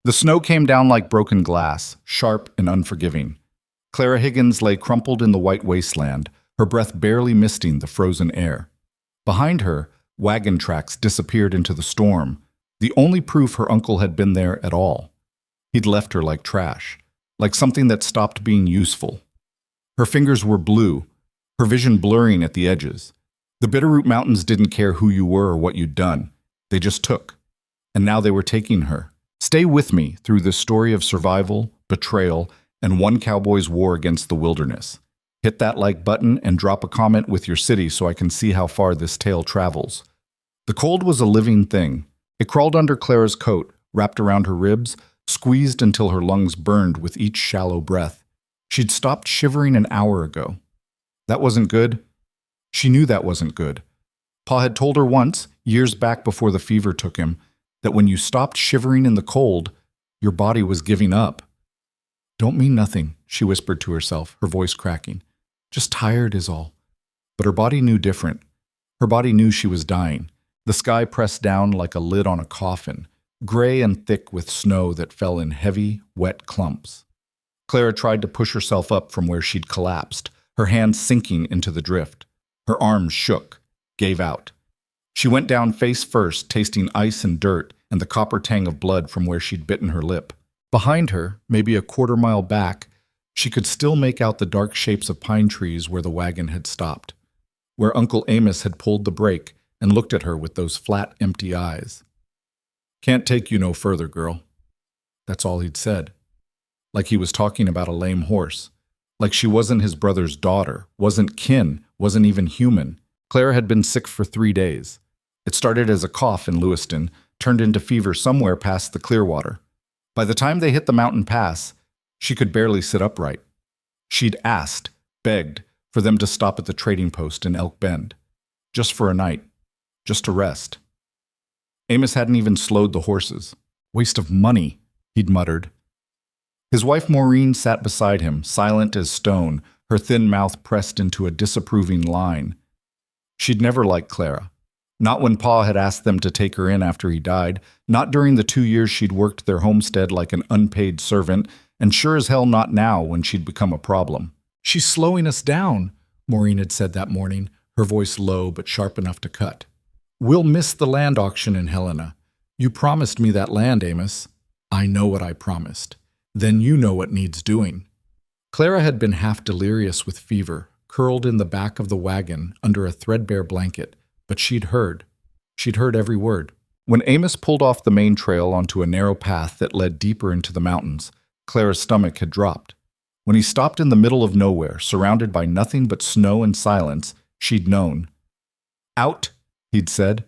The snow came down like broken glass, sharp and unforgiving. Clara Higgins lay crumpled in the white wasteland, her breath barely misting the frozen air. Behind her, wagon tracks disappeared into the storm, the only proof her uncle had been there at all. He'd left her like trash, like something that stopped being useful. Her fingers were blue, her vision blurring at the edges. The Bitterroot Mountains didn't care who you were or what you'd done. They just took. And now they were taking her. Stay with me through this story of survival, betrayal, and one cowboy's war against the wilderness. Hit that like button and drop a comment with your city so I can see how far this tale travels. The cold was a living thing. It crawled under Clara's coat, wrapped around her ribs, squeezed until her lungs burned with each shallow breath. She'd stopped shivering an hour ago. That wasn't good. She knew that wasn't good. Pa had told her once, years back before the fever took him, that when you stopped shivering in the cold, your body was giving up. Don't mean nothing, she whispered to herself, her voice cracking. Just tired is all. But her body knew different. Her body knew she was dying. The sky pressed down like a lid on a coffin, gray and thick with snow that fell in heavy, wet clumps. Clara tried to push herself up from where she'd collapsed, her hands sinking into the drift. Her arms shook, gave out. She went down face first, tasting ice and dirt and the copper tang of blood from where she'd bitten her lip. Behind her, maybe a quarter-mile back, she could still make out the dark shapes of pine trees where the wagon had stopped, where Uncle Amos had pulled the brake and looked at her with those flat, empty eyes. "Can't take you no further, girl." That's all he'd said. Like he was talking about a lame horse. Like she wasn't his brother's daughter, wasn't kin, wasn't even human. Clara had been sick for 3 days. It started as a cough in Lewiston, turned into fever somewhere past the Clearwater. By the time they hit the mountain pass, she could barely sit upright. She'd asked, begged, for them to stop at the trading post in Elk Bend. Just for a night. Just to rest. Amos hadn't even slowed the horses. "Waste of money," he'd muttered. His wife Maureen sat beside him, silent as stone, her thin mouth pressed into a disapproving line. She'd never liked Clara. Not when Pa had asked them to take her in after he died, not during the 2 years she'd worked their homestead like an unpaid servant, and sure as hell not now when she'd become a problem. "She's slowing us down," Maureen had said that morning, her voice low but sharp enough to cut. "We'll miss the land auction in Helena. You promised me that land, Amos." "I know what I promised. Then you know what needs doing." Clara had been half delirious with fever, curled in the back of the wagon under a threadbare blanket, but she'd heard. She'd heard every word. When Amos pulled off the main trail onto a narrow path that led deeper into the mountains, Clara's stomach had dropped. When he stopped in the middle of nowhere, surrounded by nothing but snow and silence, she'd known. "Out," he'd said.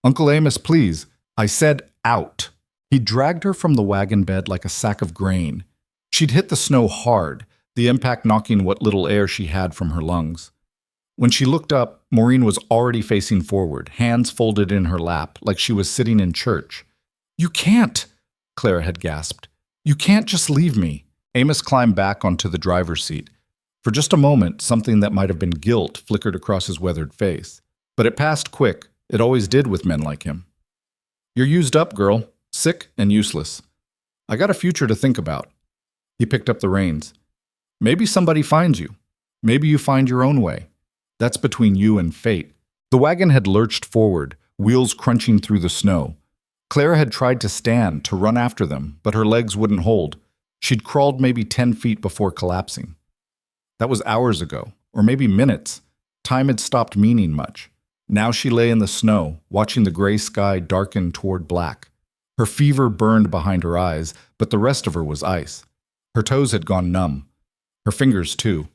"Uncle Amos, please." "I said out." He dragged her from the wagon bed like a sack of grain. She'd hit the snow hard, the impact knocking what little air she had from her lungs. When she looked up, Maureen was already facing forward, hands folded in her lap, like she was sitting in church. "You can't," Clara had gasped. "You can't just leave me." Amos climbed back onto the driver's seat. For just a moment, something that might have been guilt flickered across his weathered face. But it passed quick. It always did with men like him. "You're used up, girl. Sick and useless. I got a future to think about." He picked up the reins. "Maybe somebody finds you. Maybe you find your own way. That's between you and fate." The wagon had lurched forward, wheels crunching through the snow. Clara had tried to stand, to run after them, but her legs wouldn't hold. She'd crawled maybe 10 feet before collapsing. That was hours ago, or maybe minutes. Time had stopped meaning much. Now she lay in the snow, watching the gray sky darken toward black. Her fever burned behind her eyes, but the rest of her was ice. Her toes had gone numb. Her fingers, too.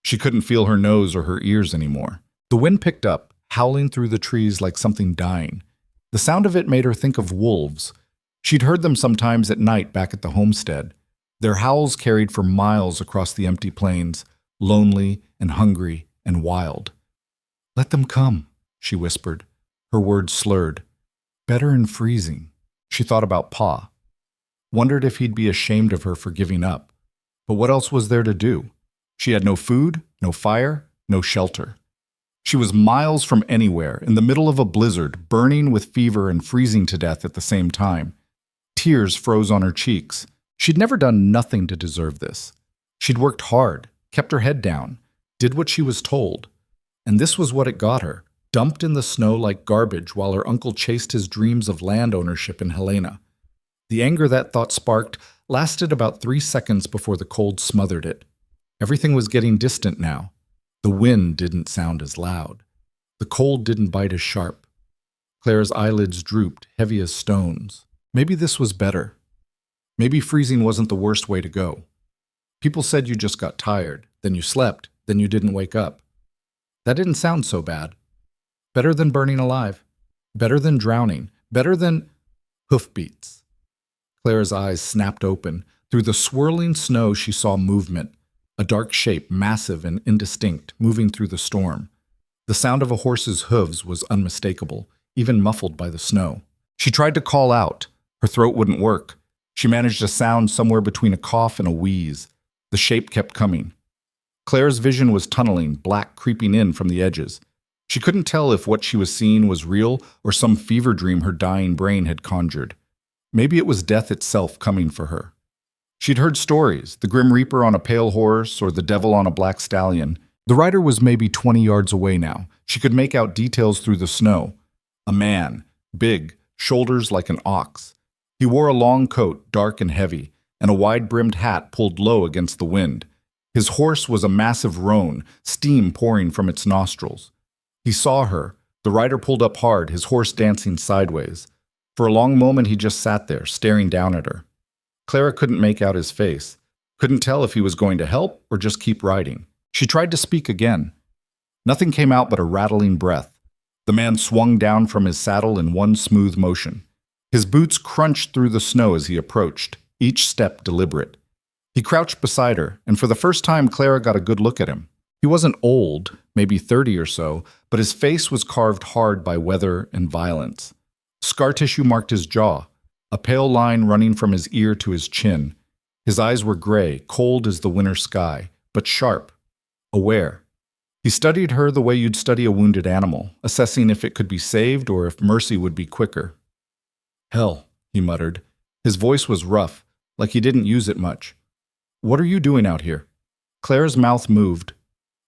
She couldn't feel her nose or her ears anymore. The wind picked up, howling through the trees like something dying. The sound of it made her think of wolves. She'd heard them sometimes at night back at the homestead. Their howls carried for miles across the empty plains, lonely and hungry and wild. "Let them come," she whispered, her words slurred. "Better in freezing." She thought about Pa. Wondered if he'd be ashamed of her for giving up. But what else was there to do? She had no food, no fire, no shelter. She was miles from anywhere, in the middle of a blizzard, burning with fever and freezing to death at the same time. Tears froze on her cheeks. She'd never done nothing to deserve this. She'd worked hard, kept her head down, did what she was told. And this was what it got her, dumped in the snow like garbage while her uncle chased his dreams of land ownership in Helena. The anger that thought sparked lasted about 3 seconds before the cold smothered it. Everything was getting distant now. The wind didn't sound as loud. The cold didn't bite as sharp. Clara's eyelids drooped, heavy as stones. Maybe this was better. Maybe freezing wasn't the worst way to go. People said you just got tired, then you slept, then you didn't wake up. That didn't sound so bad. Better than burning alive. Better than drowning. Better than hoofbeats. Clara's eyes snapped open. Through the swirling snow she saw movement, a dark shape, massive and indistinct, moving through the storm. The sound of a horse's hooves was unmistakable, even muffled by the snow. She tried to call out. Her throat wouldn't work. She managed a sound somewhere between a cough and a wheeze. The shape kept coming. Clara's vision was tunneling, black creeping in from the edges. She couldn't tell if what she was seeing was real or some fever dream her dying brain had conjured. Maybe it was death itself coming for her. She'd heard stories, the Grim Reaper on a pale horse or the devil on a black stallion. The rider was maybe 20 yards away now. She could make out details through the snow. A man, big, shoulders like an ox. He wore a long coat, dark and heavy, and a wide-brimmed hat pulled low against the wind. His horse was a massive roan, steam pouring from its nostrils. He saw her. The rider pulled up hard, his horse dancing sideways. For a long moment he just sat there, staring down at her. Clara couldn't make out his face, couldn't tell if he was going to help or just keep riding. She tried to speak again. Nothing came out but a rattling breath. The man swung down from his saddle in one smooth motion. His boots crunched through the snow as he approached, each step deliberate. He crouched beside her, and for the first time Clara got a good look at him. He wasn't old, maybe 30 or so, but his face was carved hard by weather and violence. Scar tissue marked his jaw, a pale line running from his ear to his chin. His eyes were gray, cold as the winter sky, but sharp, aware. He studied her the way you'd study a wounded animal, assessing if it could be saved or if mercy would be quicker. "Hell," he muttered. His voice was rough, like he didn't use it much. "What are you doing out here?" Clara's mouth moved.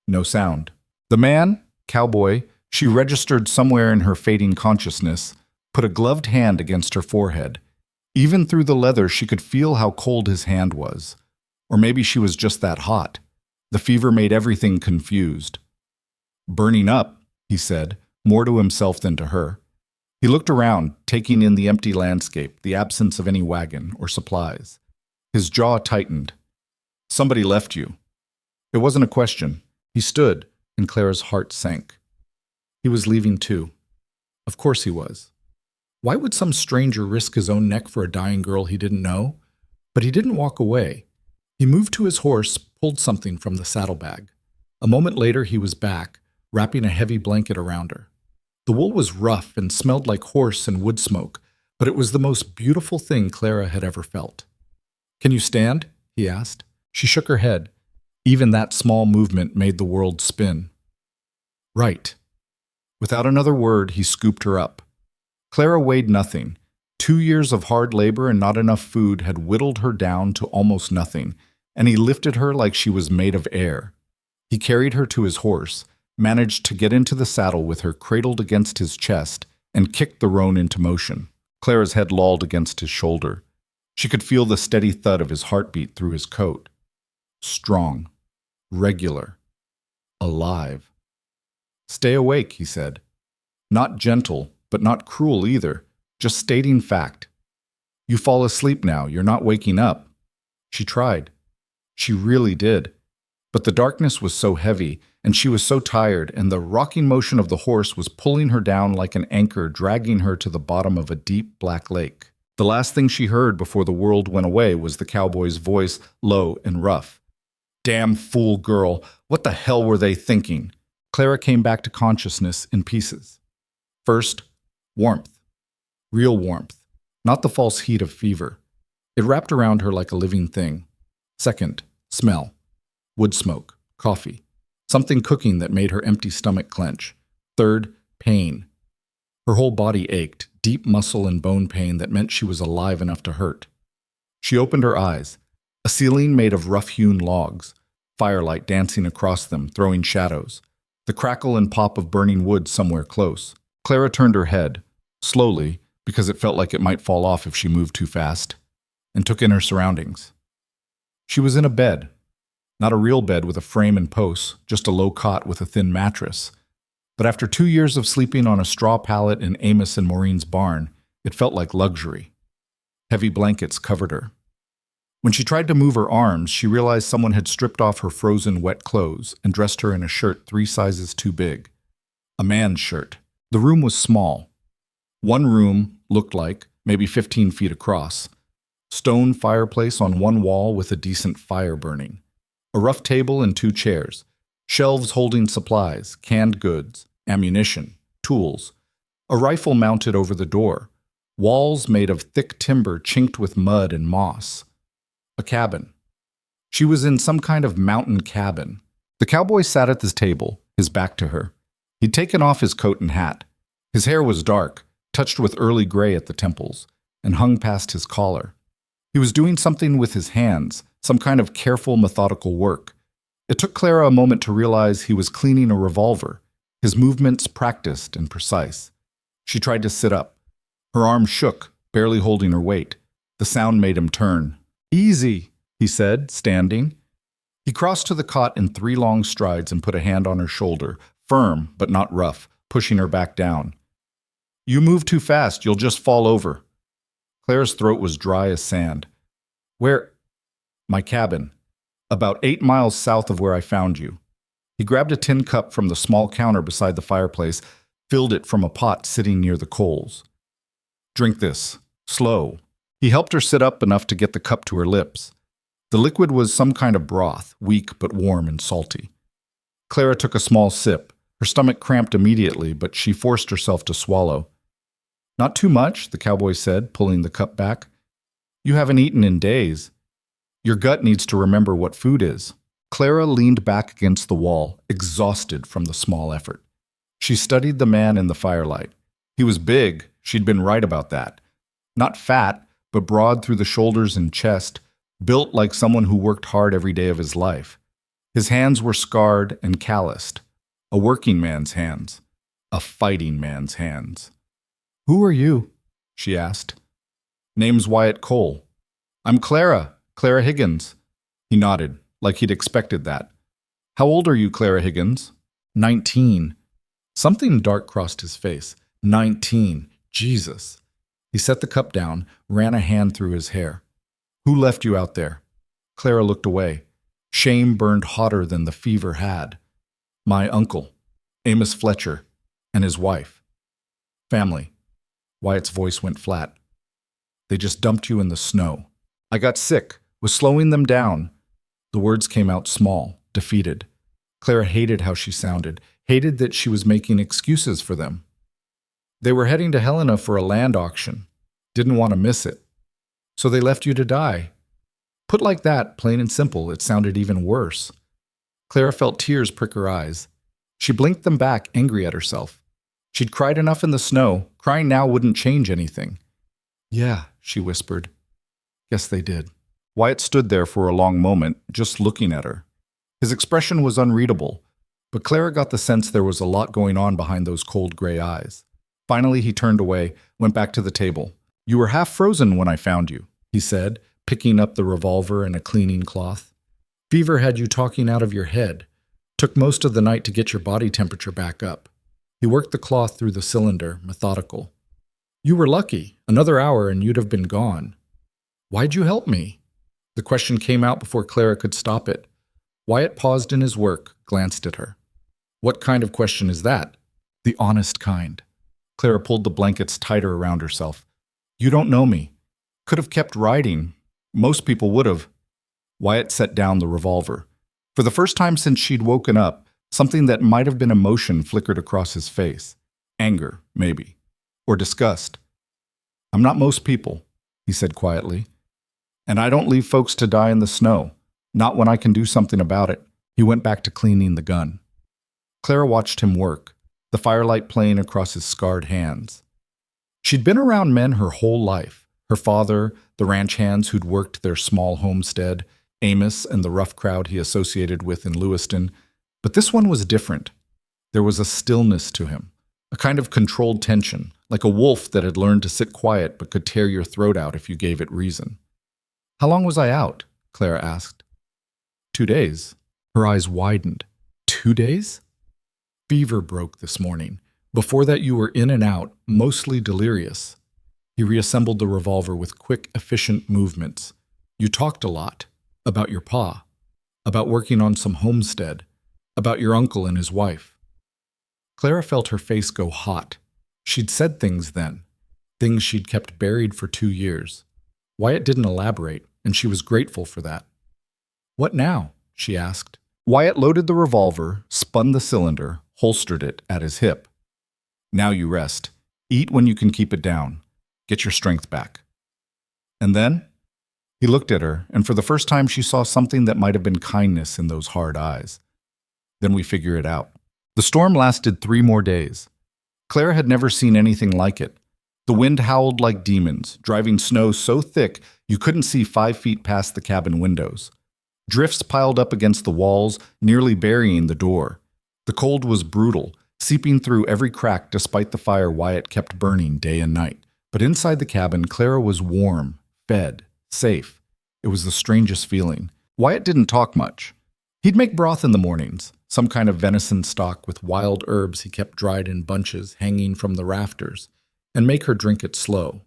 No sound. The man, Cowboy, she registered somewhere in her fading consciousness, put a gloved hand against her forehead. Even through the leather, she could feel how cold his hand was. Or maybe she was just that hot. The fever made everything confused. "Burning up," he said, more to himself than to her. He looked around, taking in the empty landscape, the absence of any wagon or supplies. His jaw tightened. "Somebody left you." It wasn't a question. He stood, and Clara's heart sank. He was leaving too. Of course he was. Why would some stranger risk his own neck for a dying girl he didn't know? But he didn't walk away. He moved to his horse, pulled something from the saddlebag. A moment later he was back, wrapping a heavy blanket around her. The wool was rough and smelled like horse and wood smoke, but it was the most beautiful thing Clara had ever felt. "Can you stand?" he asked. She shook her head. Even that small movement made the world spin. "Right." Without another word, he scooped her up. Clara weighed nothing. 2 years of hard labor and not enough food had whittled her down to almost nothing, and he lifted her like she was made of air. He carried her to his horse, managed to get into the saddle with her cradled against his chest, and kicked the roan into motion. Clara's head lolled against his shoulder. She could feel the steady thud of his heartbeat through his coat. Strong. Regular. Alive. "Stay awake," he said. Not gentle, but not cruel either, just stating fact. "You fall asleep now, you're not waking up." She tried. She really did. But the darkness was so heavy, and she was so tired, and the rocking motion of the horse was pulling her down like an anchor, dragging her to the bottom of a deep black lake. The last thing she heard before the world went away was the cowboy's voice, low and rough. "Damn fool girl, what the hell were they thinking?" Clara came back to consciousness in pieces. First, warmth. Real warmth, not the false heat of fever. It wrapped around her like a living thing. Second, smell. Wood smoke, coffee, something cooking that made her empty stomach clench. Third, pain. Her whole body ached, deep muscle and bone pain that meant she was alive enough to hurt. She opened her eyes. A ceiling made of rough-hewn logs, firelight dancing across them, throwing shadows. The crackle and pop of burning wood somewhere close. Clara turned her head, slowly, because it felt like it might fall off if she moved too fast, and took in her surroundings. She was in a bed. Not a real bed with a frame and posts, just a low cot with a thin mattress. But after 2 years of sleeping on a straw pallet in Amos and Maureen's barn, it felt like luxury. Heavy blankets covered her. When she tried to move her arms, she realized someone had stripped off her frozen, wet clothes and dressed her in a shirt 3 sizes too big. A man's shirt. The room was small. One room looked like maybe 15 feet across. Stone fireplace on one wall with a decent fire burning. A rough table and 2 chairs. Shelves holding supplies, canned goods, ammunition, tools. A rifle mounted over the door. Walls made of thick timber chinked with mud and moss. A cabin. She was in some kind of mountain cabin. The cowboy sat at the table, his back to her. He'd taken off his coat and hat. His hair was dark, touched with early gray at the temples, and hung past his collar. He was doing something with his hands, some kind of careful, methodical work. It took Clara a moment to realize he was cleaning a revolver, his movements practiced and precise. She tried to sit up. Her arm shook, barely holding her weight. The sound made him turn. "Easy," he said, standing. He crossed to the cot in 3 long strides and put a hand on her shoulder, firm but not rough, pushing her back down. "You move too fast, you'll just fall over." Clara's throat was dry as sand. "Where?" "My cabin. About 8 miles south of where I found you." He grabbed a tin cup from the small counter beside the fireplace, filled it from a pot sitting near the coals. "Drink this. Slow." He helped her sit up enough to get the cup to her lips. The liquid was some kind of broth, weak but warm and salty. Clara took a small sip. Her stomach cramped immediately, but she forced herself to swallow. "Not too much," the cowboy said, pulling the cup back. "You haven't eaten in days. Your gut needs to remember what food is." Clara leaned back against the wall, exhausted from the small effort. She studied the man in the firelight. He was big, she'd been right about that. Not fat, but broad through the shoulders and chest, built like someone who worked hard every day of his life. His hands were scarred and calloused. A working man's hands. A fighting man's hands. "Who are you?" she asked. "Name's Wyatt Cole." "I'm Clara Higgins." He nodded, like he'd expected that. "How old are you, Clara Higgins?" 19. Something dark crossed his face. 19. Jesus. He set the cup down, ran a hand through his hair. "Who left you out there?" Clara looked away. Shame burned hotter than the fever had. "My uncle, Amos Fletcher, and his wife." "Family." Wyatt's voice went flat. "They just dumped you in the snow. I got sick, was slowing them down." The words came out small, defeated. Clara hated how she sounded, hated that she was making excuses for them. "They were heading to Helena for a land auction. Didn't want to miss it. So they left you to die." Put like that, plain and simple, it sounded even worse. Clara felt tears prick her eyes. She blinked them back, angry at herself. She'd cried enough in the snow. Crying now wouldn't change anything. "Yeah," she whispered. "Guess they did." Wyatt stood there for a long moment, just looking at her. His expression was unreadable, but Clara got the sense there was a lot going on behind those cold gray eyes. Finally, he turned away, went back to the table. "You were half frozen when I found you," he said, picking up the revolver and a cleaning cloth. "Fever had you talking out of your head. Took most of the night to get your body temperature back up." He worked the cloth through the cylinder, methodical. "You were lucky. Another hour and you'd have been gone." "Why'd you help me?" The question came out before Clara could stop it. Wyatt paused in his work, glanced at her. "What kind of question is that?" "The honest kind." Clara pulled the blankets tighter around herself. "You don't know me. Could have kept writing. Most people would have." Wyatt set down the revolver. For the first time since she'd woken up, something that might have been emotion flickered across his face. Anger, maybe. Or disgust. "I'm not most people," he said quietly. "And I don't leave folks to die in the snow. Not when I can do something about it." He went back to cleaning the gun. Clara watched him work, the firelight playing across his scarred hands. She'd been around men her whole life. Her father, the ranch hands who'd worked their small homestead, Amos and the rough crowd he associated with in Lewiston. But this one was different. There was a stillness to him, a kind of controlled tension, like a wolf that had learned to sit quiet but could tear your throat out if you gave it reason. "How long was I out?" Clara asked. 2 days. Her eyes widened. 2 days? Fever broke this morning. Before that you were in and out, mostly delirious. He reassembled the revolver with quick, efficient movements. "You talked a lot. About your pa. About working on some homestead. About your uncle and his wife." Clara felt her face go hot. She'd said things then. Things she'd kept buried for 2 years. Wyatt didn't elaborate, and she was grateful for that. "What now?" she asked. Wyatt loaded the revolver, spun the cylinder, holstered it at his hip. "Now you rest. Eat when you can keep it down. Get your strength back." "And then?" He looked at her, and for the first time she saw something that might have been kindness in those hard eyes. "Then we figure it out." The storm lasted 3 more days. Clara had never seen anything like it. The wind howled like demons, driving snow so thick you couldn't see 5 feet past the cabin windows. Drifts piled up against the walls, nearly burying the door. The cold was brutal, seeping through every crack despite the fire Wyatt kept burning day and night. But inside the cabin, Clara was warm, fed, safe. It was the strangest feeling. Wyatt didn't talk much. He'd make broth in the mornings, some kind of venison stock with wild herbs he kept dried in bunches hanging from the rafters, and make her drink it slow.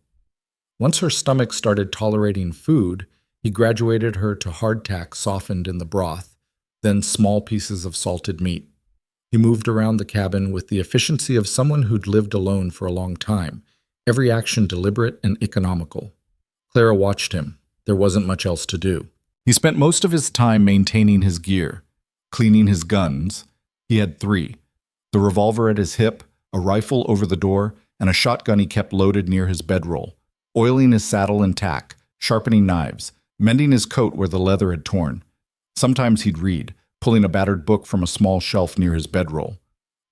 Once her stomach started tolerating food, he graduated her to hardtack softened in the broth, then small pieces of salted meat. He moved around the cabin with the efficiency of someone who'd lived alone for a long time, every action deliberate and economical. Clara watched him. There wasn't much else to do. He spent most of his time maintaining his gear, cleaning his guns. He had 3. The revolver at his hip, a rifle over the door, and a shotgun he kept loaded near his bedroll, oiling his saddle and tack, sharpening knives, mending his coat where the leather had torn. Sometimes he'd read, pulling a battered book from a small shelf near his bedroll.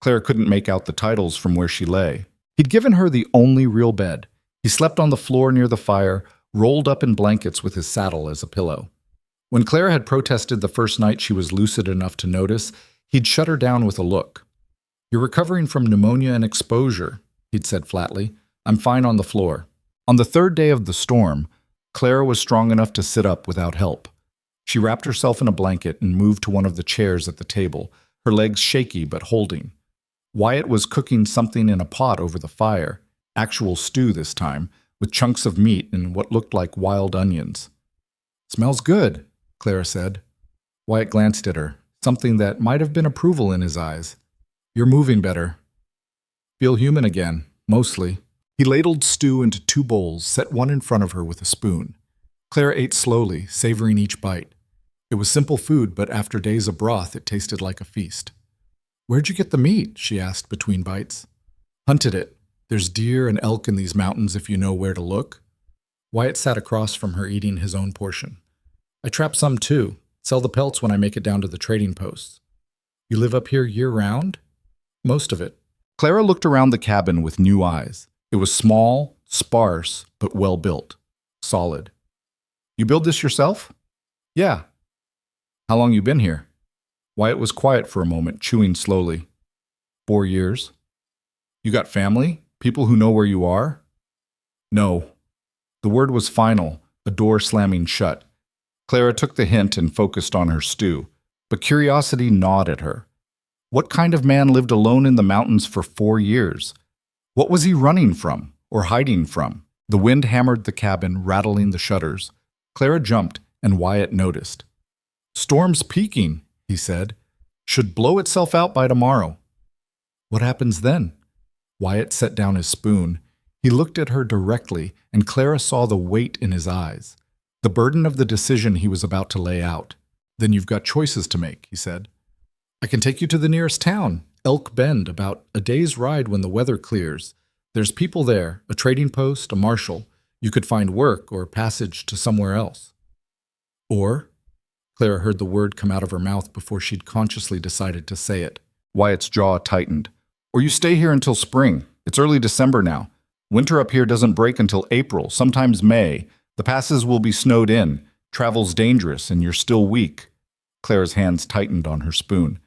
Clara couldn't make out the titles from where she lay. He'd given her the only real bed. He slept on the floor near the fire, rolled up in blankets with his saddle as a pillow. When Clara had protested the first night she was lucid enough to notice, he'd shut her down with a look. "You're recovering from pneumonia and exposure," he'd said flatly. "I'm fine on the floor." On the 3rd day of the storm, Clara was strong enough to sit up without help. She wrapped herself in a blanket and moved to one of the chairs at the table, her legs shaky but holding. Wyatt was cooking something in a pot over the fire, actual stew this time, with chunks of meat and what looked like wild onions. "Smells good," Clara said. Wyatt glanced at her, something that might have been approval in his eyes. "You're moving better." "Feel human again, mostly." He ladled stew into 2 bowls, set one in front of her with a spoon. Clara ate slowly, savoring each bite. It was simple food, but after days of broth, it tasted like a feast. "Where'd you get the meat?" she asked between bites. "Hunted it. There's deer and elk in these mountains if you know where to look." Wyatt sat across from her eating his own portion. "I trap some too. Sell the pelts when I make it down to the trading posts." "You live up here year-round?" "Most of it." Clara looked around the cabin with new eyes. It was small, sparse, but well-built. Solid. "You build this yourself?" "Yeah." "How long you been here?" Wyatt was quiet for a moment, chewing slowly. 4 years. "You got family? People who know where you are?" "No." The word was final, a door slamming shut. Clara took the hint and focused on her stew, but curiosity gnawed at her. What kind of man lived alone in the mountains for 4 years? What was he running from, or hiding from? The wind hammered the cabin, rattling the shutters. Clara jumped, and Wyatt noticed. "Storm's peaking," he said. "Should blow itself out by tomorrow." "What happens then?" Wyatt set down his spoon. He looked at her directly, and Clara saw the weight in his eyes, the burden of the decision he was about to lay out. "Then you've got choices to make," he said. "I can take you to the nearest town, Elk Bend, about a day's ride when the weather clears. There's people there, a trading post, a marshal. You could find work or passage to somewhere else." "Or?" Clara heard the word come out of her mouth before she'd consciously decided to say it. Wyatt's jaw tightened. "Or you stay here until spring. It's early December now. Winter up here doesn't break until April, sometimes May. The passes will be snowed in. Travel's dangerous, and you're still weak. Clara's hands tightened on her spoon.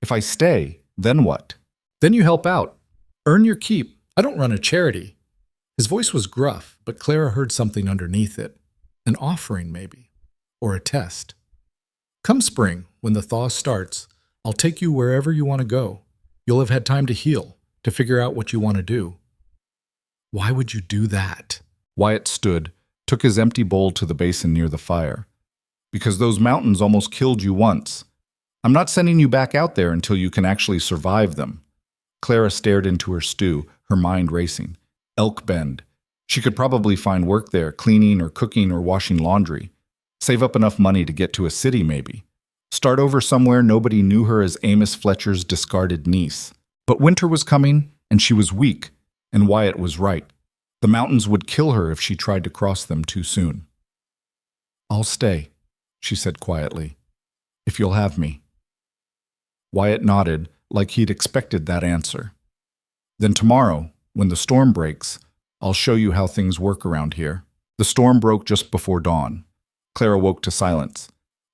If I stay, then what? Then you help out. Earn your keep. I don't run a charity. His voice was gruff, but Clara heard something underneath it. An offering, maybe. Or a test. Come spring, when the thaw starts, I'll take you wherever you want to go. You'll have had time to heal, to figure out what you want to do. Why would you do that? Wyatt stood, took his empty bowl to the basin near the fire. Because those mountains almost killed you once. I'm not sending you back out there until you can actually survive them. Clara stared into her stew, her mind racing. Elk Bend. She could probably find work there, cleaning or cooking or washing laundry. Save up enough money to get to a city, maybe. Start over somewhere nobody knew her as Amos Fletcher's discarded niece. But winter was coming, and she was weak, and Wyatt was right. The mountains would kill her if she tried to cross them too soon. I'll stay, she said quietly, if you'll have me. Wyatt nodded, like he'd expected that answer. Then tomorrow, when the storm breaks, I'll show you how things work around here. The storm broke just before dawn. Clara woke to silence.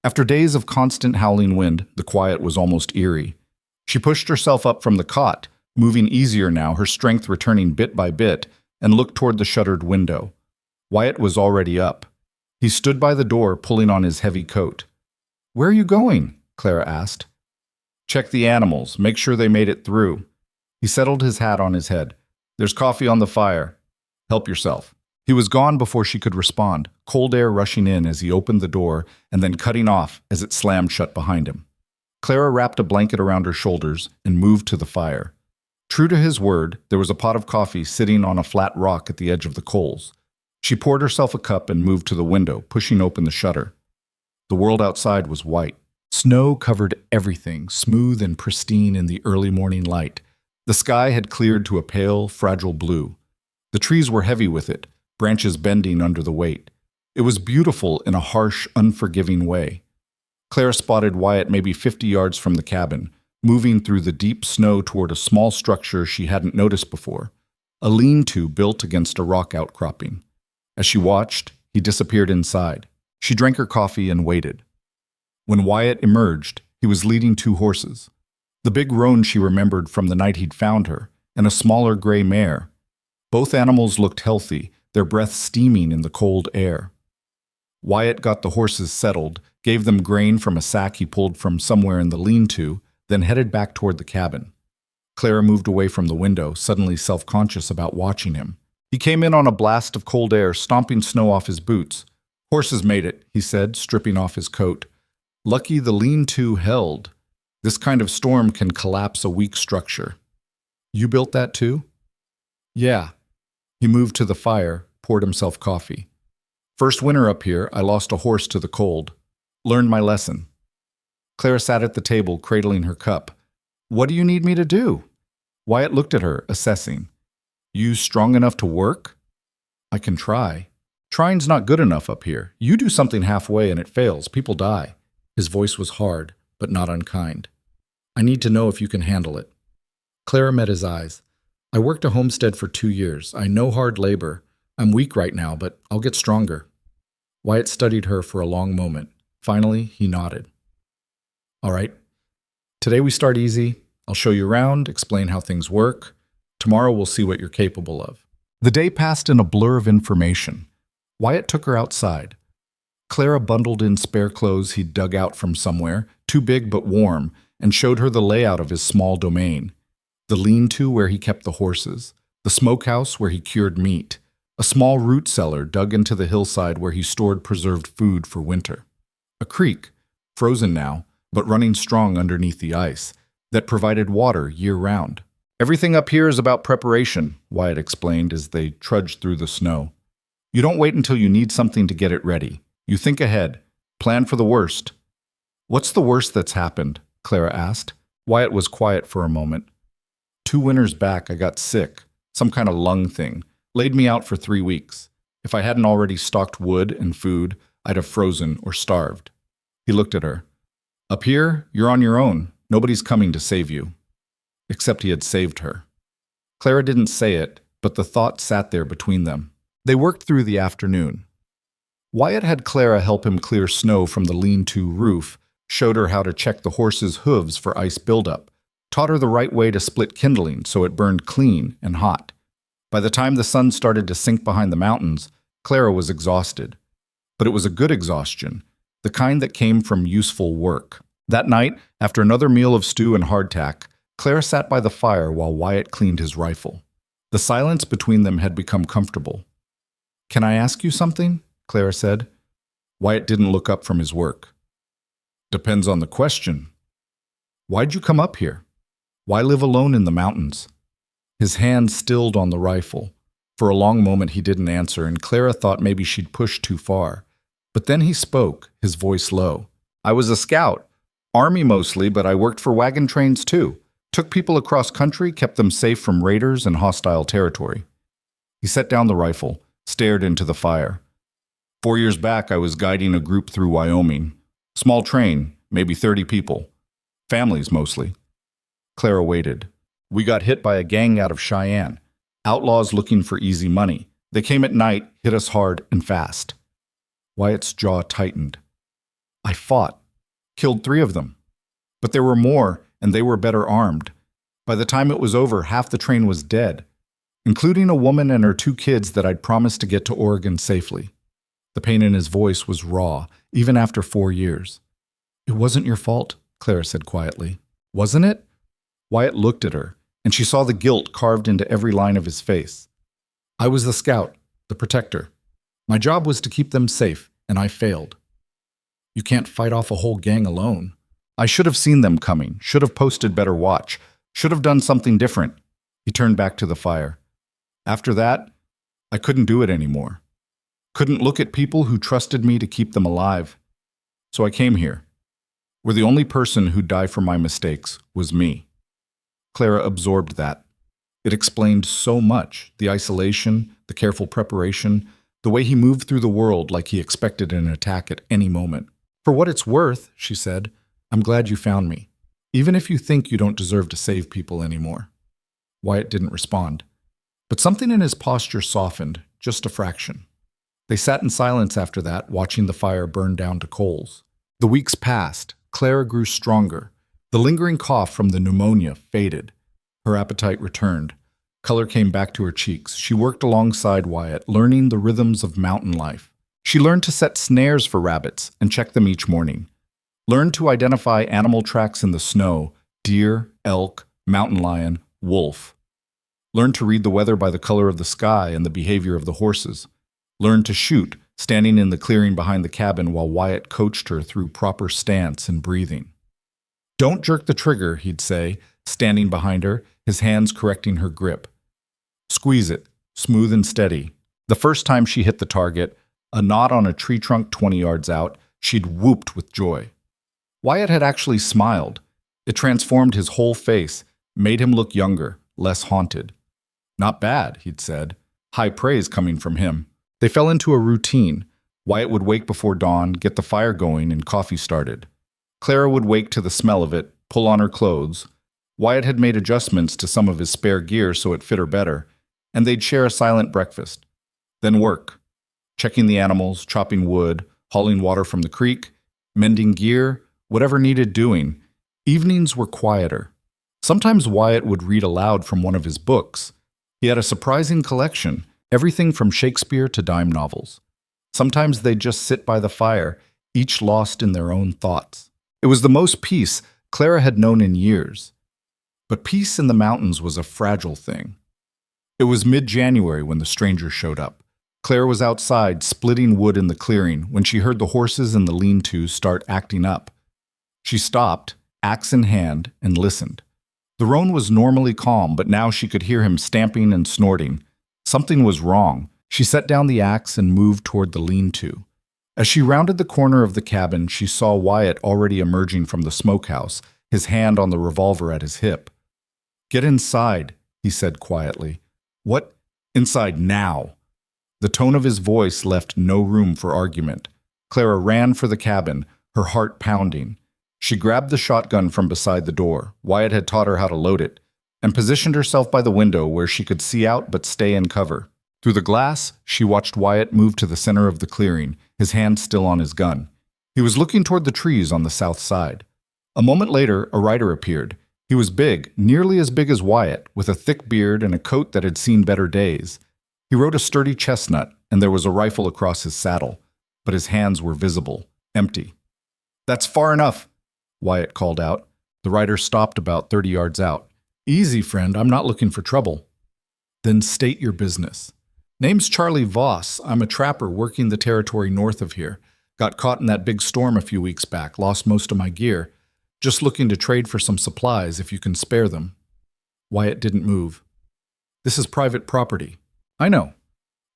After days of constant howling wind, the quiet was almost eerie. She pushed herself up from the cot, moving easier now, her strength returning bit by bit, and looked toward the shuttered window. Wyatt was already up. He stood by the door, pulling on his heavy coat. Where are you going? Clara asked. Check the animals, make sure they made it through. He settled his hat on his head. There's coffee on the fire. Help yourself. He was gone before she could respond, cold air rushing in as he opened the door and then cutting off as it slammed shut behind him. Clara wrapped a blanket around her shoulders and moved to the fire. True to his word, there was a pot of coffee sitting on a flat rock at the edge of the coals. She poured herself a cup and moved to the window, pushing open the shutter. The world outside was white. Snow covered everything, smooth and pristine in the early morning light. The sky had cleared to a pale, fragile blue. The trees were heavy with it, branches bending under the weight. It was beautiful in a harsh, unforgiving way. Clara spotted Wyatt maybe 50 yards from the cabin, moving through the deep snow toward a small structure she hadn't noticed before, a lean-to built against a rock outcropping. As she watched, he disappeared inside. She drank her coffee and waited. When Wyatt emerged, he was leading 2 horses. The big roan she remembered from the night he'd found her, and a smaller gray mare. Both animals looked healthy, their breath steaming in the cold air. Wyatt got the horses settled, gave them grain from a sack he pulled from somewhere in the lean-to, then headed back toward the cabin. Clara moved away from the window, suddenly self-conscious about watching him. He came in on a blast of cold air, stomping snow off his boots. Horses made it, he said, stripping off his coat. Lucky the lean-to held. This kind of storm can collapse a weak structure. You built that too? Yeah. He moved to the fire, poured himself coffee. First winter up here, I lost a horse to the cold. Learned my lesson. Clara sat at the table, cradling her cup. What do you need me to do? Wyatt looked at her, assessing. You strong enough to work? I can try. Trying's not good enough up here. You do something halfway and it fails. People die. His voice was hard, but not unkind. I need to know if you can handle it. Clara met his eyes. I worked a homestead for 2 years. I know hard labor. I'm weak right now, but I'll get stronger. Wyatt studied her for a long moment. Finally, he nodded. All right. Today we start easy. I'll show you around, explain how things work. Tomorrow we'll see what you're capable of. The day passed in a blur of information. Wyatt took her outside. Clara bundled in spare clothes he'd dug out from somewhere, too big but warm, and showed her the layout of his small domain. The lean-to where he kept the horses, the smokehouse where he cured meat, a small root cellar dug into the hillside where he stored preserved food for winter, a creek, frozen now, but running strong underneath the ice, that provided water year-round. Everything up here is about preparation, Wyatt explained as they trudged through the snow. You don't wait until you need something to get it ready. You think ahead, plan for the worst. What's the worst that's happened? Clara asked. Wyatt was quiet for a moment. 2 winters back, I got sick, some kind of lung thing, laid me out for 3 weeks. If I hadn't already stocked wood and food, I'd have frozen or starved. He looked at her. Up here, you're on your own. Nobody's coming to save you. Except he had saved her. Clara didn't say it, but the thought sat there between them. They worked through the afternoon. Wyatt had Clara help him clear snow from the lean-to roof, showed her how to check the horse's hooves for ice buildup, taught her the right way to split kindling so it burned clean and hot. By the time the sun started to sink behind the mountains, Clara was exhausted. But it was a good exhaustion, the kind that came from useful work. That night, after another meal of stew and hardtack, Clara sat by the fire while Wyatt cleaned his rifle. The silence between them had become comfortable. "Can I ask you something?" Clara said. Wyatt didn't look up from his work. "Depends on the question. Why'd you come up here? Why live alone in the mountains?" His hand stilled on the rifle. For a long moment he didn't answer, and Clara thought maybe she'd pushed too far. But then he spoke, his voice low. "I was a scout. Army mostly, but I worked for wagon trains too. Took people across country, kept them safe from raiders and hostile territory." He set down the rifle, stared into the fire. 4 years back, I was guiding a group through Wyoming. Small train, maybe 30 people. Families mostly. Clara waited. "We got hit by a gang out of Cheyenne. Outlaws looking for easy money. They came at night, hit us hard and fast." Wyatt's jaw tightened. "I fought. Killed 3 of them. But there were more, and they were better armed. By the time it was over, half the train was dead, including a woman and her 2 kids that I'd promised to get to Oregon safely." The pain in his voice was raw, even after 4 years. "It wasn't your fault," Clara said quietly. "Wasn't it?" Wyatt looked at her, and she saw the guilt carved into every line of his face. "I was the scout, the protector. My job was to keep them safe, and I failed. You can't fight off a whole gang alone. I should have seen them coming, should have posted better watch, should have done something different." He turned back to the fire. "After that, I couldn't do it anymore. Couldn't look at people who trusted me to keep them alive. So I came here, where the only person who'd die for my mistakes was me." Clara absorbed that. It explained so much, the isolation, the careful preparation, the way he moved through the world like he expected an attack at any moment. "For what it's worth," she said, "I'm glad you found me, even if you think you don't deserve to save people anymore." Wyatt didn't respond, but something in his posture softened, just a fraction. They sat in silence after that, watching the fire burn down to coals. The weeks passed. Clara grew stronger. The lingering cough from the pneumonia faded. Her appetite returned. Color came back to her cheeks. She worked alongside Wyatt, learning the rhythms of mountain life. She learned to set snares for rabbits and check them each morning. Learned to identify animal tracks in the snow: deer, elk, mountain lion, wolf. Learned to read the weather by the color of the sky and the behavior of the horses. Learned to shoot, standing in the clearing behind the cabin while Wyatt coached her through proper stance and breathing. "Don't jerk the trigger," he'd say, standing behind her, his hands correcting her grip. "Squeeze it, smooth and steady." The first time she hit the target, a knot on a tree trunk 20 yards out, she'd whooped with joy. Wyatt had actually smiled. It transformed his whole face, made him look younger, less haunted. "Not bad," he'd said, high praise coming from him. They fell into a routine. Wyatt would wake before dawn, get the fire going, and coffee started. Clara would wake to the smell of it, pull on her clothes. Wyatt had made adjustments to some of his spare gear so it fit her better, and they'd share a silent breakfast. Then work. Checking the animals, chopping wood, hauling water from the creek, mending gear, whatever needed doing. Evenings were quieter. Sometimes Wyatt would read aloud from one of his books. He had a surprising collection, everything from Shakespeare to dime novels. Sometimes they'd just sit by the fire, each lost in their own thoughts. It was the most peace Clara had known in years. But peace in the mountains was a fragile thing. It was mid-January when the stranger showed up. Clara was outside, splitting wood in the clearing, when she heard the horses in the lean-to start acting up. She stopped, axe in hand, and listened. The roan was normally calm, but now she could hear him stamping and snorting. Something was wrong. She set down the axe and moved toward the lean-to. As she rounded the corner of the cabin, she saw Wyatt already emerging from the smokehouse, his hand on the revolver at his hip. "Get inside," he said quietly. "What? Inside now." The tone of his voice left no room for argument. Clara ran for the cabin, her heart pounding. She grabbed the shotgun from beside the door. Wyatt had taught her how to load it. and positioned herself by the window where she could see out but stay in cover. Through the glass, she watched Wyatt move to the center of the clearing, his hand still on his gun. He was looking toward the trees on the south side. A moment later, a rider appeared. He was big, nearly as big as Wyatt, with a thick beard and a coat that had seen better days. He rode a sturdy chestnut, and there was a rifle across his saddle, but his hands were visible, empty. "That's far enough," Wyatt called out. The rider stopped about 30 yards out. "Easy, friend, I'm not looking for trouble." "Then state your business." "Name's Charlie Voss. I'm a trapper working the territory north of here. Got caught in that big storm a few weeks back, lost most of my gear. Just looking to trade for some supplies if you can spare them." Wyatt didn't move. "This is private property." "I know.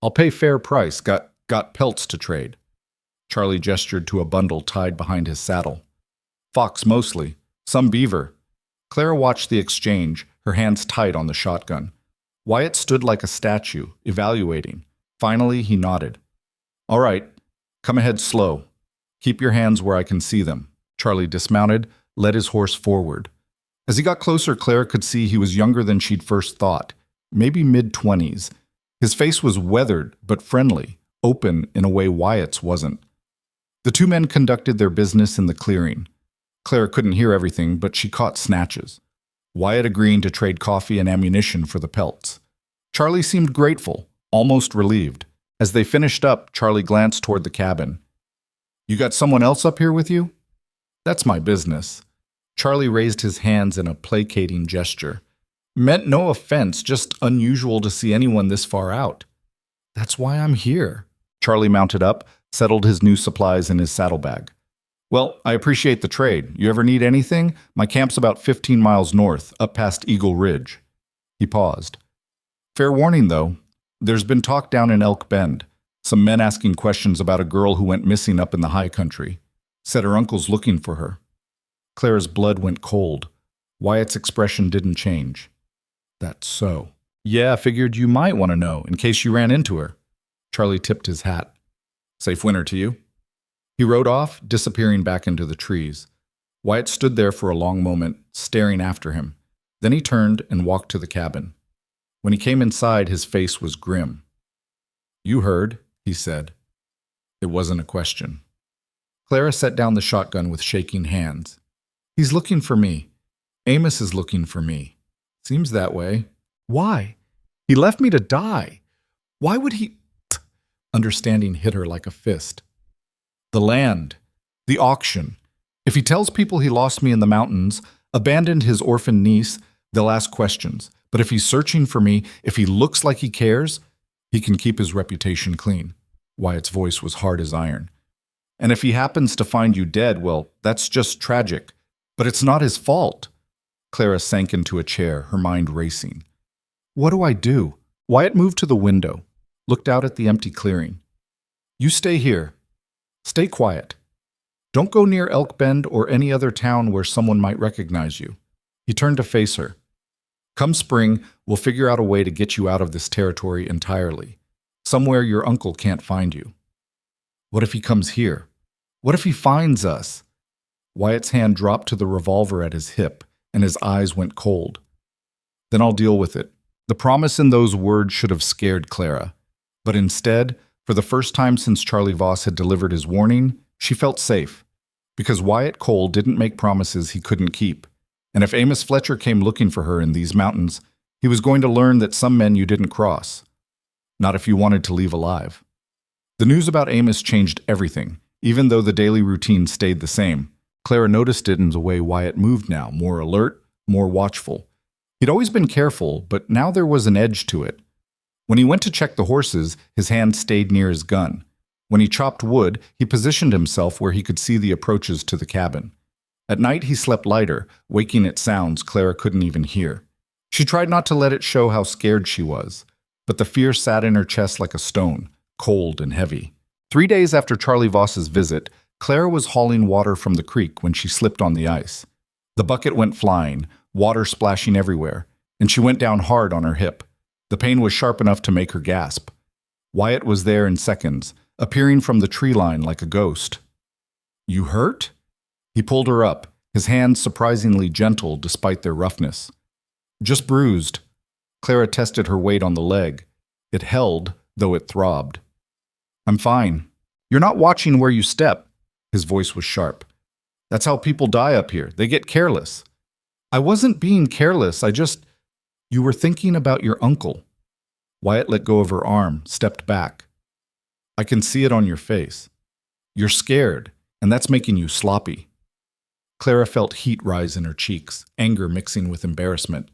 I'll pay fair price. Got pelts to trade." Charlie gestured to a bundle tied behind his saddle. "Fox mostly. Some beaver." Clara watched the exchange, her hands tight on the shotgun. Wyatt stood like a statue, evaluating. Finally, he nodded. "All right. Come ahead slow. Keep your hands where I can see them." Charlie dismounted, led his horse forward. As he got closer, Clara could see he was younger than she'd first thought, maybe mid-20s. His face was weathered, but friendly, open in a way Wyatt's wasn't. The two men conducted their business in the clearing. Clara couldn't hear everything, but she caught snatches. Wyatt agreeing to trade coffee and ammunition for the pelts. Charlie seemed grateful, almost relieved. As they finished up, Charlie glanced toward the cabin. "You got someone else up here with you?" "That's my business." Charlie raised his hands in a placating gesture. "Meant no offense, just unusual to see anyone this far out." "That's why I'm here." Charlie mounted up, settled his new supplies in his saddlebag. "Well, I appreciate the trade. You ever need anything? My camp's about 15 miles north, up past Eagle Ridge." He paused. "Fair warning, though. There's been talk down in Elk Bend. Some men asking questions about a girl who went missing up in the high country. Said her uncle's looking for her." Clara's blood went cold. Wyatt's expression didn't change. "That's so." "Yeah, I figured you might want to know, in case you ran into her." Charlie tipped his hat. "Safe winter to you." He rode off, disappearing back into the trees. Wyatt stood there for a long moment, staring after him. Then he turned and walked to the cabin. When he came inside, his face was grim. "You heard," he said. It wasn't a question. Clara set down the shotgun with shaking hands. "He's looking for me. Amos is looking for me. Seems that way." "Why? He left me to die. Why would he—" Understanding hit her like a fist. "The land. The auction. If he tells people he lost me in the mountains, abandoned his orphan niece, they'll ask questions. But if he's searching for me, if he looks like he cares, he can keep his reputation clean." Wyatt's voice was hard as iron. "And if he happens to find you dead, well, that's just tragic. But it's not his fault." Clara sank into a chair, her mind racing. "What do I do?" Wyatt moved to the window, looked out at the empty clearing. "You stay here. Stay quiet. Don't go near Elk Bend or any other town where someone might recognize you." He turned to face her. "Come spring, we'll figure out a way to get you out of this territory entirely. Somewhere your uncle can't find you." "What if he comes here? What if he finds us?" Wyatt's hand dropped to the revolver at his hip, and his eyes went cold. "Then I'll deal with it." The promise in those words should have scared Clara. But instead, for the first time since Charlie Voss had delivered his warning, she felt safe. Because Wyatt Cole didn't make promises he couldn't keep. And if Amos Fletcher came looking for her in these mountains, he was going to learn that some men you didn't cross. Not if you wanted to leave alive. The news about Amos changed everything, even though the daily routine stayed the same. Clara noticed it in the way Wyatt moved now, more alert, more watchful. He'd always been careful, but now there was an edge to it. When he went to check the horses, his hand stayed near his gun. When he chopped wood, he positioned himself where he could see the approaches to the cabin. At night, he slept lighter, waking at sounds Clara couldn't even hear. She tried not to let it show how scared she was, but the fear sat in her chest like a stone, cold and heavy. 3 days after Charlie Voss's visit, Clara was hauling water from the creek when she slipped on the ice. The bucket went flying, water splashing everywhere, and she went down hard on her hip. The pain was sharp enough to make her gasp. Wyatt was there in seconds, appearing from the tree line like a ghost. "You hurt?" He pulled her up, his hands surprisingly gentle despite their roughness. Just bruised. Clara tested her weight on the leg. It held, though it throbbed. I'm fine. You're not watching where you step. His voice was sharp. That's how people die up here. They get careless. I wasn't being careless. You were thinking about your uncle. Wyatt let go of her arm, stepped back. I can see it on your face. You're scared, and that's making you sloppy. Clara felt heat rise in her cheeks, anger mixing with embarrassment.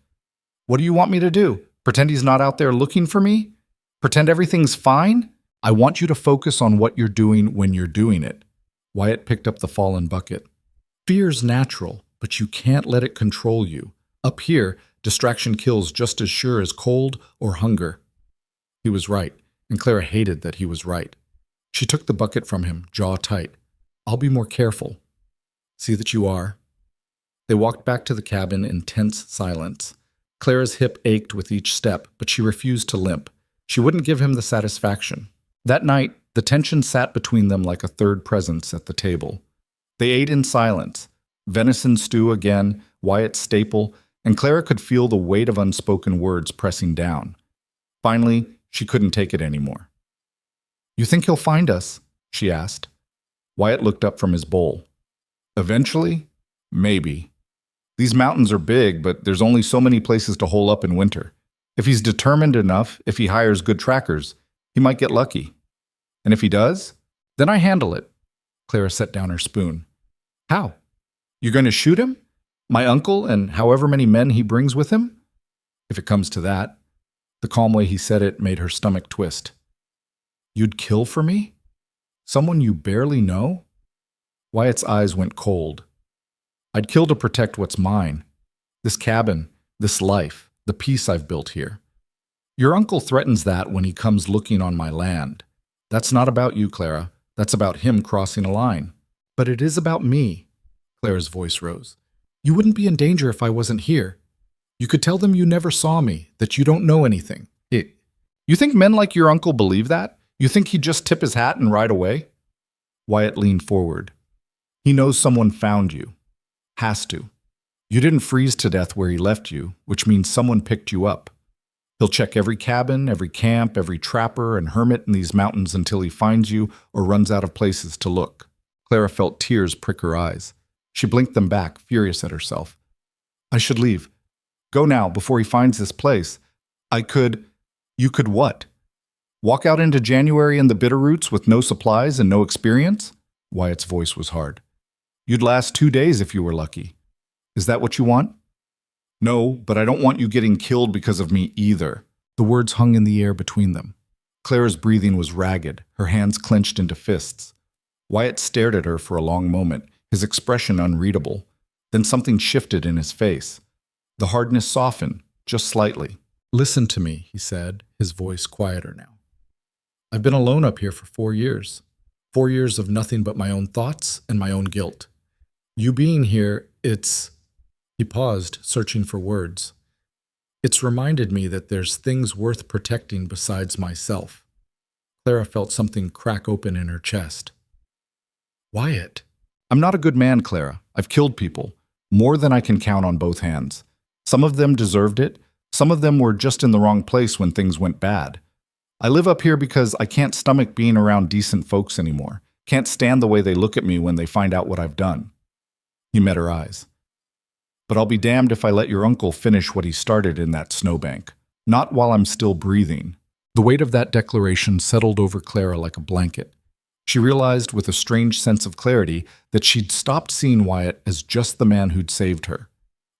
What do you want me to do? Pretend he's not out there looking for me? Pretend everything's fine? I want you to focus on what you're doing when you're doing it. Wyatt picked up the fallen bucket. Fear's natural, but you can't let it control you. Up here, distraction kills just as sure as cold or hunger. He was right, and Clara hated that he was right. She took the bucket from him, jaw tight. I'll be more careful. See that you are. They walked back to the cabin in tense silence. Clara's hip ached with each step, but she refused to limp. She wouldn't give him the satisfaction. That night, the tension sat between them like a third presence at the table. They ate in silence. Venison stew again, Wyatt's staple, and Clara could feel the weight of unspoken words pressing down. Finally, she couldn't take it anymore. You think he'll find us? She asked. Wyatt looked up from his bowl. Eventually? Maybe. These mountains are big, but there's only so many places to hole up in winter. If he's determined enough, if he hires good trackers, he might get lucky. And if he does, then I handle it. Clara set down her spoon. How? You're going to shoot him? My uncle and however many men he brings with him? If it comes to that. The calm way he said it made her stomach twist. You'd kill for me? Someone you barely know? Wyatt's eyes went cold. I'd kill to protect what's mine. This cabin, this life, the peace I've built here. Your uncle threatens that when he comes looking on my land. That's not about you, Clara. That's about him crossing a line. But it is about me. Clara's voice rose. You wouldn't be in danger if I wasn't here. You could tell them you never saw me, that you don't know anything. You think men like your uncle believe that? You think he'd just tip his hat and ride away? Wyatt leaned forward. He knows someone found you. Has to. You didn't freeze to death where he left you, which means someone picked you up. He'll check every cabin, every camp, every trapper and hermit in these mountains until he finds you or runs out of places to look. Clara felt tears prick her eyes. She blinked them back, furious at herself. I should leave. Go now, before he finds this place. You could what? Walk out into January in the Bitterroots with no supplies and no experience? Wyatt's voice was hard. You'd last 2 days if you were lucky. Is that what you want? No, but I don't want you getting killed because of me either. The words hung in the air between them. Clara's breathing was ragged, her hands clenched into fists. Wyatt stared at her for a long moment, his expression unreadable. Then something shifted in his face. The hardness softened, just slightly. Listen to me, he said, his voice quieter now. I've been alone up here for 4 years. 4 years of nothing but my own thoughts and my own guilt. You being here, He paused, searching for words. It's reminded me that there's things worth protecting besides myself. Clara felt something crack open in her chest. Wyatt. I'm not a good man, Clara. I've killed people. More than I can count on both hands. Some of them deserved it. Some of them were just in the wrong place when things went bad. I live up here because I can't stomach being around decent folks anymore. Can't stand the way they look at me when they find out what I've done. He met her eyes. But I'll be damned if I let your uncle finish what he started in that snowbank. Not while I'm still breathing. The weight of that declaration settled over Clara like a blanket. She realized with a strange sense of clarity that she'd stopped seeing Wyatt as just the man who'd saved her.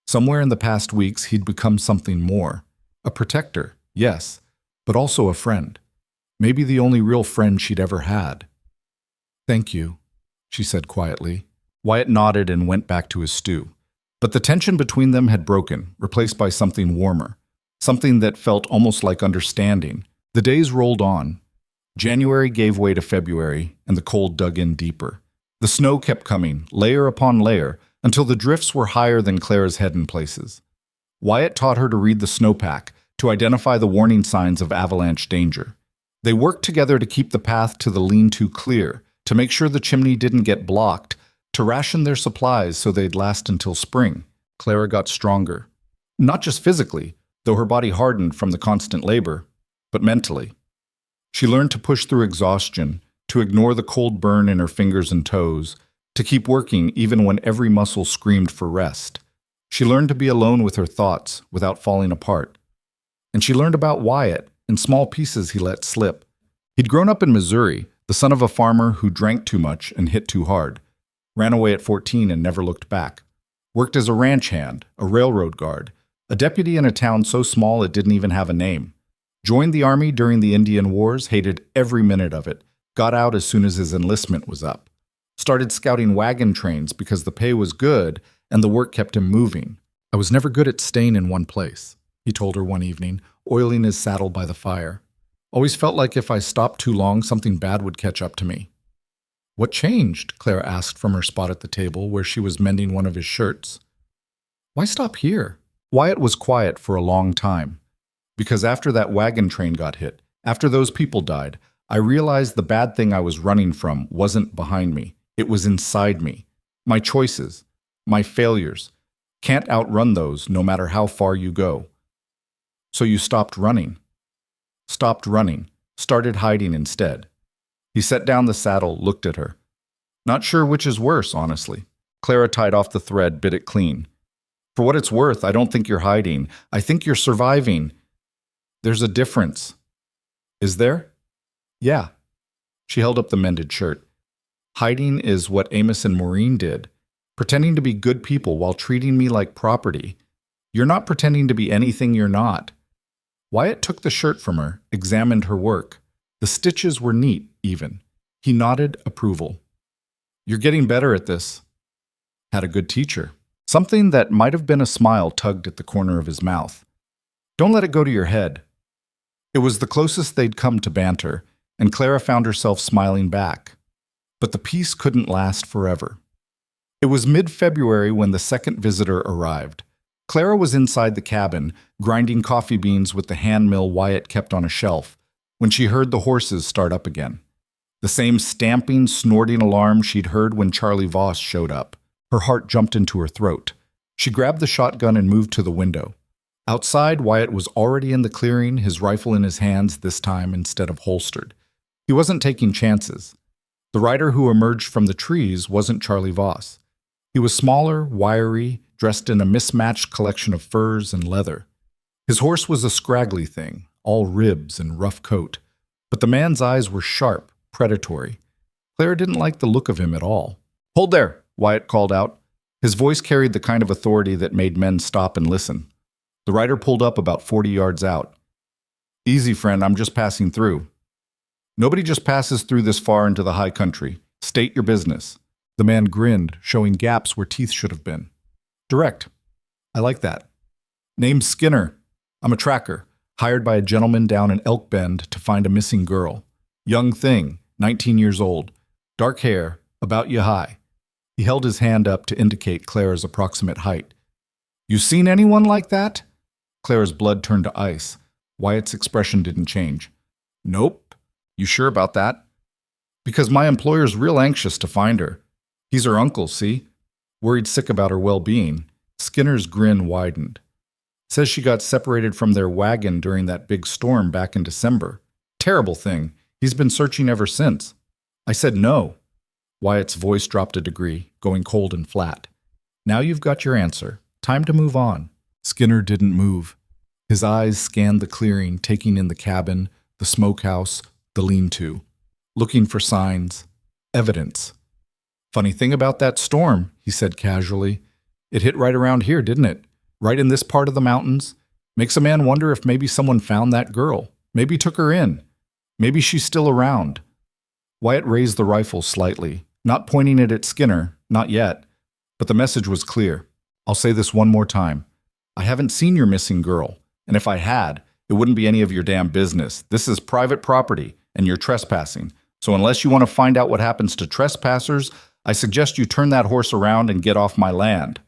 Somewhere in the past weeks, he'd become something more. A protector, yes, but also a friend. Maybe the only real friend she'd ever had. Thank you, she said quietly. Wyatt nodded and went back to his stew. But the tension between them had broken, replaced by something warmer. Something that felt almost like understanding. The days rolled on. January gave way to February, and the cold dug in deeper. The snow kept coming, layer upon layer, until the drifts were higher than Clara's head in places. Wyatt taught her to read the snowpack, to identify the warning signs of avalanche danger. They worked together to keep the path to the lean-to clear, to make sure the chimney didn't get blocked, to ration their supplies so they'd last until spring. Clara got stronger. Not just physically, though her body hardened from the constant labor, but mentally. She learned to push through exhaustion, to ignore the cold burn in her fingers and toes, to keep working even when every muscle screamed for rest. She learned to be alone with her thoughts without falling apart. And she learned about Wyatt in small pieces he let slip. He'd grown up in Missouri, the son of a farmer who drank too much and hit too hard, ran away at 14 and never looked back, worked as a ranch hand, a railroad guard, a deputy in a town so small it didn't even have a name, joined the army during the Indian Wars, hated every minute of it, got out as soon as his enlistment was up, started scouting wagon trains because the pay was good and the work kept him moving. I was never good at staying in one place, he told her one evening, oiling his saddle by the fire. Always felt like if I stopped too long, something bad would catch up to me. What changed? Clara asked from her spot at the table where she was mending one of his shirts. Why stop here? Wyatt was quiet for a long time. Because after that wagon train got hit, after those people died, I realized the bad thing I was running from wasn't behind me. It was inside me. My choices, my failures. Can't outrun those no matter how far you go. So you stopped running. Stopped running. Started hiding instead. He set down the saddle, looked at her. Not sure which is worse, honestly. Clara tied off the thread, bit it clean. For what it's worth, I don't think you're hiding. I think you're surviving. There's a difference. Is there? Yeah. She held up the mended shirt. Hiding is what Amos and Maureen did, pretending to be good people while treating me like property. You're not pretending to be anything you're not. Wyatt took the shirt from her, examined her work. The stitches were neat, even. He nodded approval. You're getting better at this. Had a good teacher. Something that might have been a smile tugged at the corner of his mouth. Don't let it go to your head. It was the closest they'd come to banter, and Clara found herself smiling back. But the peace couldn't last forever. It was mid-February when the second visitor arrived. Clara was inside the cabin, grinding coffee beans with the hand mill Wyatt kept on a shelf, when she heard the horses start up again. The same stamping, snorting alarm she'd heard when Charlie Voss showed up. Her heart jumped into her throat. She grabbed the shotgun and moved to the window. Outside, Wyatt was already in the clearing, his rifle in his hands this time instead of holstered. He wasn't taking chances. The rider who emerged from the trees wasn't Charlie Voss. He was smaller, wiry, dressed in a mismatched collection of furs and leather. His horse was a scraggly thing, all ribs and rough coat, but the man's eyes were sharp, predatory. Clara didn't like the look of him at all. "Hold there," Wyatt called out. His voice carried the kind of authority that made men stop and listen. The rider pulled up about 40 yards out. "Easy, friend, I'm just passing through." "Nobody just passes through this far into the high country. State your business." The man grinned, showing gaps where teeth should have been. "Direct. I like that." "Name's Skinner. I'm a tracker, hired by a gentleman down in Elk Bend to find a missing girl. Young thing, 19 years old. Dark hair, about you high." He held his hand up to indicate Clara's approximate height. "You seen anyone like that?" Clara's blood turned to ice. Wyatt's expression didn't change. "Nope. You sure about that?" "Because my employer's real anxious to find her. He's her uncle, see? Worried sick about her well-being." Skinner's grin widened. "Says she got separated from their wagon during that big storm back in December. Terrible thing. He's been searching ever since." I said no. Wyatt's voice dropped a degree, going cold and flat. "Now you've got your answer. Time to move on." Skinner didn't move. His eyes scanned the clearing, taking in the cabin, the smokehouse, the lean-to, looking for signs, evidence. "Funny thing about that storm," he said casually. "It hit right around here, didn't it? Right in this part of the mountains. Makes a man wonder if maybe someone found that girl. Maybe took her in. Maybe she's still around." Wyatt raised the rifle slightly, not pointing it at Skinner, not yet, but the message was clear. "I'll say this one more time. I haven't seen your missing girl, and if I had, it wouldn't be any of your damn business. This is private property, and you're trespassing. So unless you want to find out what happens to trespassers, I suggest you turn that horse around and get off my land."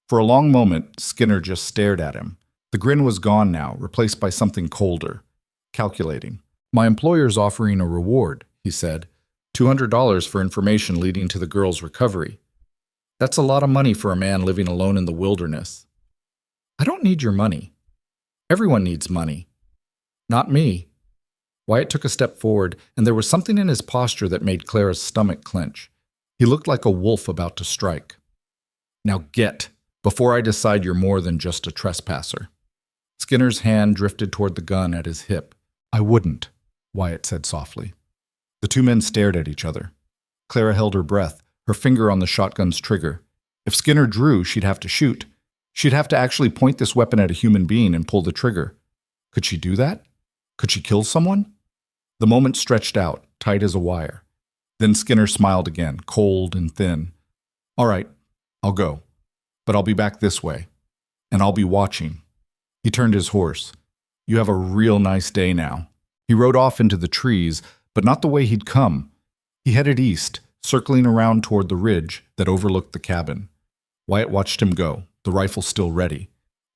For a long moment, Skinner just stared at him. The grin was gone now, replaced by something colder, calculating. "My employer's offering a reward," he said. $200 for information leading to the girl's recovery. That's a lot of money for a man living alone in the wilderness. I don't need your money. Everyone needs money. Not me. Wyatt took a step forward, and there was something in his posture that made Clara's stomach clench. He looked like a wolf about to strike. Now get, before I decide you're more than just a trespasser. Skinner's hand drifted toward the gun at his hip. I wouldn't, Wyatt said softly. The two men stared at each other. Clara held her breath, her finger on the shotgun's trigger. If Skinner drew, she'd have to shoot. She'd have to actually point this weapon at a human being and pull the trigger. Could she do that? Could she kill someone? The moment stretched out, tight as a wire. Then Skinner smiled again, cold and thin. All right, I'll go. But I'll be back this way. And I'll be watching. He turned his horse. You have a real nice day now. He rode off into the trees, but not the way he'd come. He headed east, circling around toward the ridge that overlooked the cabin. Wyatt watched him go, the rifle still ready.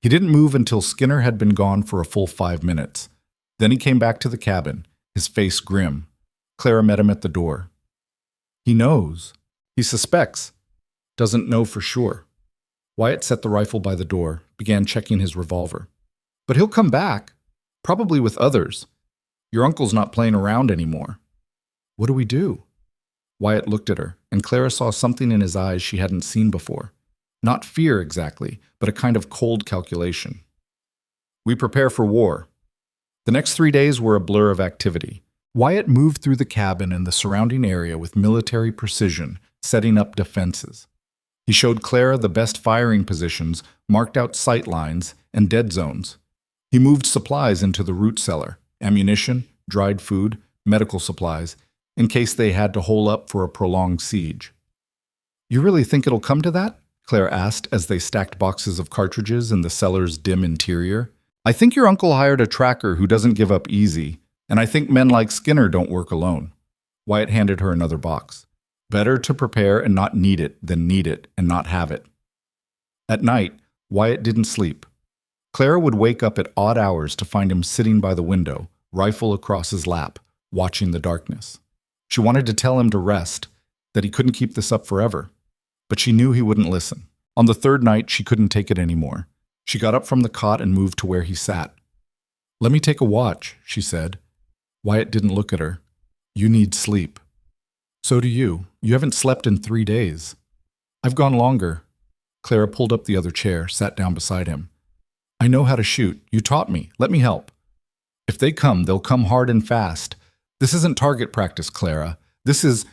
He didn't move until Skinner had been gone for a full 5 minutes. Then he came back to the cabin, his face grim. Clara met him at the door. He knows. He suspects. Doesn't know for sure. Wyatt set the rifle by the door, began checking his revolver. But he'll come back, probably with others. Your uncle's not playing around anymore. What do we do? Wyatt looked at her, and Clara saw something in his eyes she hadn't seen before. Not fear exactly, but a kind of cold calculation. We prepare for war. The next 3 days were a blur of activity. Wyatt moved through the cabin and the surrounding area with military precision, setting up defenses. He showed Clara the best firing positions, marked out sight lines, and dead zones. He moved supplies into the root cellar, ammunition, dried food, medical supplies, in case they had to hole up for a prolonged siege. You really think it'll come to that? Claire asked as they stacked boxes of cartridges in the cellar's dim interior. I think your uncle hired a tracker who doesn't give up easy, and I think men like Skinner don't work alone. Wyatt handed her another box. Better to prepare and not need it than need it and not have it. At night, Wyatt didn't sleep. Clara would wake up at odd hours to find him sitting by the window, rifle across his lap, watching the darkness. She wanted to tell him to rest, that he couldn't keep this up forever. But she knew he wouldn't listen. On the third night, she couldn't take it anymore. She got up from the cot and moved to where he sat. Let me take a watch, she said. Wyatt didn't look at her. You need sleep. So do you. You haven't slept in 3 days. I've gone longer. Clara pulled up the other chair, sat down beside him. I know how to shoot. You taught me. Let me help. If they come, they'll come hard and fast. This isn't target practice, Clara. This is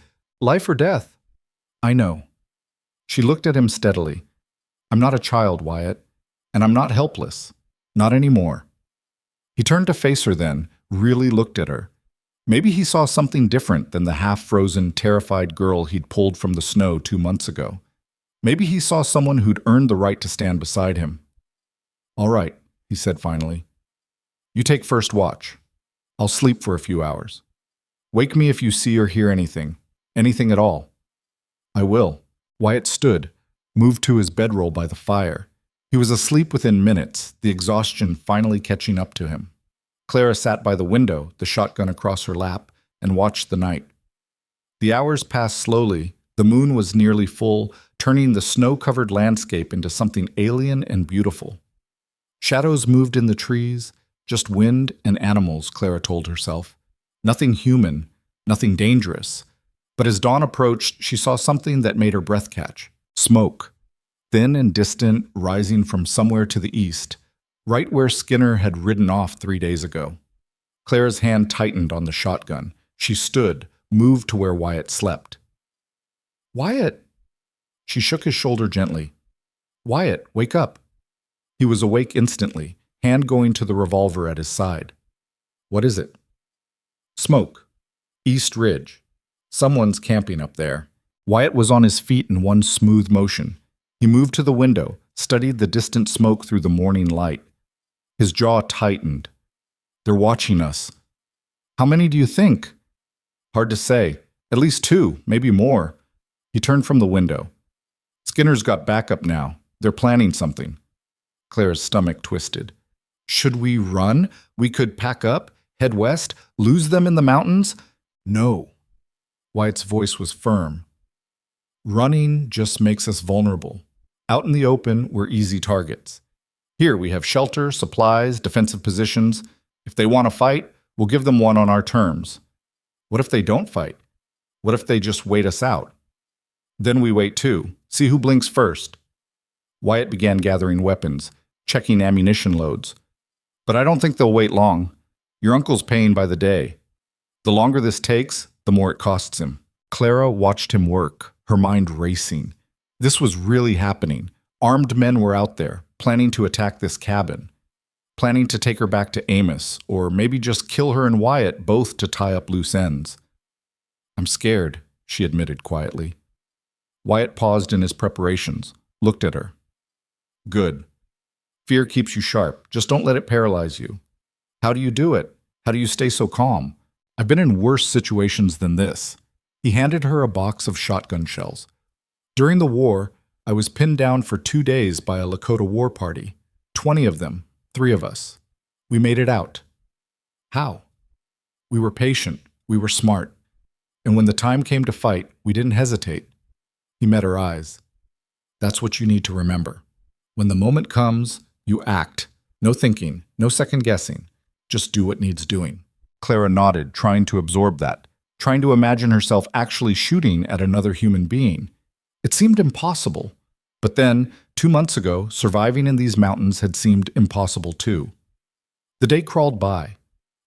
life or death. I know. She looked at him steadily. I'm not a child, Wyatt, and I'm not helpless. Not anymore. He turned to face her then, really looked at her. Maybe he saw something different than the half-frozen, terrified girl he'd pulled from the snow 2 months ago. Maybe he saw someone who'd earned the right to stand beside him. All right, he said finally. You take first watch. I'll sleep for a few hours. Wake me if you see or hear anything at all. I will. Wyatt stood, moved to his bedroll by the fire. He was asleep within minutes, the exhaustion finally catching up to him. Clara sat by the window, the shotgun across her lap, and watched the night. The hours passed slowly. The moon was nearly full, turning the snow-covered landscape into something alien and beautiful. Shadows moved in the trees, just wind and animals, Clara told herself. Nothing human, nothing dangerous. But as dawn approached, she saw something that made her breath catch. Smoke, thin and distant, rising from somewhere to the east, right where Skinner had ridden off 3 days ago. Clara's hand tightened on the shotgun. She stood, moved to where Wyatt slept. Wyatt! She shook his shoulder gently. Wyatt, wake up. He was awake instantly, hand going to the revolver at his side. What is it? Smoke. East Ridge. Someone's camping up there. Wyatt was on his feet in one smooth motion. He moved to the window, studied the distant smoke through the morning light. His jaw tightened. They're watching us. How many do you think? Hard to say. At least 2, maybe more. He turned from the window. Skinner's got backup now. They're planning something. Clara's stomach twisted. Should we run? We could pack up, head west, lose them in the mountains? No. Wyatt's voice was firm. Running just makes us vulnerable. Out in the open, we're easy targets. Here we have shelter, supplies, defensive positions. If they want to fight, we'll give them one on our terms. What if they don't fight? What if they just wait us out? Then we wait too, see who blinks first. Wyatt began gathering weapons, checking ammunition loads. But I don't think they'll wait long. Your uncle's paying by the day. The longer this takes, the more it costs him. Clara watched him work, her mind racing. This was really happening. Armed men were out there, planning to attack this cabin, planning to take her back to Amos, or maybe just kill her and Wyatt both to tie up loose ends. I'm scared, she admitted quietly. Wyatt paused in his preparations, looked at her. Good. Fear keeps you sharp. Just don't let it paralyze you. How do you do it? How do you stay so calm? I've been in worse situations than this. He handed her a box of shotgun shells. During the war, I was pinned down for 2 days by a Lakota war party. 20 of them, 3 of us. We made it out. How? We were patient. We were smart. And when the time came to fight, we didn't hesitate. He met her eyes. That's what you need to remember. When the moment comes, you act. No thinking, no second guessing. Just do what needs doing. Clara nodded, trying to absorb that, trying to imagine herself actually shooting at another human being. It seemed impossible. But then, 2 months ago, surviving in these mountains had seemed impossible too. The day crawled by.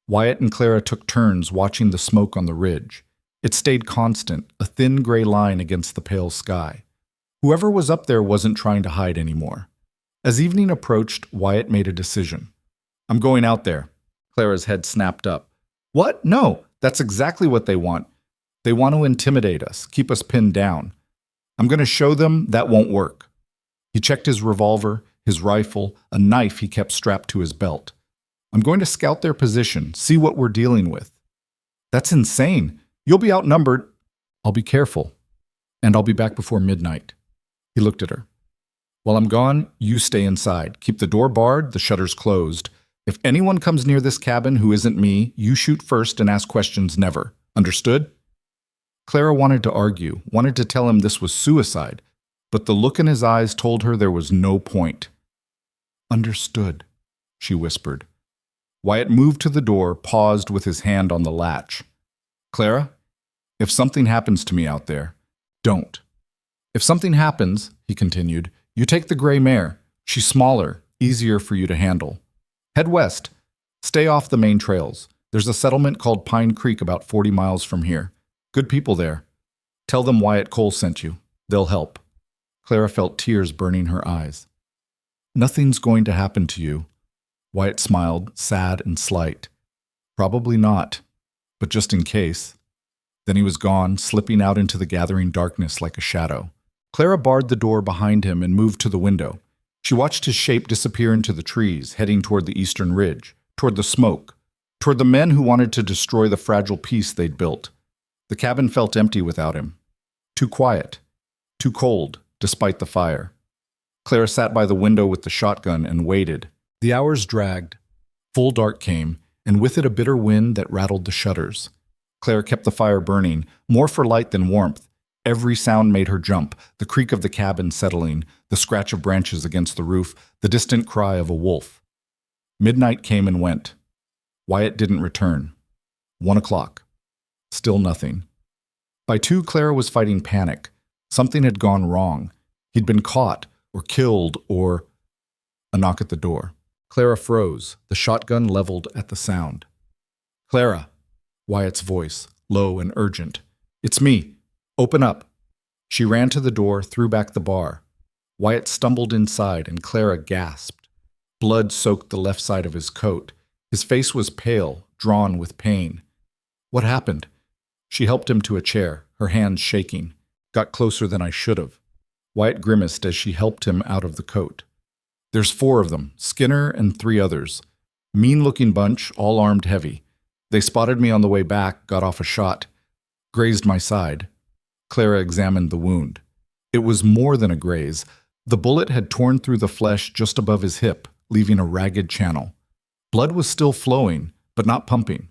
Wyatt and Clara took turns watching the smoke on the ridge. It stayed constant, a thin gray line against the pale sky. Whoever was up there wasn't trying to hide anymore. As evening approached, Wyatt made a decision. I'm going out there. Clara's head snapped up. What? No, that's exactly what they want. They want to intimidate us, keep us pinned down. I'm going to show them that won't work. He checked his revolver, his rifle, a knife he kept strapped to his belt. I'm going to scout their position, see what we're dealing with. That's insane. You'll be outnumbered. I'll be careful. And I'll be back before midnight. He looked at her. While I'm gone, you stay inside. Keep the door barred, the shutters closed. If anyone comes near this cabin who isn't me, you shoot first and ask questions never. Understood? Clara wanted to argue, wanted to tell him this was suicide, but the look in his eyes told her there was no point. Understood, she whispered. Wyatt moved to the door, paused with his hand on the latch. Clara, if something happens to me out there, don't. If something happens, he continued, you take the gray mare. She's smaller, easier for you to handle. Head west. Stay off the main trails. There's a settlement called Pine Creek about 40 miles from here. Good people there. Tell them Wyatt Cole sent you. They'll help. Clara felt tears burning her eyes. Nothing's going to happen to you. Wyatt smiled, sad and slight. Probably not, but just in case. Then he was gone, slipping out into the gathering darkness like a shadow. Clara barred the door behind him and moved to the window. She watched his shape disappear into the trees, heading toward the eastern ridge, toward the smoke, toward the men who wanted to destroy the fragile peace they'd built. The cabin felt empty without him. Too quiet, too cold, despite the fire. Clara sat by the window with the shotgun and waited. The hours dragged. Full dark came, and with it a bitter wind that rattled the shutters. Clara kept the fire burning, more for light than warmth. Every sound made her jump, the creak of the cabin settling, the scratch of branches against the roof, the distant cry of a wolf. Midnight came and went. Wyatt didn't return. 1 o'clock. Still nothing. By 2, Clara was fighting panic. Something had gone wrong. He'd been caught, or killed, or... A knock at the door. Clara froze, the shotgun leveled at the sound. Clara, Wyatt's voice, low and urgent. It's me. Open up. She ran to the door, threw back the bar. Wyatt stumbled inside, and Clara gasped. Blood soaked the left side of his coat. His face was pale, drawn with pain. What happened? She helped him to a chair, her hands shaking. Got closer than I should have. Wyatt grimaced as she helped him out of the coat. There's 4 of them, Skinner and 3 others. Mean-looking bunch, all armed heavy. They spotted me on the way back, got off a shot. Grazed my side. Clara examined the wound. It was more than a graze. The bullet had torn through the flesh just above his hip, leaving a ragged channel. Blood was still flowing, but not pumping.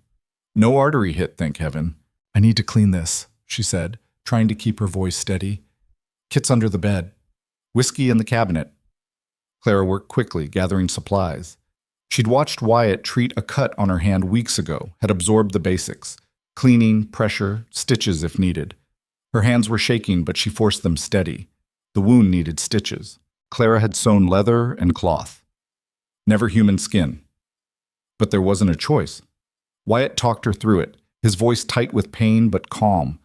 No artery hit, thank heaven. I need to clean this, she said, trying to keep her voice steady. Kit's under the bed. Whiskey in the cabinet. Clara worked quickly, gathering supplies. She'd watched Wyatt treat a cut on her hand weeks ago, had absorbed the basics. Cleaning, pressure, stitches if needed. Her hands were shaking, but she forced them steady. The wound needed stitches. Clara had sewn leather and cloth. Never human skin. But there wasn't a choice. Wyatt talked her through it, his voice tight with pain but calm,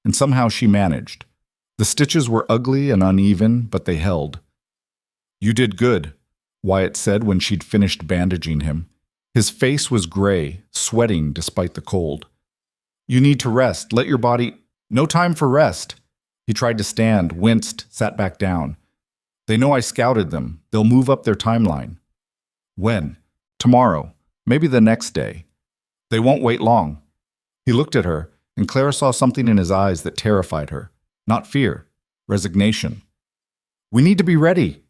and somehow she managed. The stitches were ugly and uneven, but they held. "You did good," Wyatt said when she'd finished bandaging him. His face was gray, sweating despite the cold. "You need to rest. Let your body—" "No time for rest." He tried to stand, winced, sat back down. "They know I scouted them. They'll move up their timeline." "When?" "Tomorrow. Maybe the next day." "They won't wait long." He looked at her, and Clara saw something in his eyes that terrified her. Not fear, resignation. "We need to be ready."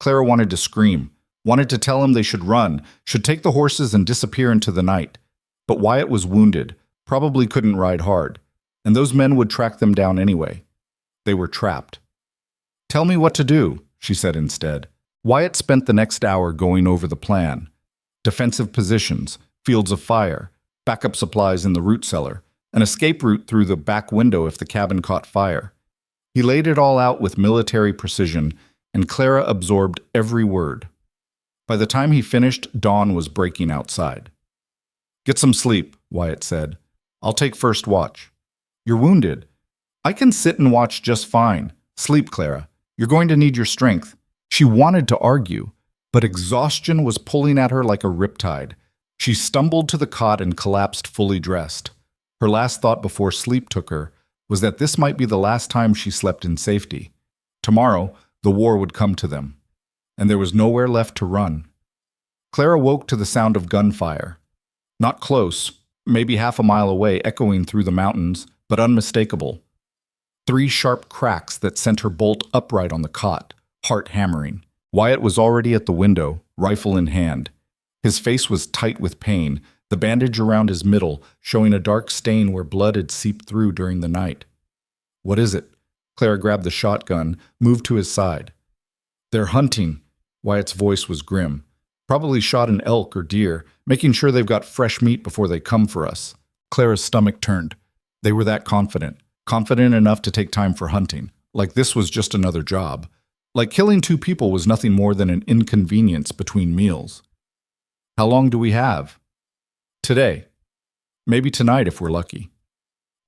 Clara wanted to scream, wanted to tell him they should run, should take the horses and disappear into the night. But Wyatt was wounded, probably couldn't ride hard, and those men would track them down anyway. They were trapped. "Tell me what to do," she said instead. Wyatt spent the next hour going over the plan. Defensive positions, fields of fire, backup supplies in the root cellar, an escape route through the back window if the cabin caught fire. He laid it all out with military precision, and Clara absorbed every word. By the time he finished, dawn was breaking outside. "Get some sleep," Wyatt said. "I'll take first watch." "You're wounded." "I can sit and watch just fine." "Sleep, Clara. You're going to need your strength." She wanted to argue, but exhaustion was pulling at her like a riptide. She stumbled to the cot and collapsed fully dressed. Her last thought before sleep took her was that this might be the last time she slept in safety. Tomorrow, the war would come to them, and there was nowhere left to run. Clara woke to the sound of gunfire. Not close, maybe half a mile away, echoing through the mountains, but unmistakable. 3 sharp cracks that sent her bolt upright on the cot, heart hammering. Wyatt was already at the window, rifle in hand. His face was tight with pain, the bandage around his middle showing a dark stain where blood had seeped through during the night. "What is it?" Clara grabbed the shotgun, moved to his side. "They're hunting." Wyatt's voice was grim. "Probably shot an elk or deer, making sure they've got fresh meat before they come for us." Clara's stomach turned. They were that confident enough to take time for hunting, like this was just another job. Like killing 2 people was nothing more than an inconvenience between meals. "How long do we have?" "Today. Maybe tonight if we're lucky."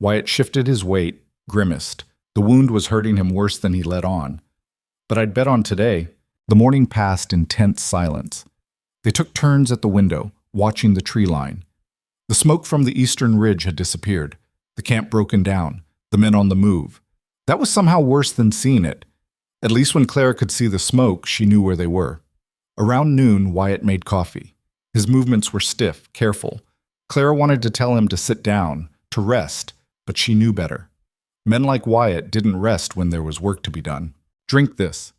Wyatt shifted his weight, grimaced. The wound was hurting him worse than he let on. "But I'd bet on today." The morning passed in tense silence. They took turns at the window, watching the tree line. The smoke from the eastern ridge had disappeared. The camp broken down, the men on the move. That was somehow worse than seeing it. At least when Clara could see the smoke, she knew where they were. Around noon, Wyatt made coffee. His movements were stiff, careful. Clara wanted to tell him to sit down, to rest, but she knew better. Men like Wyatt didn't rest when there was work to be done. "Drink this."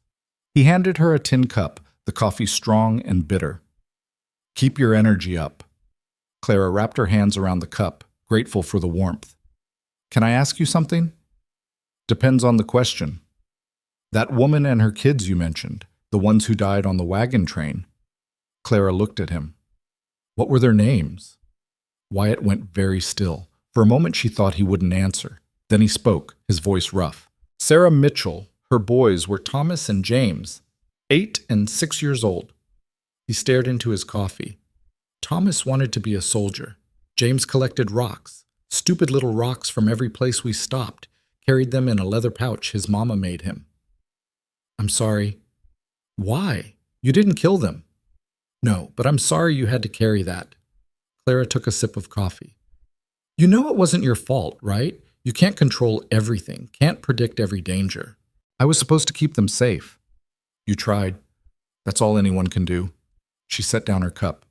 He handed her a tin cup, the coffee strong and bitter. "Keep your energy up." Clara wrapped her hands around the cup, grateful for the warmth. "Can I ask you something?" "Depends on the question." "That woman and her kids you mentioned, the ones who died on the wagon train." Clara looked at him. "What were their names?" Wyatt went very still. For a moment she thought he wouldn't answer. Then he spoke, his voice rough. "Sarah Mitchell. Her boys were Thomas and James, 8 and 6 years old." He stared into his coffee. "Thomas wanted to be a soldier. James collected rocks, stupid little rocks from every place we stopped, carried them in a leather pouch his mama made him." "I'm sorry." "Why? You didn't kill them." "No, but I'm sorry you had to carry that." Clara took a sip of coffee. "You know it wasn't your fault, right? You can't control everything, can't predict every danger." "I was supposed to keep them safe." "You tried. That's all anyone can do." She set down her cup.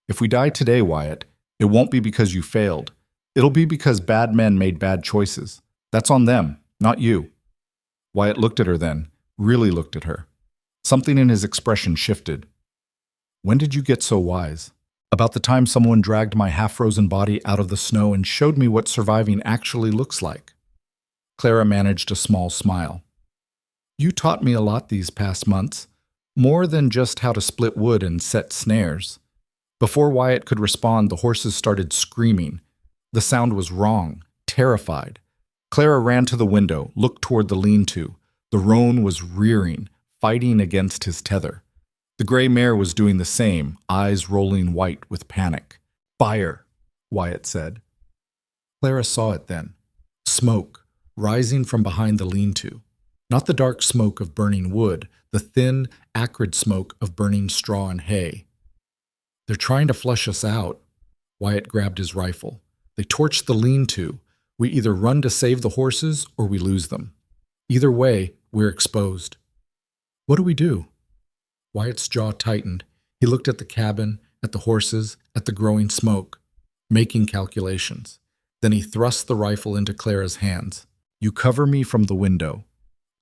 "If we die today, Wyatt, it won't be because you failed. It'll be because bad men made bad choices. That's on them, not you." Wyatt looked at her then, really looked at her. Something in his expression shifted. "When did you get so wise?" "About the time someone dragged my half-frozen body out of the snow and showed me what surviving actually looks like." Clara managed a small smile. "You taught me a lot these past months, more than just how to split wood and set snares. Before Wyatt could respond, the horses started screaming. The sound was wrong, terrified. Clara ran to the window, looked toward the lean-to. The roan was rearing, fighting against his tether. The gray mare was doing the same, eyes rolling white with panic. "Fire," Wyatt said. Clara saw it then. Smoke, rising from behind the lean-to. Not the dark smoke of burning wood, the thin, acrid smoke of burning straw and hay. "They're trying to flush us out." Wyatt grabbed his rifle. "They torched the lean-to. We either run to save the horses or we lose them. Either way, we're exposed." "What do we do?" Wyatt's jaw tightened. He looked at the cabin, at the horses, at the growing smoke, making calculations. Then he thrust the rifle into Clara's hands. "You cover me from the window.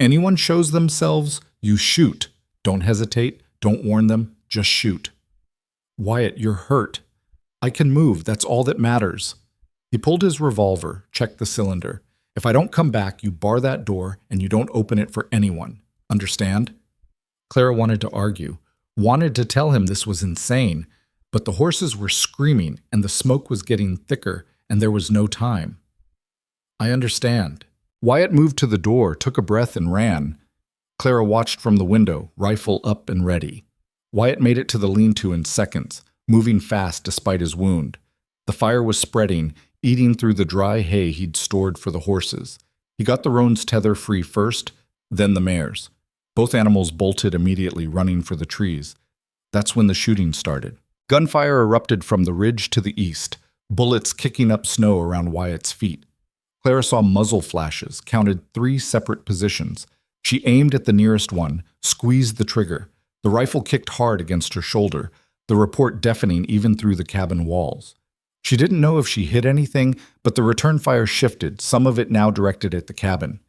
Anyone shows themselves, you shoot. Don't hesitate, don't warn them, just shoot." "Wyatt, you're hurt." "I can move, that's all that matters." He pulled his revolver, checked the cylinder. "If I don't come back, you bar that door and you don't open it for anyone. Understand?" Clara wanted to argue, wanted to tell him this was insane, but the horses were screaming and the smoke was getting thicker and there was no time. "I understand." Wyatt moved to the door, took a breath and ran. Clara watched from the window, rifle up and ready. Wyatt made it to the lean-to in seconds, moving fast despite his wound. The fire was spreading, eating through the dry hay he'd stored for the horses. He got the roan's tether free first, then the mare's. Both animals bolted immediately, running for the trees. That's when the shooting started. Gunfire erupted from the ridge to the east, bullets kicking up snow around Wyatt's feet. Clara saw muzzle flashes, counted 3 separate positions. She aimed at the nearest one, squeezed the trigger. The rifle kicked hard against her shoulder, the report deafening even through the cabin walls. She didn't know if she hit anything, but the return fire shifted, some of it now directed at the cabin.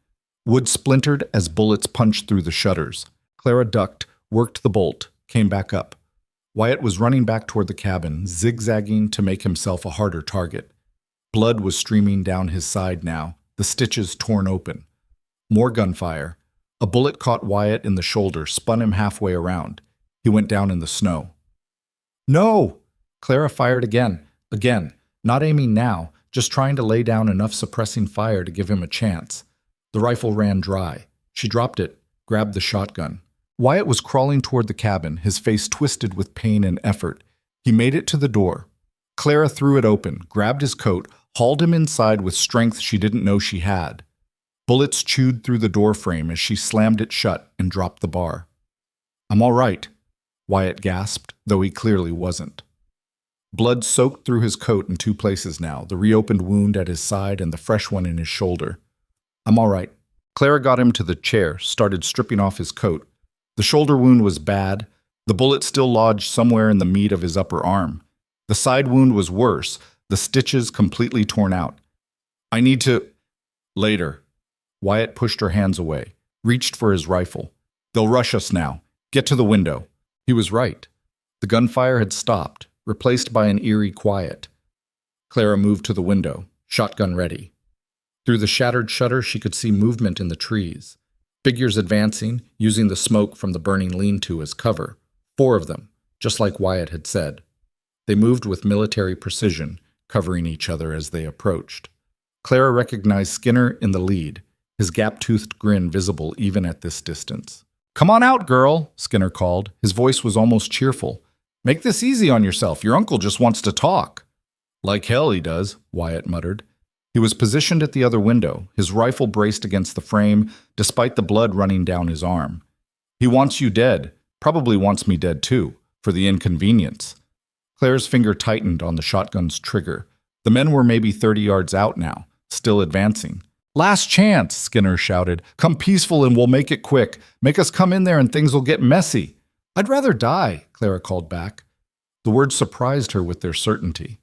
Wood splintered as bullets punched through the shutters. Clara ducked, worked the bolt, came back up. Wyatt was running back toward the cabin, zigzagging to make himself a harder target. Blood was streaming down his side now, the stitches torn open. More gunfire. A bullet caught Wyatt in the shoulder, spun him halfway around. He went down in the snow. "No!" Clara fired again, not aiming now, just trying to lay down enough suppressing fire to give him a chance. The rifle ran dry. She dropped it, grabbed the shotgun. Wyatt was crawling toward the cabin, his face twisted with pain and effort. He made it to the door. Clara threw it open, grabbed his coat, hauled him inside with strength she didn't know she had. Bullets chewed through the door frame as she slammed it shut and dropped the bar. "I'm all right," Wyatt gasped, though he clearly wasn't. Blood soaked through his coat in 2 places now, the reopened wound at his side and the fresh one in his shoulder. "I'm all right." Clara got him to the chair, started stripping off his coat. The shoulder wound was bad. The bullet still lodged somewhere in the meat of his upper arm. The side wound was worse, the stitches completely torn out. "I need to—" "Later." Wyatt pushed her hands away, reached for his rifle. "They'll rush us now. Get to the window." He was right. The gunfire had stopped, replaced by an eerie quiet. Clara moved to the window, shotgun ready. Through the shattered shutter, she could see movement in the trees. Figures advancing, using the smoke from the burning lean-to as cover. 4 of them, just like Wyatt had said. They moved with military precision, covering each other as they approached. Clara recognized Skinner in the lead, his gap-toothed grin visible even at this distance. "Come on out, girl," Skinner called. His voice was almost cheerful. "Make this easy on yourself. Your uncle just wants to talk." "Like hell he does," Wyatt muttered. He was positioned at the other window, his rifle braced against the frame, despite the blood running down his arm. "He wants you dead. Probably wants me dead too, for the inconvenience." Claire's finger tightened on the shotgun's trigger. The men were maybe 30 yards out now, still advancing. "Last chance," Skinner shouted. "Come peaceful and we'll make it quick. Make us come in there and things will get messy." "I'd rather die," Clara called back. The words surprised her with their certainty.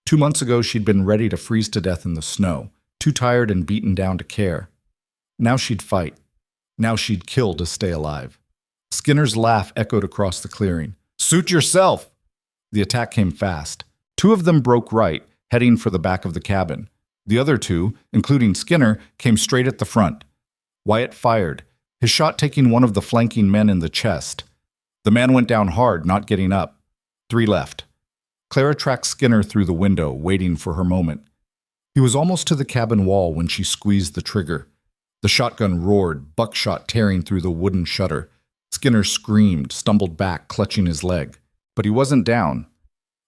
2 months ago, she'd been ready to freeze to death in the snow, too tired and beaten down to care. Now she'd fight. Now she'd kill to stay alive. Skinner's laugh echoed across the clearing. "Suit yourself!" The attack came fast. 2 of them broke right, heading for the back of the cabin. The other 2, including Skinner, came straight at the front. Wyatt fired, his shot taking one of the flanking men in the chest. The man went down hard, not getting up. 3 left. Clara tracked Skinner through the window, waiting for her moment. He was almost to the cabin wall when she squeezed the trigger. The shotgun roared, buckshot tearing through the wooden shutter. Skinner screamed, stumbled back, clutching his leg. But he wasn't down.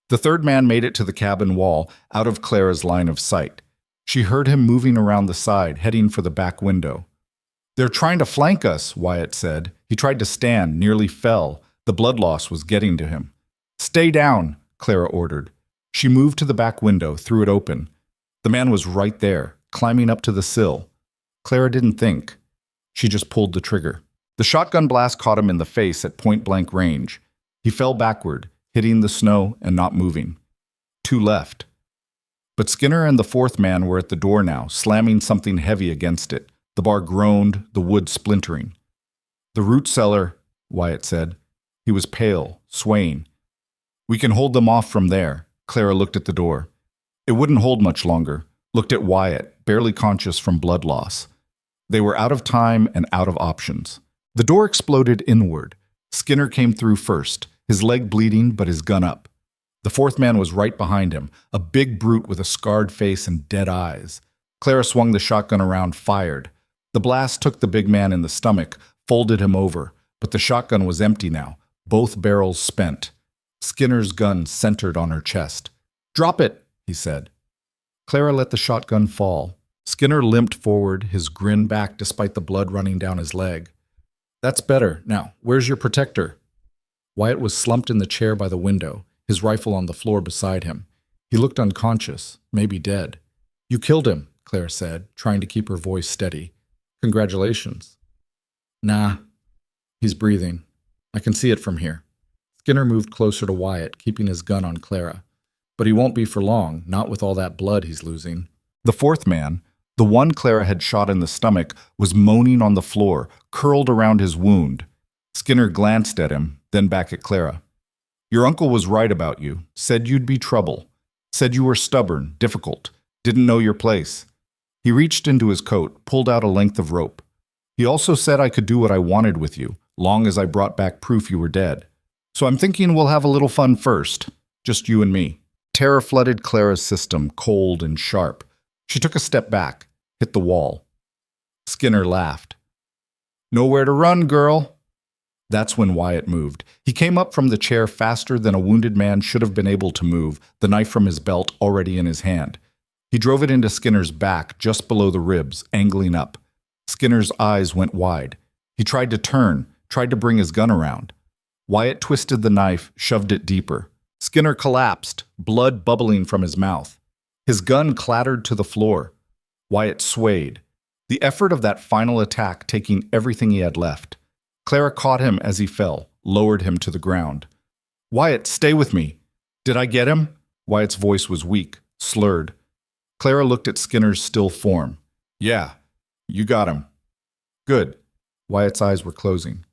The third man made it to the cabin wall, out of Clara's line of sight. She heard him moving around the side, heading for the back window. "They're trying to flank us," Wyatt said. He tried to stand, nearly fell. The blood loss was getting to him. "Stay down," Clara ordered. She moved to the back window, threw it open. The man was right there, climbing up to the sill. Clara didn't think. She just pulled the trigger. The shotgun blast caught him in the face at point-blank range. He fell backward, hitting the snow and not moving. 2 left. But Skinner and the fourth man were at the door now, slamming something heavy against it. The bar groaned, the wood splintering. "The root cellar," Wyatt said. He was pale, swaying. "We can hold them off from there." Clara looked at the door. It wouldn't hold much longer. Looked at Wyatt, barely conscious from blood loss. They were out of time and out of options. The door exploded inward. Skinner came through first, his leg bleeding but his gun up. The fourth man was right behind him, a big brute with a scarred face and dead eyes. Clara swung the shotgun around, fired. The blast took the big man in the stomach, folded him over, but the shotgun was empty now, both barrels spent. Skinner's gun centered on her chest. "Drop it," he said. Clara let the shotgun fall. Skinner limped forward, his grin back despite the blood running down his leg. "That's better. Now, where's your protector?" Wyatt was slumped in the chair by the window, his rifle on the floor beside him. He looked unconscious, maybe dead. "You killed him," Claire said, trying to keep her voice steady. "Congratulations." "Nah. He's breathing. I can see it from here." Skinner moved closer to Wyatt, keeping his gun on Clara. "But he won't be for long, not with all that blood he's losing." The fourth man, the one Clara had shot in the stomach, was moaning on the floor, curled around his wound. Skinner glanced at him, then back at Clara. "Your uncle was right about you. Said you'd be trouble. Said you were stubborn, difficult, didn't know your place." He reached into his coat, pulled out a length of rope. "He also said I could do what I wanted with you, long as I brought back proof you were dead. So I'm thinking we'll have a little fun first, just you and me." Terror flooded Clara's system, cold and sharp. She took a step back, hit the wall. Skinner laughed. "Nowhere to run, girl." That's when Wyatt moved. He came up from the chair faster than a wounded man should have been able to move, the knife from his belt already in his hand. He drove it into Skinner's back, just below the ribs, angling up. Skinner's eyes went wide. He tried to turn, tried to bring his gun around. Wyatt twisted the knife, shoved it deeper. Skinner collapsed, blood bubbling from his mouth. His gun clattered to the floor. Wyatt swayed. The effort of that final attack taking everything he had left. Clara caught him as he fell, lowered him to the ground. "Wyatt, stay with me." "Did I get him?" Wyatt's voice was weak, slurred. Clara looked at Skinner's still form. "Yeah, you got him." "Good." Wyatt's eyes were closing.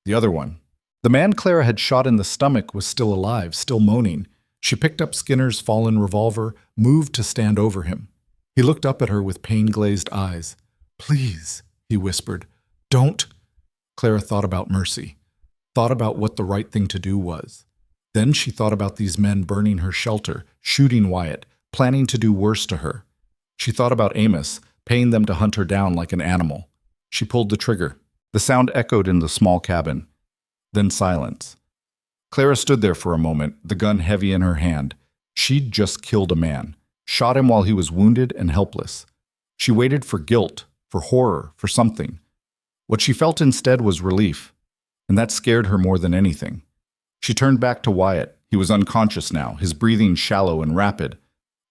"The other one." The man Clara had shot in the stomach was still alive, still moaning. She picked up Skinner's fallen revolver, moved to stand over him. He looked up at her with pain-glazed eyes. "Please," he whispered. "Don't." Clara thought about mercy, thought about what the right thing to do was. Then she thought about these men burning her shelter, shooting Wyatt, planning to do worse to her. She thought about Amos, paying them to hunt her down like an animal. She pulled the trigger. The sound echoed in the small cabin. Then silence. Clara stood there for a moment, the gun heavy in her hand. She'd just killed a man, shot him while he was wounded and helpless. She waited for guilt, for horror, for something. What she felt instead was relief, and that scared her more than anything. She turned back to Wyatt. He was unconscious now, his breathing shallow and rapid.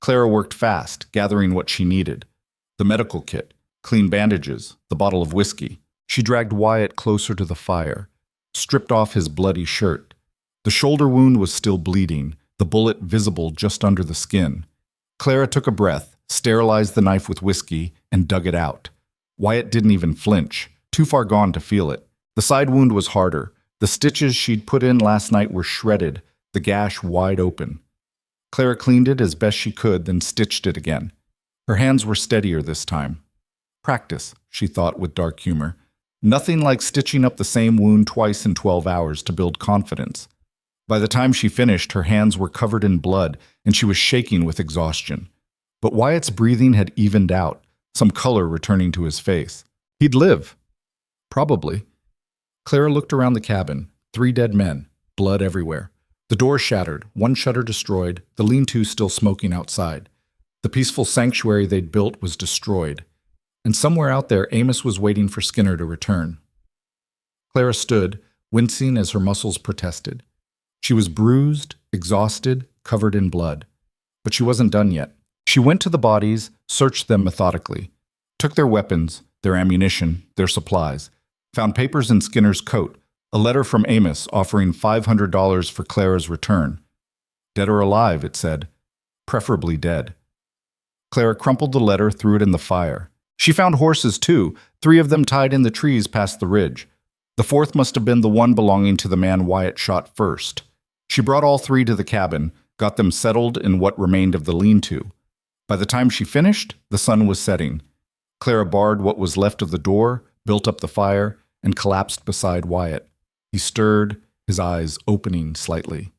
Clara worked fast, gathering what she needed. The medical kit, clean bandages, the bottle of whiskey. She dragged Wyatt closer to the fire, stripped off his bloody shirt. The shoulder wound was still bleeding, the bullet visible just under the skin. Clara took a breath, sterilized the knife with whiskey, and dug it out. Wyatt didn't even flinch, too far gone to feel it. The side wound was harder. The stitches she'd put in last night were shredded, the gash wide open. Clara cleaned it as best she could, then stitched it again. Her hands were steadier this time. Practice, she thought with dark humor. Nothing like stitching up the same wound twice in 12 hours to build confidence. By the time she finished, her hands were covered in blood and she was shaking with exhaustion. But Wyatt's breathing had evened out, some color returning to his face. He'd live. Probably. Clara looked around the cabin. 3 dead men, blood everywhere. The door shattered, one shutter destroyed, the lean-to still smoking outside. The peaceful sanctuary they'd built was destroyed. And somewhere out there, Amos was waiting for Skinner to return. Clara stood, wincing as her muscles protested. She was bruised, exhausted, covered in blood. But she wasn't done yet. She went to the bodies, searched them methodically, took their weapons, their ammunition, their supplies, found papers in Skinner's coat, a letter from Amos offering $500 for Clara's return. Dead or alive, it said. Preferably dead. Clara crumpled the letter, threw it in the fire. She found horses, too, 3 of them tied in the trees past the ridge. The 4th must have been the one belonging to the man Wyatt shot first. She brought all 3 to the cabin, got them settled in what remained of the lean-to. By the time she finished, the sun was setting. Clara barred what was left of the door, built up the fire, and collapsed beside Wyatt. He stirred, his eyes opening slightly.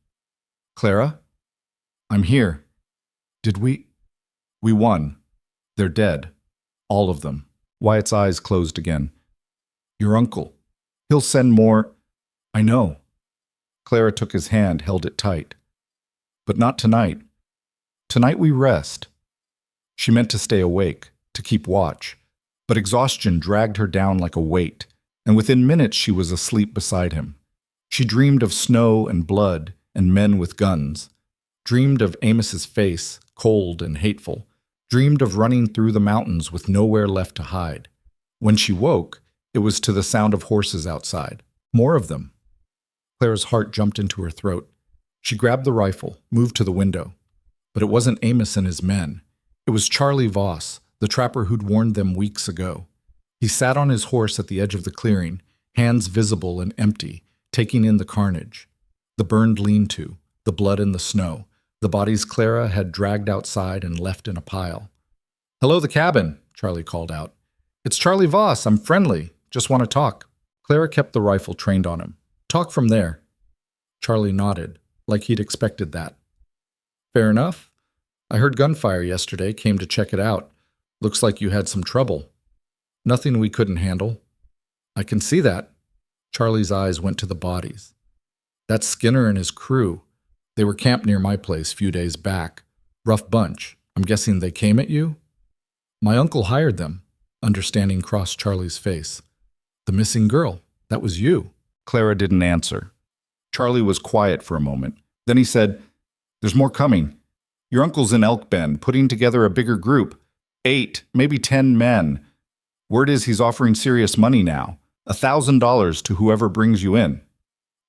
Clara? I'm here. Did we? We won. They're dead. All of them. Wyatt's eyes closed again. Your uncle. He'll send more. I know. Clara took his hand, held it tight. But not tonight. Tonight we rest. She meant to stay awake, to keep watch, but exhaustion dragged her down like a weight, and within minutes she was asleep beside him. She dreamed of snow and blood and men with guns, dreamed of Amos's face, cold and hateful, dreamed of running through the mountains with nowhere left to hide. When she woke, it was to the sound of horses outside, more of them. Clara's heart jumped into her throat. She grabbed the rifle, moved to the window. But it wasn't Amos and his men. It was Charlie Voss, the trapper who'd warned them weeks ago. He sat on his horse at the edge of the clearing, hands visible and empty, taking in the carnage. The burned lean-to, the blood in the snow, the bodies Clara had dragged outside and left in a pile. Hello, the cabin, Charlie called out. It's Charlie Voss. I'm friendly. Just want to talk. Clara kept the rifle trained on him. Talk from there. Charlie nodded, like he'd expected that. Fair enough. I heard gunfire yesterday, came to check it out. Looks like you had some trouble. Nothing we couldn't handle. I can see that. Charlie's eyes went to the bodies. That's Skinner and his crew. They were camped near my place a few days back. Rough bunch. I'm guessing they came at you? My uncle hired them. Understanding crossed Charlie's face. The missing girl. That was you. Clara didn't answer. Charlie was quiet for a moment. Then he said, There's more coming. Your uncle's in Elk Bend, putting together a bigger group. 8, maybe 10 men. Word is he's offering serious money now. $1,000 to whoever brings you in.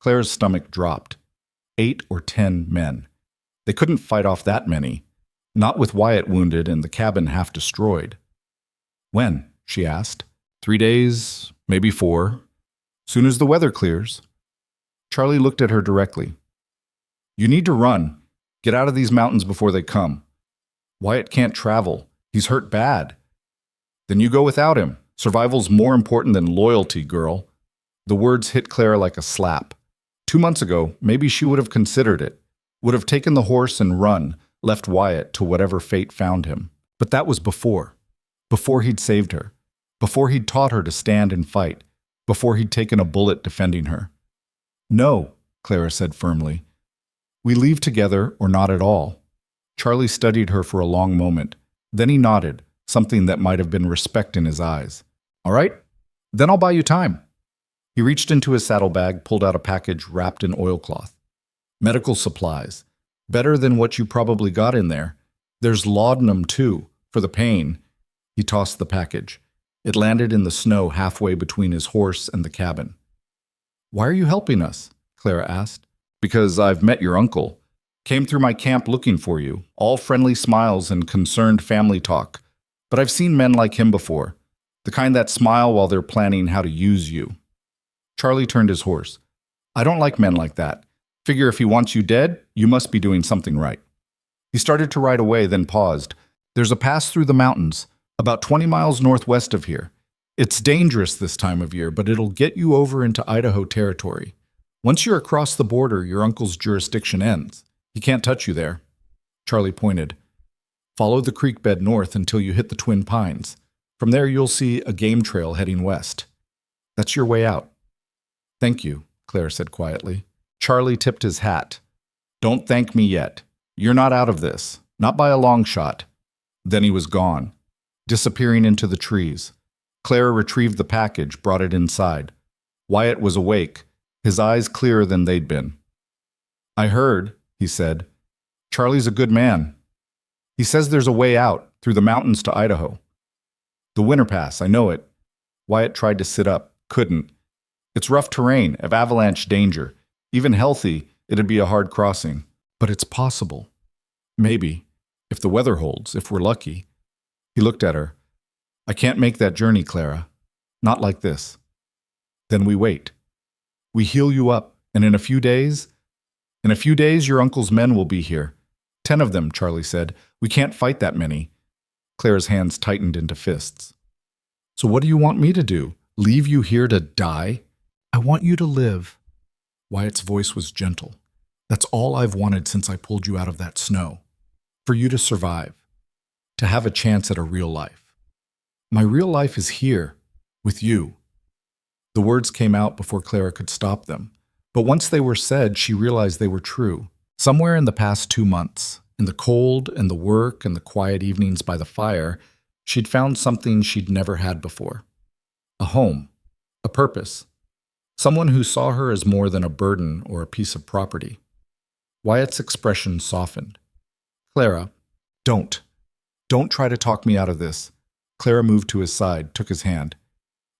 Clara's stomach dropped. 8 or 10 men. They couldn't fight off that many. Not with Wyatt wounded and the cabin half destroyed. When? She asked. 3 days, maybe 4. Soon as the weather clears. Charlie looked at her directly. You need to run. Get out of these mountains before they come. Wyatt can't travel. He's hurt bad. Then you go without him. Survival's more important than loyalty, girl. The words hit Clara like a slap. 2 months ago, maybe she would have considered it. Would have taken the horse and run, left Wyatt to whatever fate found him. But that was before. Before he'd saved her. Before he'd taught her to stand and fight. Before he'd taken a bullet defending her. No, Clara said firmly. We leave together or not at all. Charlie studied her for a long moment. Then he nodded, something that might have been respect in his eyes. All right, then I'll buy you time. He reached into his saddlebag, pulled out a package wrapped in oilcloth. Medical supplies. Better than what you probably got in there. There's laudanum, too, for the pain. He tossed the package. It landed in the snow halfway between his horse and the cabin. Why are you helping us? Clara asked. Because I've met your uncle. Came through my camp looking for you, all friendly smiles and concerned family talk. But I've seen men like him before, the kind that smile while they're planning how to use you. Charlie turned his horse. I don't like men like that. Figure if he wants you dead, you must be doing something right. He started to ride away, then paused. There's a pass through the mountains, about 20 miles northwest of here. It's dangerous this time of year, but it'll get you over into Idaho territory. Once you're across the border, your uncle's jurisdiction ends. He can't touch you there. Charlie pointed. Follow the creek bed north until you hit the Twin Pines. From there, you'll see a game trail heading west. That's your way out. Thank you, Claire said quietly. Charlie tipped his hat. Don't thank me yet. You're not out of this. Not by a long shot. Then he was gone, disappearing into the trees. Claire retrieved the package, brought it inside. Wyatt was awake, his eyes clearer than they'd been. I heard, he said. Charlie's a good man. He says there's a way out, through the mountains to Idaho. The Winter Pass, I know it. Wyatt tried to sit up, couldn't. It's rough terrain, of avalanche danger. Even healthy, it'd be a hard crossing. But it's possible. Maybe. If the weather holds, if we're lucky. He looked at her. I can't make that journey, Clara. Not like this. Then we wait. We heal you up, and in a few days, your uncle's men will be here. 10 of them, Charlie said. We can't fight that many. Clara's hands tightened into fists. So what do you want me to do? Leave you here to die? I want you to live. Wyatt's voice was gentle. That's all I've wanted since I pulled you out of that snow. For you to survive. To have a chance at a real life. My real life is here, with you. The words came out before Clara could stop them. But once they were said, she realized they were true. Somewhere in the past 2 months, in the cold and the work and the quiet evenings by the fire, she'd found something she'd never had before. A home. A purpose. Someone who saw her as more than a burden or a piece of property. Wyatt's expression softened. Clara, don't. Don't try to talk me out of this. Clara moved to his side, took his hand.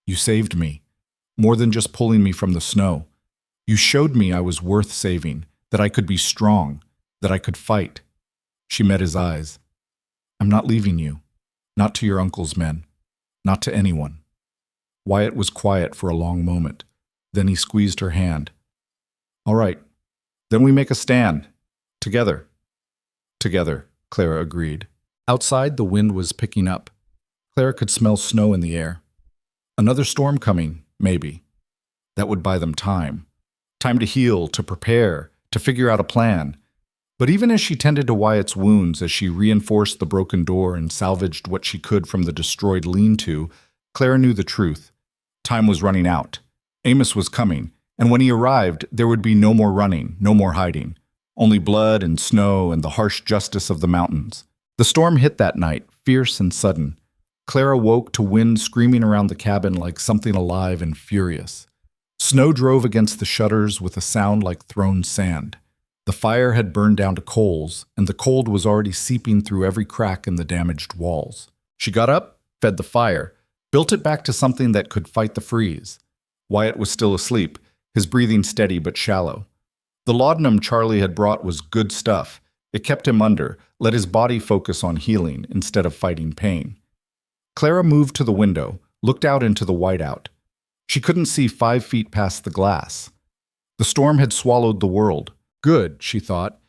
You saved me. More than just pulling me from the snow. You showed me I was worth saving, that I could be strong, that I could fight. She met his eyes. I'm not leaving you. Not to your uncle's men. Not to anyone. Wyatt was quiet for a long moment. Then he squeezed her hand. All right. Then we make a stand. Together. Together, Clara agreed. Outside, the wind was picking up. Clara could smell snow in the air. Another storm coming, maybe. That would buy them time. Time to heal, to prepare, to figure out a plan. But even as she tended to Wyatt's wounds, as she reinforced the broken door and salvaged what she could from the destroyed lean-to, Clara knew the truth. Time was running out. Amos was coming, and when he arrived, there would be no more running, no more hiding. Only blood and snow and the harsh justice of the mountains. The storm hit that night, fierce and sudden. Clara woke to wind screaming around the cabin like something alive and furious. Snow drove against the shutters with a sound like thrown sand. The fire had burned down to coals, and the cold was already seeping through every crack in the damaged walls. She got up, fed the fire, built it back to something that could fight the freeze. Wyatt was still asleep, his breathing steady but shallow. The laudanum Charlie had brought was good stuff. It kept him under, let his body focus on healing instead of fighting pain. Clara moved to the window, looked out into the whiteout. She couldn't see 5 feet past the glass. The storm had swallowed the world. Good, she thought.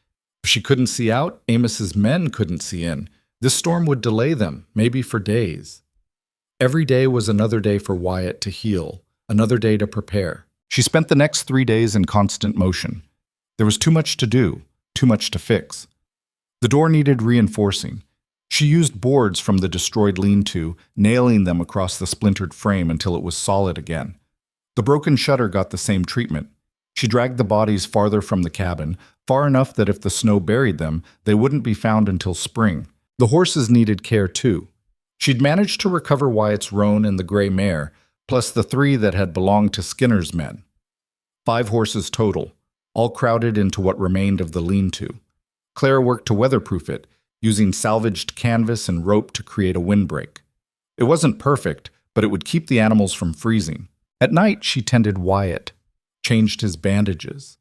If she couldn't see out, Amos's men couldn't see in. This storm would delay them, maybe for days. Every day was another day for Wyatt to heal, another day to prepare. She spent the next 3 days in constant motion. There was too much to do, too much to fix. The door needed reinforcing. She used boards from the destroyed lean-to, nailing them across the splintered frame until it was solid again. The broken shutter got the same treatment. She dragged the bodies farther from the cabin, far enough that if the snow buried them, they wouldn't be found until spring. The horses needed care too. She'd managed to recover Wyatt's roan and the gray mare, plus the 3 that had belonged to Skinner's men. 5 horses total, all crowded into what remained of the lean-to. Clara worked to weatherproof it, using salvaged canvas and rope to create a windbreak. It wasn't perfect, but it would keep the animals from freezing. At night, she tended Wyatt, changed his bandages,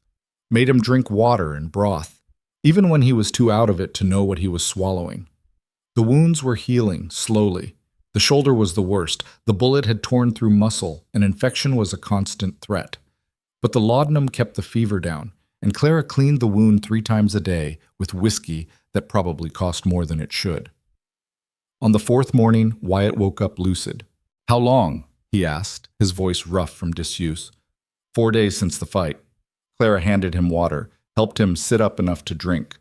made him drink water and broth, even when he was too out of it to know what he was swallowing. The wounds were healing, slowly. The shoulder was the worst. The bullet had torn through muscle, and infection was a constant threat. But the laudanum kept the fever down, and Clara cleaned the wound 3 times a day with whiskey that probably cost more than it should. On the 4th morning, Wyatt woke up lucid. How long? he asked, his voice rough from disuse. 4 days since the fight. Clara handed him water, helped him sit up enough to drink.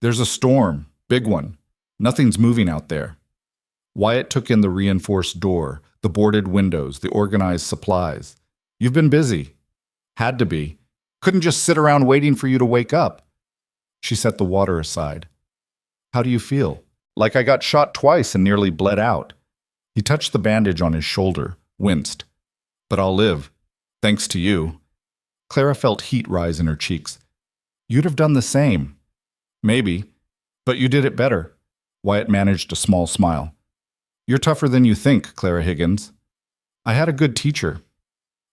There's a storm, big one. Nothing's moving out there. Wyatt took in the reinforced door, the boarded windows, the organized supplies. You've been busy. Had to be. Couldn't just sit around waiting for you to wake up. She set the water aside. How do you feel? Like I got shot twice and nearly bled out. He touched the bandage on his shoulder, winced. But I'll live. Thanks to you. Clara felt heat rise in her cheeks. You'd have done the same. Maybe. But you did it better. Wyatt managed a small smile. You're tougher than you think, Clara Higgins. I had a good teacher.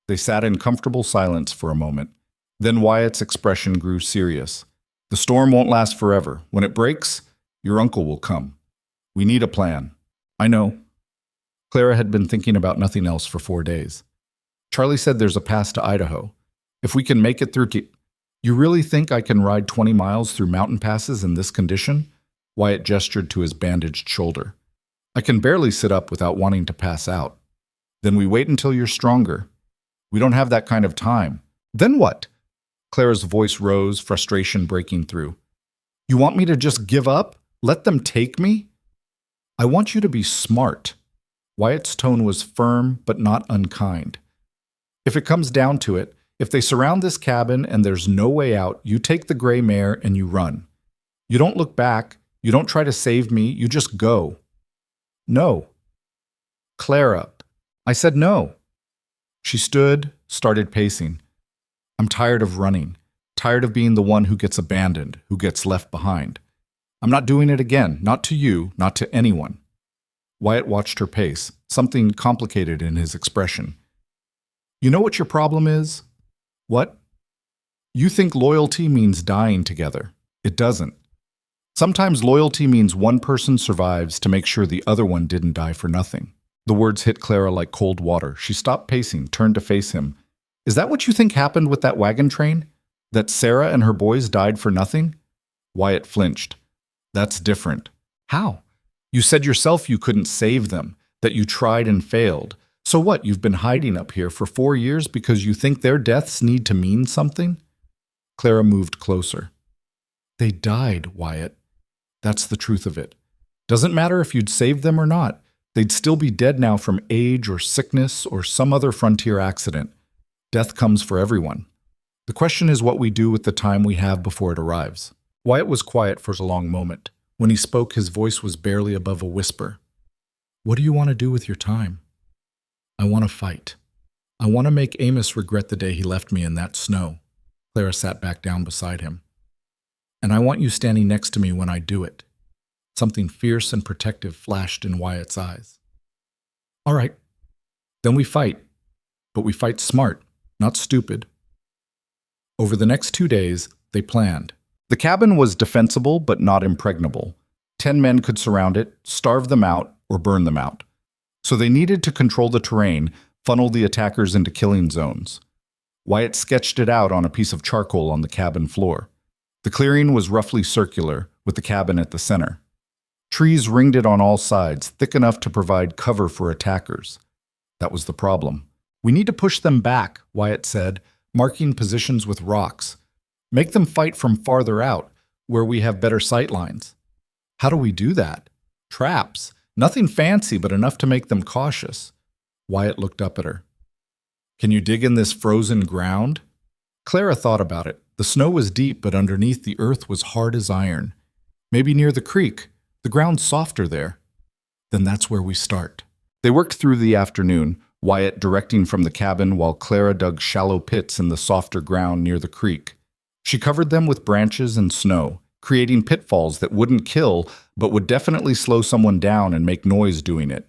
They sat in comfortable silence for a moment. Then Wyatt's expression grew serious. The storm won't last forever. When it breaks, your uncle will come. We need a plan. I know. Clara had been thinking about nothing else for 4 days. Charlie said there's a pass to Idaho. If we can make it through... You really think I can ride 20 miles through mountain passes in this condition? Wyatt gestured to his bandaged shoulder. I can barely sit up without wanting to pass out. Then we wait until you're stronger. We don't have that kind of time. Then what? Clara's voice rose, frustration breaking through. You want me to just give up? Let them take me? I want you to be smart. Wyatt's tone was firm but not unkind. If it comes down to it, if they surround this cabin and there's no way out, you take the gray mare and you run. You don't look back. You don't try to save me. You just go. No. Clara. I said no. She stood, started pacing. I'm tired of running, tired of being the one who gets abandoned, who gets left behind. I'm not doing it again, not to you, not to anyone. Wyatt watched her pace, something complicated in his expression. You know what your problem is? What? You think loyalty means dying together. It doesn't. Sometimes loyalty means one person survives to make sure the other one didn't die for nothing. The words hit Clara like cold water. She stopped pacing, turned to face him. Is that what you think happened with that wagon train? That Sarah and her boys died for nothing? Wyatt flinched. That's different. How? You said yourself you couldn't save them, that you tried and failed. So what, you've been hiding up here for 4 years because you think their deaths need to mean something? Clara moved closer. They died, Wyatt. That's the truth of it. Doesn't matter if you'd saved them or not. They'd still be dead now from age or sickness or some other frontier accident. Death comes for everyone. The question is what we do with the time we have before it arrives. Wyatt was quiet for a long moment. When he spoke, his voice was barely above a whisper. What do you want to do with your time? I want to fight. I want to make Amos regret the day he left me in that snow. Clara sat back down beside him. And I want you standing next to me when I do it. Something fierce and protective flashed in Wyatt's eyes. All right. Then we fight. But we fight smart, not stupid. Over the next 2 days, they planned. The cabin was defensible but not impregnable. 10 men could surround it, starve them out, or burn them out. So they needed to control the terrain, funnel the attackers into killing zones. Wyatt sketched it out on a piece of charcoal on the cabin floor. The clearing was roughly circular, with the cabin at the center. Trees ringed it on all sides, thick enough to provide cover for attackers. That was the problem. We need to push them back, Wyatt said, marking positions with rocks. Make them fight from farther out, where we have better sight lines. How do we do that? Traps. Nothing fancy, but enough to make them cautious. Wyatt looked up at her. Can you dig in this frozen ground? Clara thought about it. The snow was deep, but underneath the earth was hard as iron. Maybe near the creek. The ground's softer there. Then that's where we start. They worked through the afternoon, Wyatt directing from the cabin while Clara dug shallow pits in the softer ground near the creek. She covered them with branches and snow, creating pitfalls that wouldn't kill, but would definitely slow someone down and make noise doing it.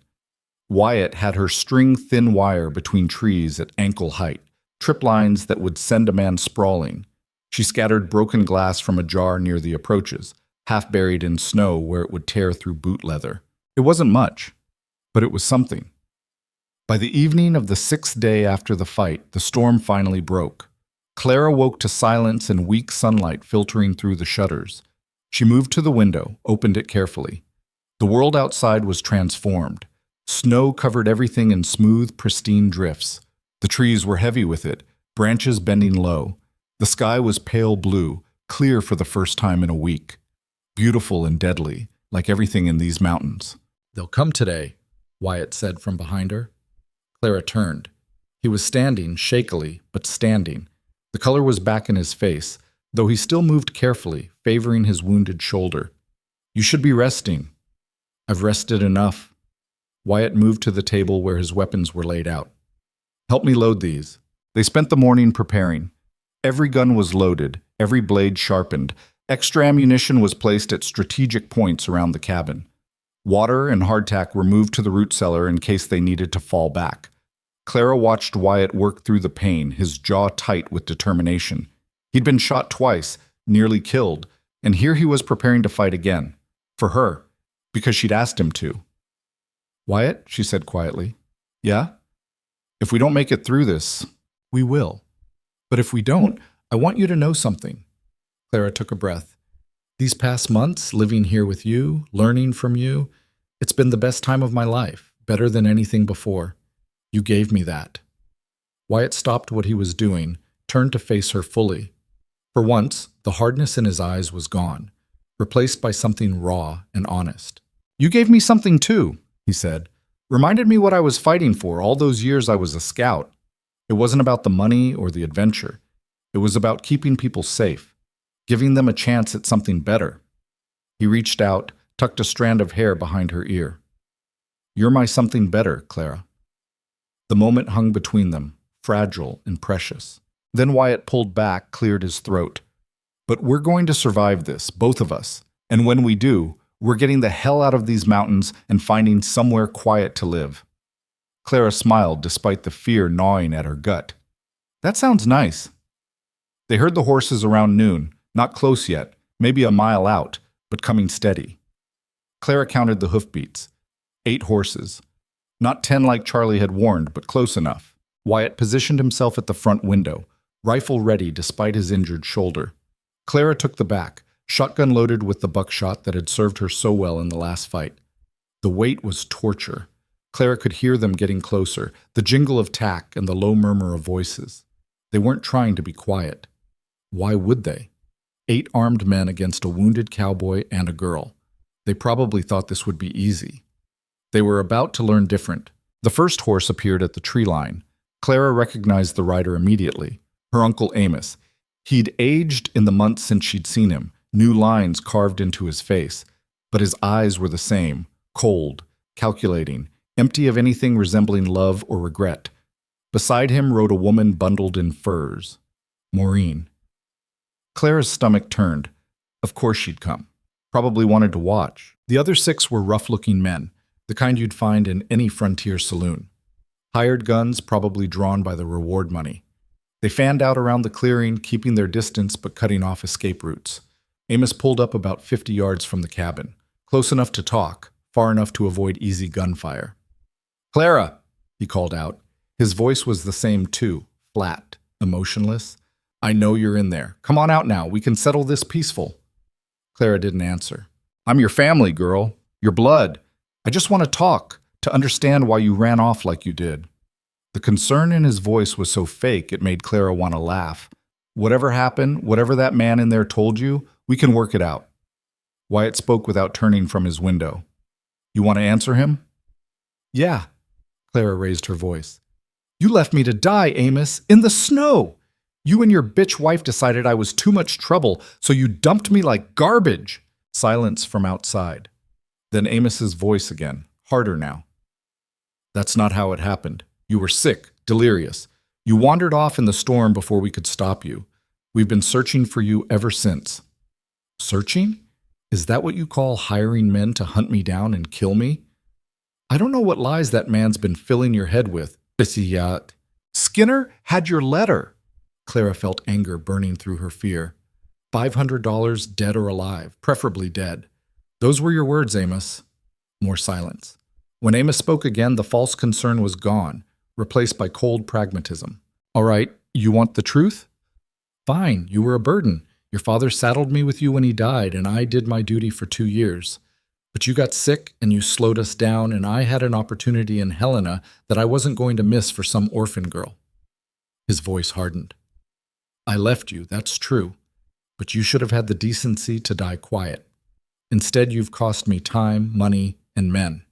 Wyatt had her string thin wire between trees at ankle height, trip lines that would send a man sprawling. She scattered broken glass from a jar near the approaches, half buried in snow where it would tear through boot leather. It wasn't much, but it was something. By the evening of the 6th day after the fight, the storm finally broke. Clara woke to silence and weak sunlight filtering through the shutters. She moved to the window, opened it carefully. The world outside was transformed. Snow covered everything in smooth, pristine drifts. The trees were heavy with it, branches bending low. The sky was pale blue, clear for the first time in a week. Beautiful and deadly, like everything in these mountains. "They'll come today," Wyatt said from behind her. Clara turned. He was standing, shakily, but standing. The color was back in his face, though he still moved carefully, favoring his wounded shoulder. "You should be resting." "I've rested enough." Wyatt moved to the table where his weapons were laid out. "Help me load these." They spent the morning preparing. Every gun was loaded, every blade sharpened. Extra ammunition was placed at strategic points around the cabin. Water and hardtack were moved to the root cellar in case they needed to fall back. Clara watched Wyatt work through the pain, his jaw tight with determination. He'd been shot twice, nearly killed, and here he was preparing to fight again. For her, because she'd asked him to. "Wyatt," she said quietly. "Yeah? If we don't make it through this, we will. But if we don't, I want you to know something." Clara took a breath. "These past months, living here with you, learning from you, it's been the best time of my life, better than anything before. You gave me that." Wyatt stopped what he was doing, turned to face her fully. For once, the hardness in his eyes was gone, replaced by something raw and honest. "You gave me something too," he said. "Reminded me what I was fighting for all those years I was a scout. It wasn't about the money or the adventure. It was about keeping people safe, giving them a chance at something better." He reached out, tucked a strand of hair behind her ear. "You're my something better, Clara." The moment hung between them, fragile and precious. Then Wyatt pulled back, cleared his throat. "But we're going to survive this, both of us. And when we do, we're getting the hell out of these mountains and finding somewhere quiet to live." Clara smiled despite the fear gnawing at her gut. "That sounds nice." They heard the horses around noon, not close yet, maybe a mile out, but coming steady. Clara counted the hoofbeats. 8 horses. Not 10 like Charlie had warned, but close enough. Wyatt positioned himself at the front window, rifle ready despite his injured shoulder. Clara took the back, shotgun loaded with the buckshot that had served her so well in the last fight. The wait was torture. Clara could hear them getting closer, the jingle of tack and the low murmur of voices. They weren't trying to be quiet. Why would they? 8 armed men against a wounded cowboy and a girl. They probably thought this would be easy. They were about to learn different. The first horse appeared at the tree line. Clara recognized the rider immediately. Her Uncle Amos. He'd aged in the months since she'd seen him, new lines carved into his face. But his eyes were the same, cold, calculating, empty of anything resembling love or regret. Beside him rode a woman bundled in furs. Maureen. Clara's stomach turned. Of course she'd come. Probably wanted to watch. The other 6 were rough-looking men, the kind you'd find in any frontier saloon. Hired guns, probably drawn by the reward money. They fanned out around the clearing, keeping their distance but cutting off escape routes. Amos pulled up about 50 yards from the cabin, close enough to talk, far enough to avoid easy gunfire. "Clara!" he called out. His voice was the same too, flat, emotionless. "I know you're in there. Come on out now. We can settle this peaceful." Clara didn't answer. "I'm your family, girl. Your blood. I just want to talk, to understand why you ran off like you did." The concern in his voice was so fake it made Clara want to laugh. "Whatever happened, whatever that man in there told you, we can work it out." Wyatt spoke without turning from his window. "You want to answer him?" "Yeah." Clara raised her voice. "You left me to die, Amos, in the snow. You and your bitch wife decided I was too much trouble, so you dumped me like garbage." Silence from outside. Then Amos's voice again, harder now. "That's not how it happened. You were sick, delirious. You wandered off in the storm before we could stop you. We've been searching for you ever since." "Searching? Is that what you call hiring men to hunt me down and kill me? I don't know what lies that man's been filling your head with, Bissiyat." "Skinner had your letter." Clara felt anger burning through her fear. $500 dead or alive, preferably dead. "Those were your words, Amos." More silence. When Amos spoke again, the false concern was gone, replaced by cold pragmatism. "All right, you want the truth? Fine, you were a burden. Your father saddled me with you when he died, and I did my duty for 2 years. But you got sick and you slowed us down, and I had an opportunity in Helena that I wasn't going to miss for some orphan girl. His voice hardened. I left you, that's true, but you should have had the decency to die quiet. Instead, you've cost me time, money, and men.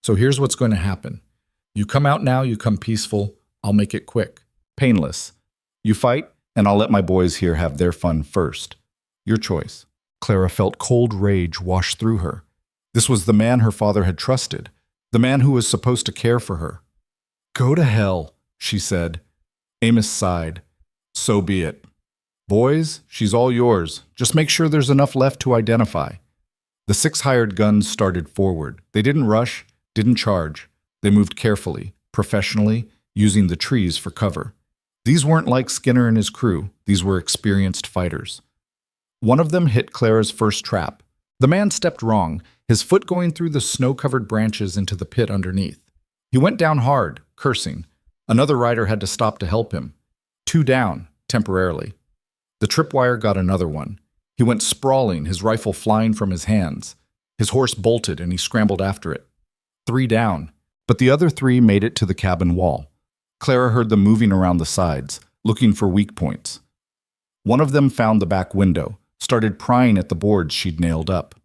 So here's what's going to happen. You come out now, you come peaceful, I'll make it quick. Painless. You fight, and I'll let my boys here have their fun first. Your choice. Clara felt cold rage wash through her. This was the man her father had trusted, the man who was supposed to care for her. Go to hell, she said. Amos sighed. So be it. Boys, she's all yours. Just make sure there's enough left to identify. The 6 hired guns started forward. They didn't rush, didn't charge. They moved carefully, professionally, using the trees for cover. These weren't like Skinner and his crew. These were experienced fighters. One of them hit Clara's first trap. The man stepped wrong, his foot going through the snow-covered branches into the pit underneath. He went down hard, cursing. Another rider had to stop to help him. 2 down, temporarily. The tripwire got another one. He went sprawling, his rifle flying from his hands. His horse bolted and he scrambled after it. 3 down, but the other 3 made it to the cabin wall. Clara heard them moving around the sides, looking for weak points. One of them found the back window, started prying at the boards she'd nailed up.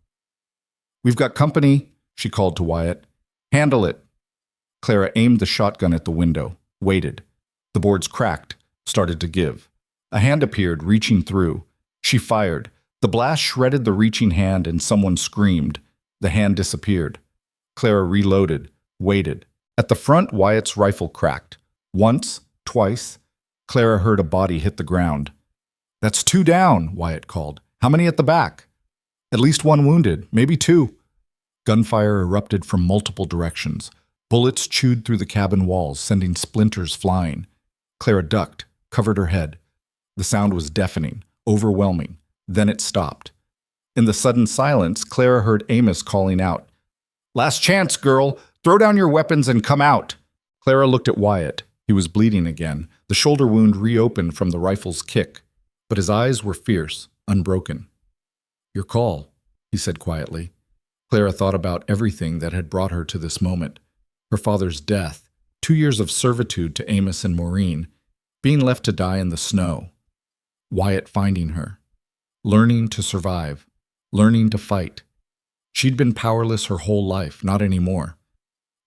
We've got company, she called to Wyatt. Handle it. Clara aimed the shotgun at the window, waited. The boards cracked, started to give. A hand appeared, reaching through. She fired. The blast shredded the reaching hand and someone screamed. The hand disappeared. Clara reloaded, waited. At the front, Wyatt's rifle cracked. Once, twice. Clara heard a body hit the ground. That's 2 down, Wyatt called. How many at the back? At least 1 wounded, maybe 2. Gunfire erupted from multiple directions. Bullets chewed through the cabin walls, sending splinters flying. Clara ducked, covered her head. The sound was deafening, overwhelming. Then it stopped. In the sudden silence, Clara heard Amos calling out, "Last chance, girl! Throw down your weapons and come out!" Clara looked at Wyatt. He was bleeding again. The shoulder wound reopened from the rifle's kick. But his eyes were fierce, unbroken. "Your call," he said quietly. Clara thought about everything that had brought her to this moment. Her father's death, 2 years of servitude to Amos and Maureen, being left to die in the snow. Wyatt finding her. Learning to survive. Learning to fight. She'd been powerless her whole life, not anymore.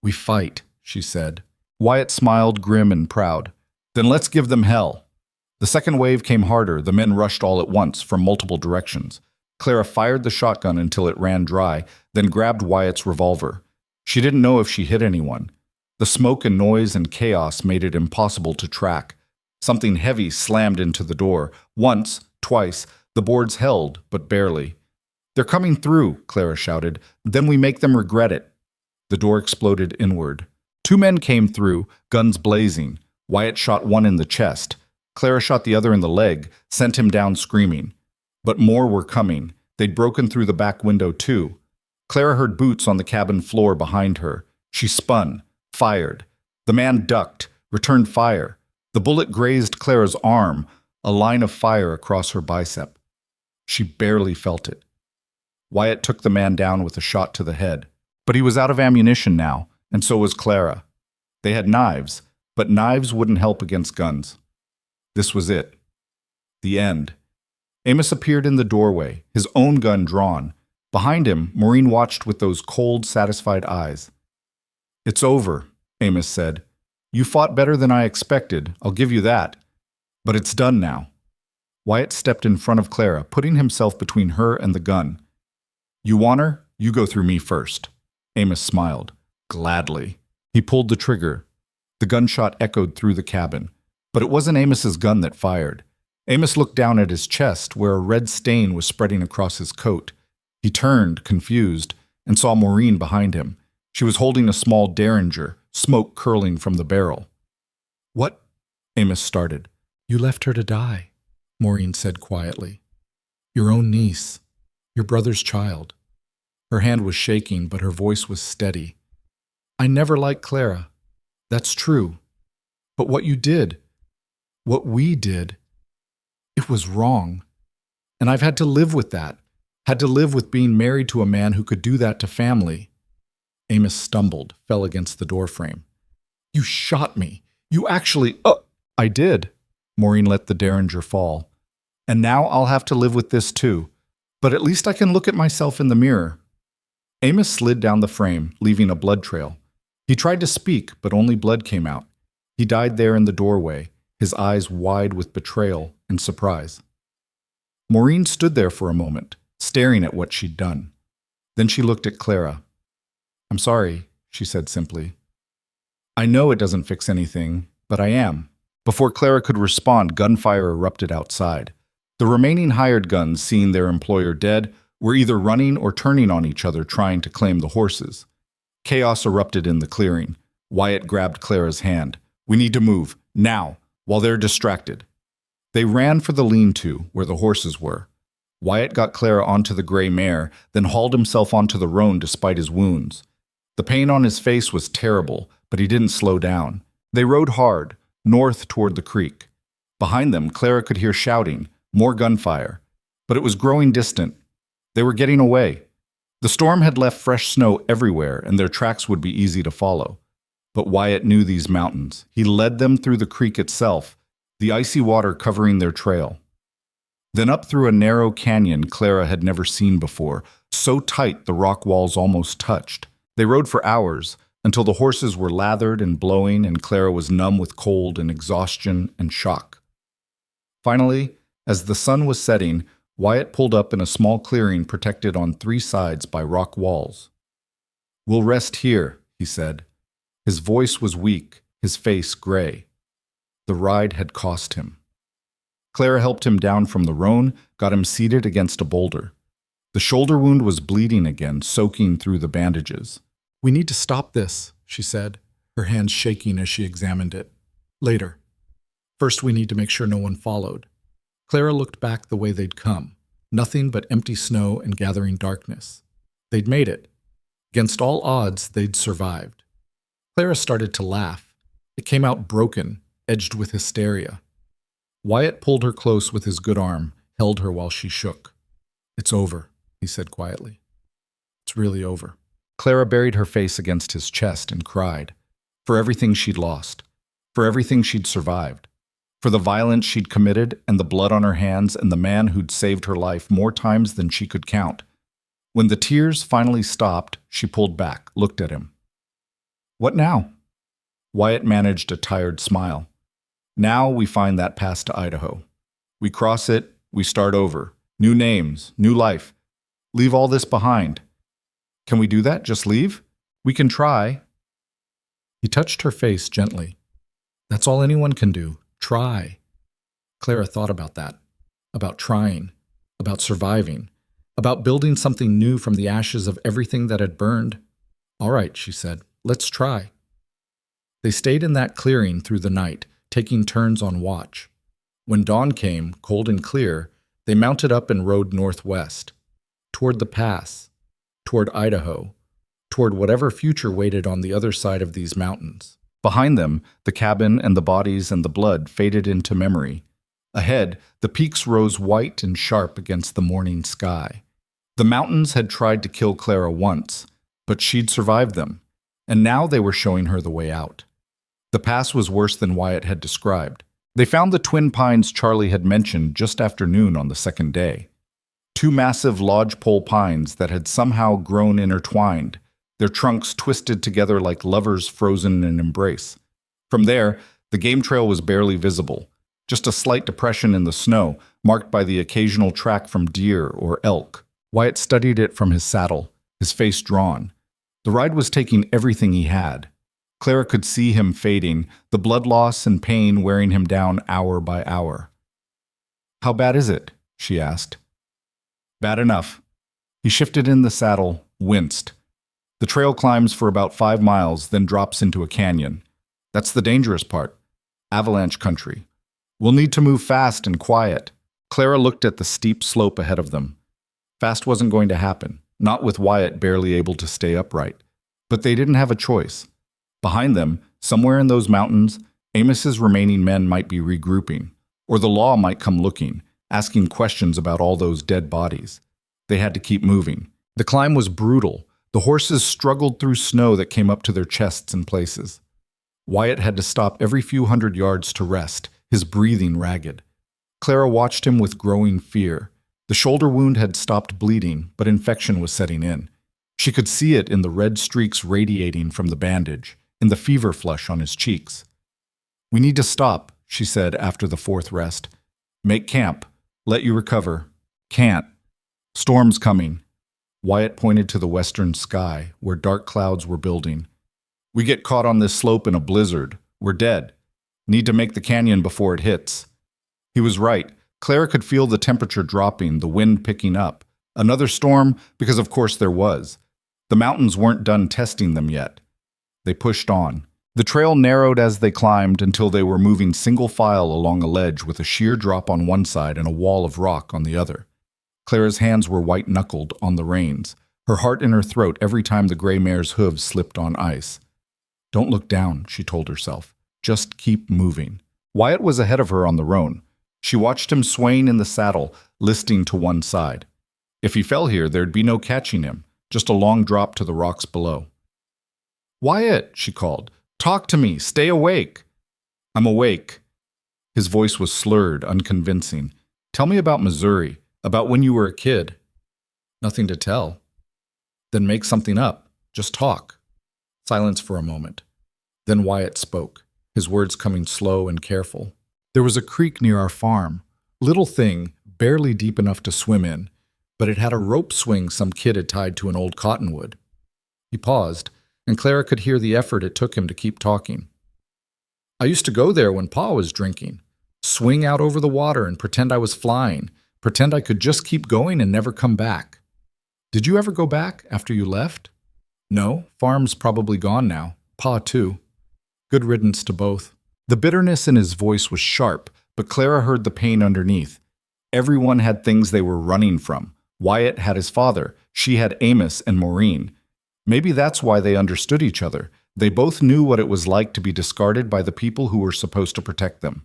"We fight," she said. Wyatt smiled, grim and proud. "Then let's give them hell." The second wave came harder. The men rushed all at once, from multiple directions. Clara fired the shotgun until it ran dry, then grabbed Wyatt's revolver. She didn't know if she hit anyone. The smoke and noise and chaos made it impossible to track. Something heavy slammed into the door. Once, twice, the boards held, but barely. "They're coming through," Clara shouted. "Then we make them regret it." The door exploded inward. 2 men came through, guns blazing. Wyatt shot one in the chest. Clara shot the other in the leg, sent him down screaming. But more were coming. They'd broken through the back window too. Clara heard boots on the cabin floor behind her. She spun, fired. The man ducked, returned fire. The bullet grazed Clara's arm, a line of fire across her bicep. She barely felt it. Wyatt took the man down with a shot to the head. But he was out of ammunition now, and so was Clara. They had knives, but knives wouldn't help against guns. This was it. The end. Amos appeared in the doorway, his own gun drawn. Behind him, Maureen watched with those cold, satisfied eyes. "It's over," Amos said. "You fought better than I expected, I'll give you that. But it's done now." Wyatt stepped in front of Clara, putting himself between her and the gun. "You want her? You go through me first." Amos smiled. Gladly. He pulled the trigger. The gunshot echoed through the cabin. But it wasn't Amos's gun that fired. Amos looked down at his chest, where a red stain was spreading across his coat. He turned, confused, and saw Maureen behind him. She was holding a small derringer, smoke curling from the barrel. "What?" Amos started. "You left her to die," Maureen said quietly. "Your own niece, your brother's child." Her hand was shaking, but her voice was steady. "I never liked Clara. That's true. But what you did, what we did, it was wrong. And I've had to live with that, Had to live with being married to a man who could do that to family. Amos stumbled, fell against the doorframe. You shot me. You actually... I did. Maureen let the derringer fall. And now I'll have to live with this too. But at least I can look at myself in the mirror. Amos slid down the frame, leaving a blood trail. He tried to speak, but only blood came out. He died there in the doorway, his eyes wide with betrayal and surprise. Maureen stood there for a moment, staring at what she'd done. Then she looked at Clara. I'm sorry, she said simply. I know it doesn't fix anything, but I am. Before Clara could respond, gunfire erupted outside. The remaining hired guns, seeing their employer dead, were either running or turning on each other trying to claim the horses. Chaos erupted in the clearing. Wyatt grabbed Clara's hand. We need to move, now, while they're distracted. They ran for the lean-to, where the horses were. Wyatt got Clara onto the gray mare, then hauled himself onto the roan despite his wounds. The pain on his face was terrible, but he didn't slow down. They rode hard, north toward the creek. Behind them, Clara could hear shouting, more gunfire. But it was growing distant. They were getting away. The storm had left fresh snow everywhere, and their tracks would be easy to follow. But Wyatt knew these mountains. He led them through the creek itself, the icy water covering their trail. Then up through a narrow canyon Clara had never seen before, so tight the rock walls almost touched. They rode for hours, until the horses were lathered and blowing and Clara was numb with cold and exhaustion and shock. Finally, as the sun was setting, Wyatt pulled up in a small clearing protected on 3 sides by rock walls. We'll rest here, he said. His voice was weak, his face gray. The ride had cost him. Clara helped him down from the roan, got him seated against a boulder. The shoulder wound was bleeding again, soaking through the bandages. We need to stop this, she said, her hands shaking as she examined it. Later. First, we need to make sure no one followed. Clara looked back the way they'd come. Nothing but empty snow and gathering darkness. They'd made it. Against all odds, they'd survived. Clara started to laugh. It came out broken, edged with hysteria. Wyatt pulled her close with his good arm, held her while she shook. It's over, he said quietly. It's really over. Clara buried her face against his chest and cried. For everything she'd lost. For everything she'd survived. For the violence she'd committed and the blood on her hands and the man who'd saved her life more times than she could count. When the tears finally stopped, she pulled back, looked at him. What now? Wyatt managed a tired smile. Now we find that pass to Idaho. We cross it, we start over. New names, new life. Leave all this behind. Can we do that? Just leave? We can try. He touched her face gently. That's all anyone can do. Try. Clara thought about that. About trying. About surviving. About building something new from the ashes of everything that had burned. All right, she said. Let's try. They stayed in that clearing through the night, taking turns on watch. When dawn came, cold and clear, they mounted up and rode northwest, toward the pass, toward Idaho, toward whatever future waited on the other side of these mountains. Behind them, the cabin and the bodies and the blood faded into memory. Ahead, the peaks rose white and sharp against the morning sky. The mountains had tried to kill Clara once, but she'd survived them, and now they were showing her the way out. The pass was worse than Wyatt had described. They found the twin pines Charlie had mentioned just after noon on the second day. 2 massive lodgepole pines that had somehow grown intertwined, their trunks twisted together like lovers frozen in embrace. From there, the game trail was barely visible, just a slight depression in the snow, marked by the occasional track from deer or elk. Wyatt studied it from his saddle, his face drawn. The ride was taking everything he had. Clara could see him fading, the blood loss and pain wearing him down hour by hour. How bad is it? She asked. Bad enough. He shifted in the saddle, winced. The trail climbs for about 5 miles, then drops into a canyon. That's the dangerous part. Avalanche country. We'll need to move fast and quiet. Clara looked at the steep slope ahead of them. Fast wasn't going to happen, not with Wyatt barely able to stay upright. But they didn't have a choice. Behind them, somewhere in those mountains, Amos's remaining men might be regrouping, or the law might come looking, asking questions about all those dead bodies. They had to keep moving. The climb was brutal. The horses struggled through snow that came up to their chests in places. Wyatt had to stop every few hundred yards to rest, his breathing ragged. Clara watched him with growing fear. The shoulder wound had stopped bleeding, but infection was setting in. She could see it in the red streaks radiating from the bandage, in the fever flush on his cheeks. "We need to stop," she said after the fourth rest. "Make camp. Let you recover." "Can't. Storm's coming." Wyatt pointed to the western sky, where dark clouds were building. "We get caught on this slope in a blizzard. We're dead. Need to make the canyon before it hits." He was right. Clara could feel the temperature dropping, the wind picking up. Another storm, because of course there was. The mountains weren't done testing them yet. They pushed on. The trail narrowed as they climbed until they were moving single file along a ledge with a sheer drop on one side and a wall of rock on the other. Clara's hands were white-knuckled on the reins, her heart in her throat every time the gray mare's hooves slipped on ice. "Don't look down," she told herself. "Just keep moving." Wyatt was ahead of her on the roan. She watched him swaying in the saddle, listing to one side. If he fell here, there'd be no catching him, just a long drop to the rocks below. "Wyatt," she called. "Talk to me. Stay awake." "I'm awake." His voice was slurred, unconvincing. "Tell me about Missouri, about when you were a kid." "Nothing to tell." "Then make something up. Just talk." Silence for a moment. Then Wyatt spoke, his words coming slow and careful. "There was a creek near our farm. Little thing, barely deep enough to swim in, but it had a rope swing some kid had tied to an old cottonwood." He paused, and Clara could hear the effort it took him to keep talking. "I used to go there when Pa was drinking. Swing out over the water and pretend I was flying, pretend I could just keep going and never come back." "Did you ever go back after you left?" "No, farm's probably gone now. Pa, too." "Good riddance to both." The bitterness in his voice was sharp, but Clara heard the pain underneath. Everyone had things they were running from. Wyatt had his father. She had Amos and Maureen. Maybe that's why they understood each other. They both knew what it was like to be discarded by the people who were supposed to protect them.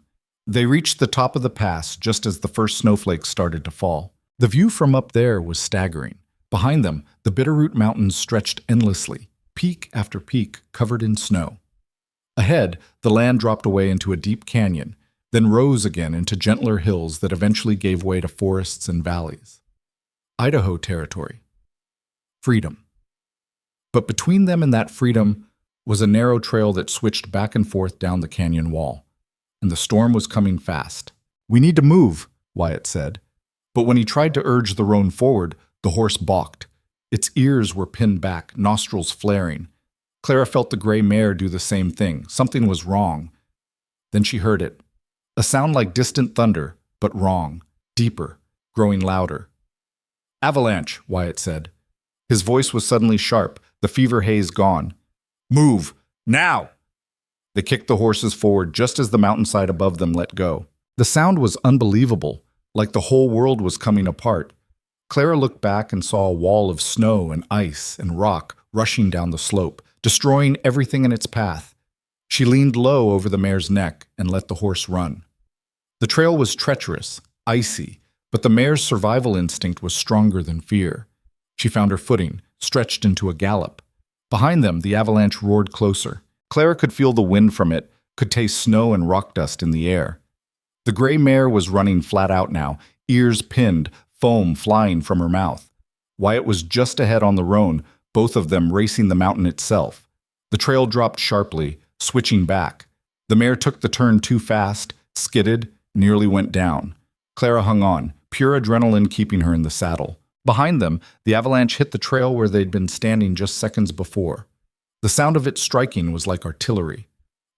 They reached the top of the pass just as the first snowflakes started to fall. The view from up there was staggering. Behind them, the Bitterroot Mountains stretched endlessly, peak after peak covered in snow. Ahead, the land dropped away into a deep canyon, then rose again into gentler hills that eventually gave way to forests and valleys. Idaho territory. Freedom. But between them and that freedom was a narrow trail that switched back and forth down the canyon wall. And the storm was coming fast. "We need to move," Wyatt said. But when he tried to urge the roan forward, the horse balked. Its ears were pinned back, nostrils flaring. Clara felt the gray mare do the same thing. Something was wrong. Then she heard it. A sound like distant thunder, but wrong, deeper, growing louder. "Avalanche," Wyatt said. His voice was suddenly sharp, the fever haze gone. "Move! Now!" They kicked the horses forward just as the mountainside above them let go. The sound was unbelievable, like the whole world was coming apart. Clara looked back and saw a wall of snow and ice and rock rushing down the slope, destroying everything in its path. She leaned low over the mare's neck and let the horse run. The trail was treacherous, icy, but the mare's survival instinct was stronger than fear. She found her footing, stretched into a gallop. Behind them, the avalanche roared closer. Clara could feel the wind from it, could taste snow and rock dust in the air. The gray mare was running flat out now, ears pinned, foam flying from her mouth. Wyatt was just ahead on the roan, both of them racing the mountain itself. The trail dropped sharply, switching back. The mare took the turn too fast, skidded, nearly went down. Clara hung on, pure adrenaline keeping her in the saddle. Behind them, the avalanche hit the trail where they'd been standing just seconds before. The sound of it striking was like artillery.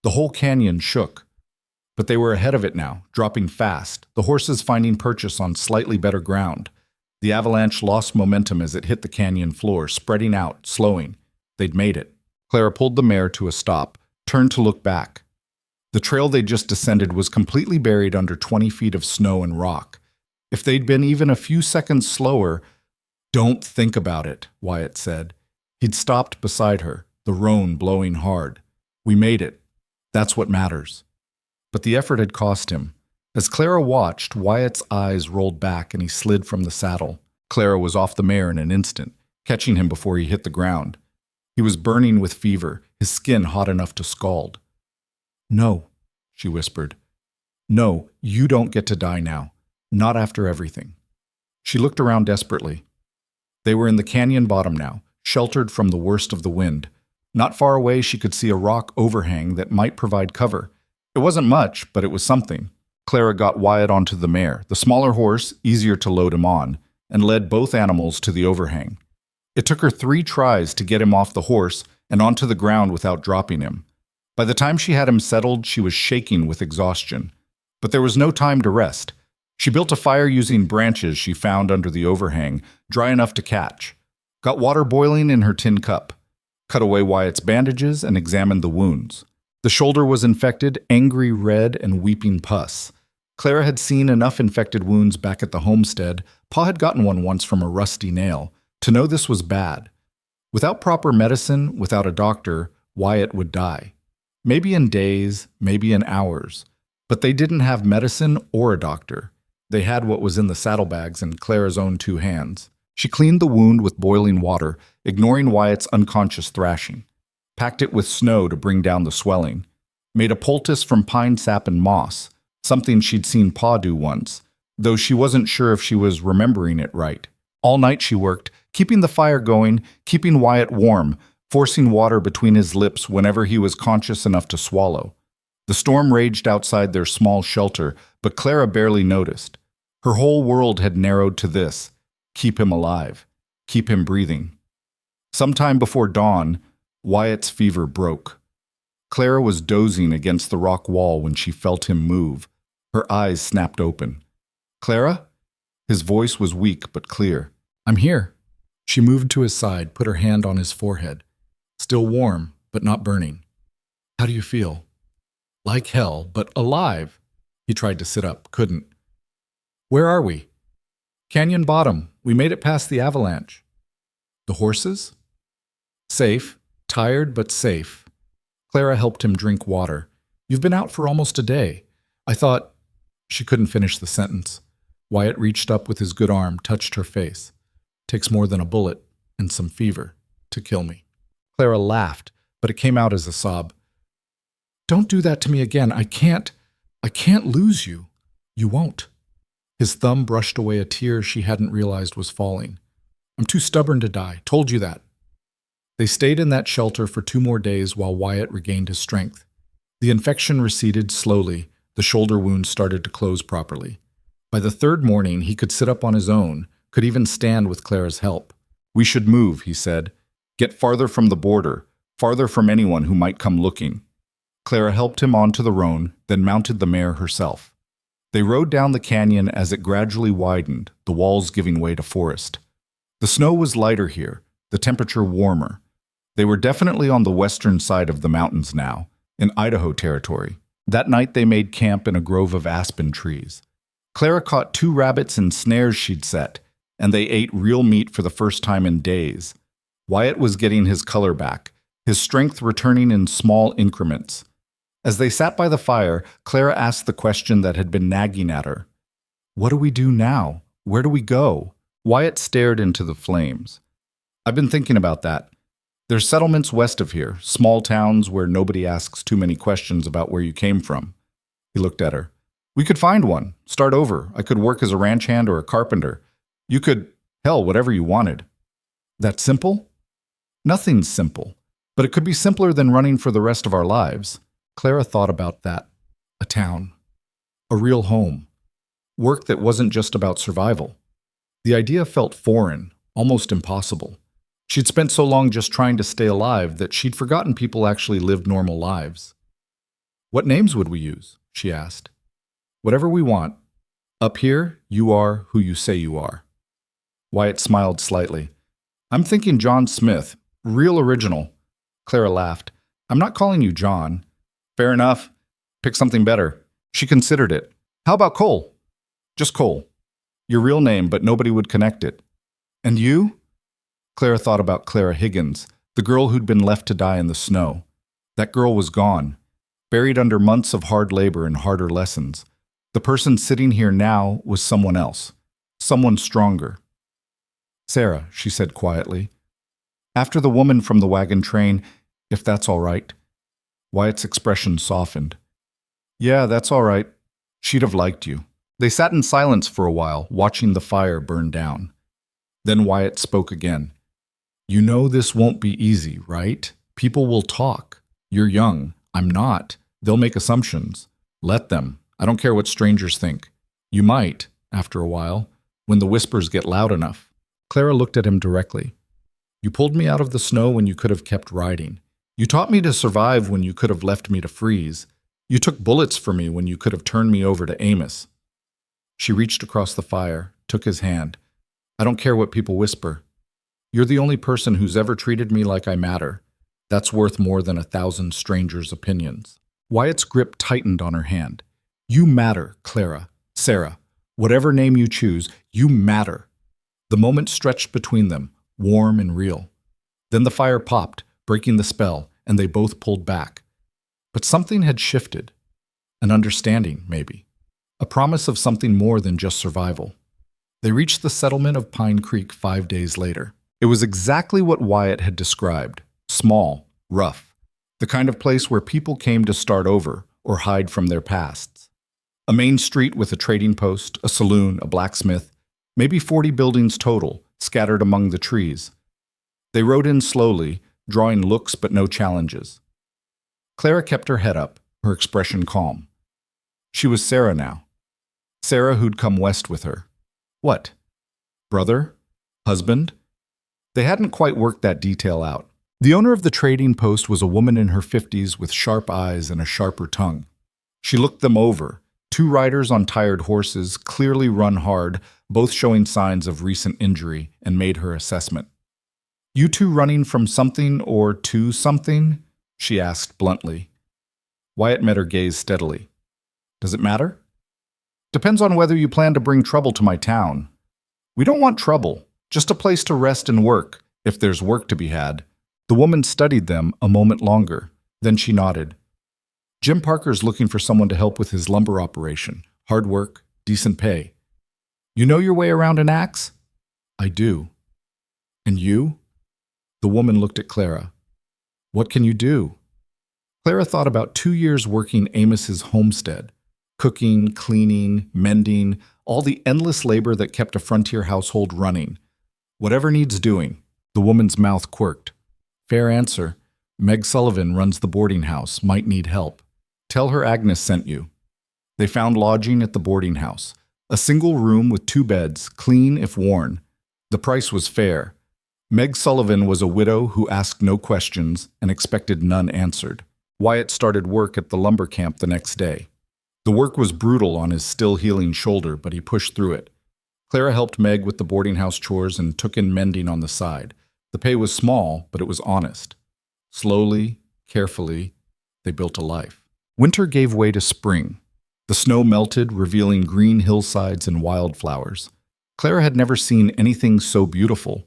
The whole canyon shook. But they were ahead of it now, dropping fast, the horses finding purchase on slightly better ground. The avalanche lost momentum as it hit the canyon floor, spreading out, slowing. They'd made it. Clara pulled the mare to a stop, turned to look back. The trail they'd just descended was completely buried under 20 feet of snow and rock. If they'd been even a few seconds slower— "Don't think about it," Wyatt said. He'd stopped beside her, the roan blowing hard. "We made it. That's what matters." But the effort had cost him. As Clara watched, Wyatt's eyes rolled back and he slid from the saddle. Clara was off the mare in an instant, catching him before he hit the ground. He was burning with fever, his skin hot enough to scald. "No," she whispered. "No, you don't get to die now. Not after everything." She looked around desperately. They were in the canyon bottom now, sheltered from the worst of the wind. Not far away, she could see a rock overhang that might provide cover. It wasn't much, but it was something. Clara got Wyatt onto the mare, the smaller horse, easier to load him on, and led both animals to the overhang. It took her 3 tries to get him off the horse and onto the ground without dropping him. By the time she had him settled, she was shaking with exhaustion. But there was no time to rest. She built a fire using branches she found under the overhang, dry enough to catch. Got water boiling in her tin cup. Cut away Wyatt's bandages and examined the wounds. The shoulder was infected, angry red and weeping pus. Clara had seen enough infected wounds back at the homestead, Pa had gotten one once from a rusty nail, to know this was bad. Without proper medicine, without a doctor, Wyatt would die. Maybe in days, maybe in hours. But they didn't have medicine or a doctor. They had what was in the saddlebags in Clara's own 2 hands. She cleaned the wound with boiling water, ignoring Wyatt's unconscious thrashing. Packed it with snow to bring down the swelling. Made a poultice from pine sap and moss, something she'd seen Pa do once, though she wasn't sure if she was remembering it right. All night she worked, keeping the fire going, keeping Wyatt warm, forcing water between his lips whenever he was conscious enough to swallow. The storm raged outside their small shelter, but Clara barely noticed. Her whole world had narrowed to this: keep him alive, keep him breathing. Sometime before dawn, Wyatt's fever broke. Clara was dozing against the rock wall when she felt him move. Her eyes snapped open. "Clara?" His voice was weak but clear. "I'm here." She moved to his side, put her hand on his forehead. Still warm, but not burning. "How do you feel?" "Like hell, but alive." He tried to sit up, couldn't. "Where are we?" "Canyon bottom. We made it past the avalanche." "The horses?" "Safe. Tired, but safe." Clara helped him drink water. "You've been out for almost a day. I thought—" She couldn't finish the sentence. Wyatt reached up with his good arm, touched her face. "Takes more than a bullet and some fever to kill me." Clara laughed, but it came out as a sob. "Don't do that to me again. I can't lose you. You won't." His thumb brushed away a tear she hadn't realized was falling. "I'm too stubborn to die. Told you that." They stayed in that shelter for 2 more days while Wyatt regained his strength. The infection receded slowly. The shoulder wound started to close properly. By the 3rd morning, he could sit up on his own, could even stand with Clara's help. "We should move," he said. "Get farther from the border, farther from anyone who might come looking." Clara helped him onto the roan, then mounted the mare herself. They rode down the canyon as it gradually widened, the walls giving way to forest. The snow was lighter here, the temperature warmer. They were definitely on the western side of the mountains now, in Idaho territory. That night they made camp in a grove of aspen trees. Clara caught 2 rabbits in snares she'd set, and they ate real meat for the first time in days. Wyatt was getting his color back, his strength returning in small increments. As they sat by the fire, Clara asked the question that had been nagging at her. "What do we do now? Where do we go?" Wyatt stared into the flames. "I've been thinking about that. There's settlements west of here, small towns where nobody asks too many questions about where you came from." He looked at her. "We could find one, start over. I could work as a ranch hand or a carpenter. You could, hell, whatever you wanted." "That simple?" "Nothing's simple, but it could be simpler than running for the rest of our lives." Clara thought about that. A town. A real home. Work that wasn't just about survival. The idea felt foreign, almost impossible. She'd spent so long just trying to stay alive that she'd forgotten people actually lived normal lives. "What names would we use?" she asked. "Whatever we want. Up here, you are who you say you are." Wyatt smiled slightly. "I'm thinking John Smith. Real original." Clara laughed. "I'm not calling you John." "Fair enough. Pick something better." She considered it. "How about Cole?" "Just Cole. Your real name, but nobody would connect it." "And you?" Clara thought about Clara Higgins, the girl who'd been left to die in the snow. That girl was gone, buried under months of hard labor and harder lessons. The person sitting here now was someone else, someone stronger. Sarah, she said quietly. After the woman from the wagon train, if that's all right. Wyatt's expression softened. Yeah, that's all right. She'd have liked you. They sat in silence for a while, watching the fire burn down. Then Wyatt spoke again. You know this won't be easy, right? People will talk. You're young. I'm not. They'll make assumptions. Let them. I don't care what strangers think. You might, after a while, when the whispers get loud enough. Clara looked at him directly. You pulled me out of the snow when you could have kept riding. You taught me to survive when you could have left me to freeze. You took bullets for me when you could have turned me over to Amos. She reached across the fire, took his hand. I don't care what people whisper. You're the only person who's ever treated me like I matter. That's worth more than 1,000 strangers' opinions. Wyatt's grip tightened on her hand. You matter, Clara, Sarah. Whatever name you choose, you matter. The moment stretched between them, warm and real. Then the fire popped, breaking the spell, and they both pulled back. But something had shifted. An understanding, maybe. A promise of something more than just survival. They reached the settlement of Pine Creek 5 days later. It was exactly what Wyatt had described. Small, rough. The kind of place where people came to start over or hide from their pasts. A main street with a trading post, a saloon, a blacksmith, maybe 40 buildings total, scattered among the trees. They rode in slowly, drawing looks but no challenges. Clara kept her head up, her expression calm. She was Sarah now. Sarah who'd come west with her. What? Brother? Husband? They hadn't quite worked that detail out. The owner of the trading post was a woman in her 50s with sharp eyes and a sharper tongue. She looked them over. 2 riders on tired horses, clearly run hard, both showing signs of recent injury, and made her assessment. You 2 running from something or to something? She asked bluntly. Wyatt met her gaze steadily. Does it matter? Depends on whether you plan to bring trouble to my town. We don't want trouble, just a place to rest and work, if there's work to be had. The woman studied them a moment longer. Then she nodded. Jim Parker's looking for someone to help with his lumber operation. Hard work, decent pay. You know your way around an axe? I do. And you? The woman looked at Clara. What can you do? Clara thought about 2 years working Amos's homestead. Cooking, cleaning, mending, all the endless labor that kept a frontier household running. Whatever needs doing. The woman's mouth quirked. Fair answer. Meg Sullivan runs the boarding house, might need help. Tell her Agnes sent you. They found lodging at the boarding house. A single room with 2 beds, clean if worn. The price was fair. Meg Sullivan was a widow who asked no questions and expected none answered. Wyatt started work at the lumber camp the next day. The work was brutal on his still healing shoulder, but he pushed through it. Clara helped Meg with the boarding house chores and took in mending on the side. The pay was small, but it was honest. Slowly, carefully, they built a life. Winter gave way to spring. The snow melted, revealing green hillsides and wildflowers. Clara had never seen anything so beautiful.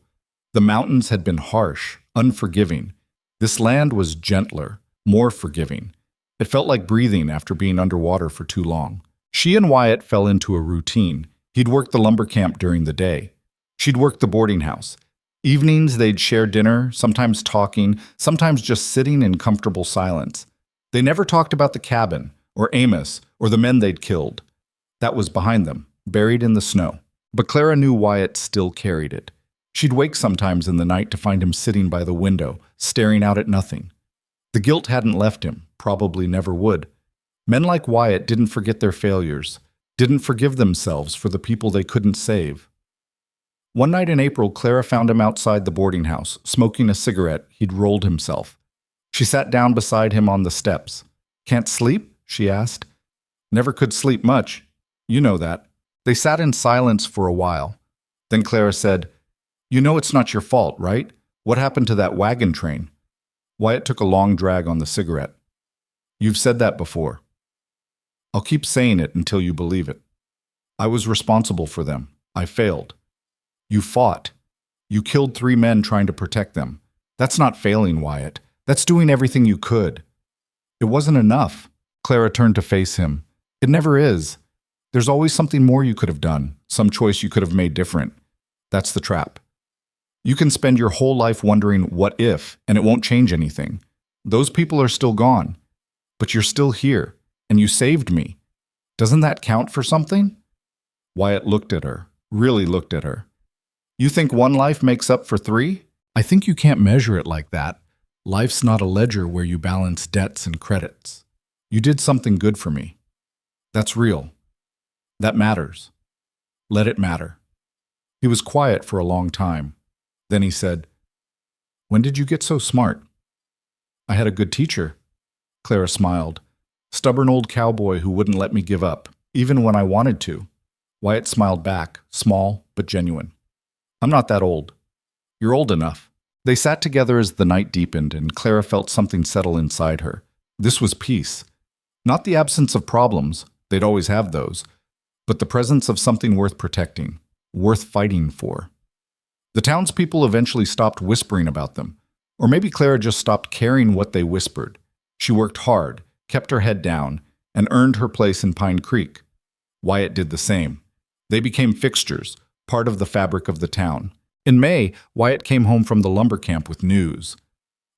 The mountains had been harsh, unforgiving. This land was gentler, more forgiving. It felt like breathing after being underwater for too long. She and Wyatt fell into a routine. He'd work the lumber camp during the day. She'd work the boarding house. Evenings, they'd share dinner, sometimes talking, sometimes just sitting in comfortable silence. They never talked about the cabin, or Amos, or the men they'd killed. That was behind them, buried in the snow. But Clara knew Wyatt still carried it. She'd wake sometimes in the night to find him sitting by the window, staring out at nothing. The guilt hadn't left him, probably never would. Men like Wyatt didn't forget their failures, didn't forgive themselves for the people they couldn't save. One night in April, Clara found him outside the boarding house, smoking a cigarette he'd rolled himself. She sat down beside him on the steps. Can't sleep? She asked. Never could sleep much. You know that. They sat in silence for a while. Then Clara said, You know it's not your fault, right? What happened to that wagon train? Wyatt took a long drag on the cigarette. You've said that before. I'll keep saying it until you believe it. I was responsible for them. I failed. You fought. You killed 3 men trying to protect them. That's not failing, Wyatt. That's doing everything you could. It wasn't enough. Clara turned to face him. It never is. There's always something more you could have done, some choice you could have made different. That's the trap. You can spend your whole life wondering what if, and it won't change anything. Those people are still gone. But you're still here, and you saved me. Doesn't that count for something? Wyatt looked at her, really looked at her. You think one life makes up for three? I think you can't measure it like that. Life's not a ledger where you balance debts and credits. You did something good for me. That's real. That matters. Let it matter. He was quiet for a long time. Then he said, When did you get so smart? I had a good teacher. Clara smiled. Stubborn old cowboy who wouldn't let me give up, even when I wanted to. Wyatt smiled back, small but genuine. I'm not that old. You're old enough. They sat together as the night deepened, and Clara felt something settle inside her. This was peace. Not the absence of problems, they'd always have those, but the presence of something worth protecting, worth fighting for. The townspeople eventually stopped whispering about them, or maybe Clara just stopped caring what they whispered. She worked hard, kept her head down, and earned her place in Pine Creek. Wyatt did the same. They became fixtures, part of the fabric of the town. In May, Wyatt came home from the lumber camp with news.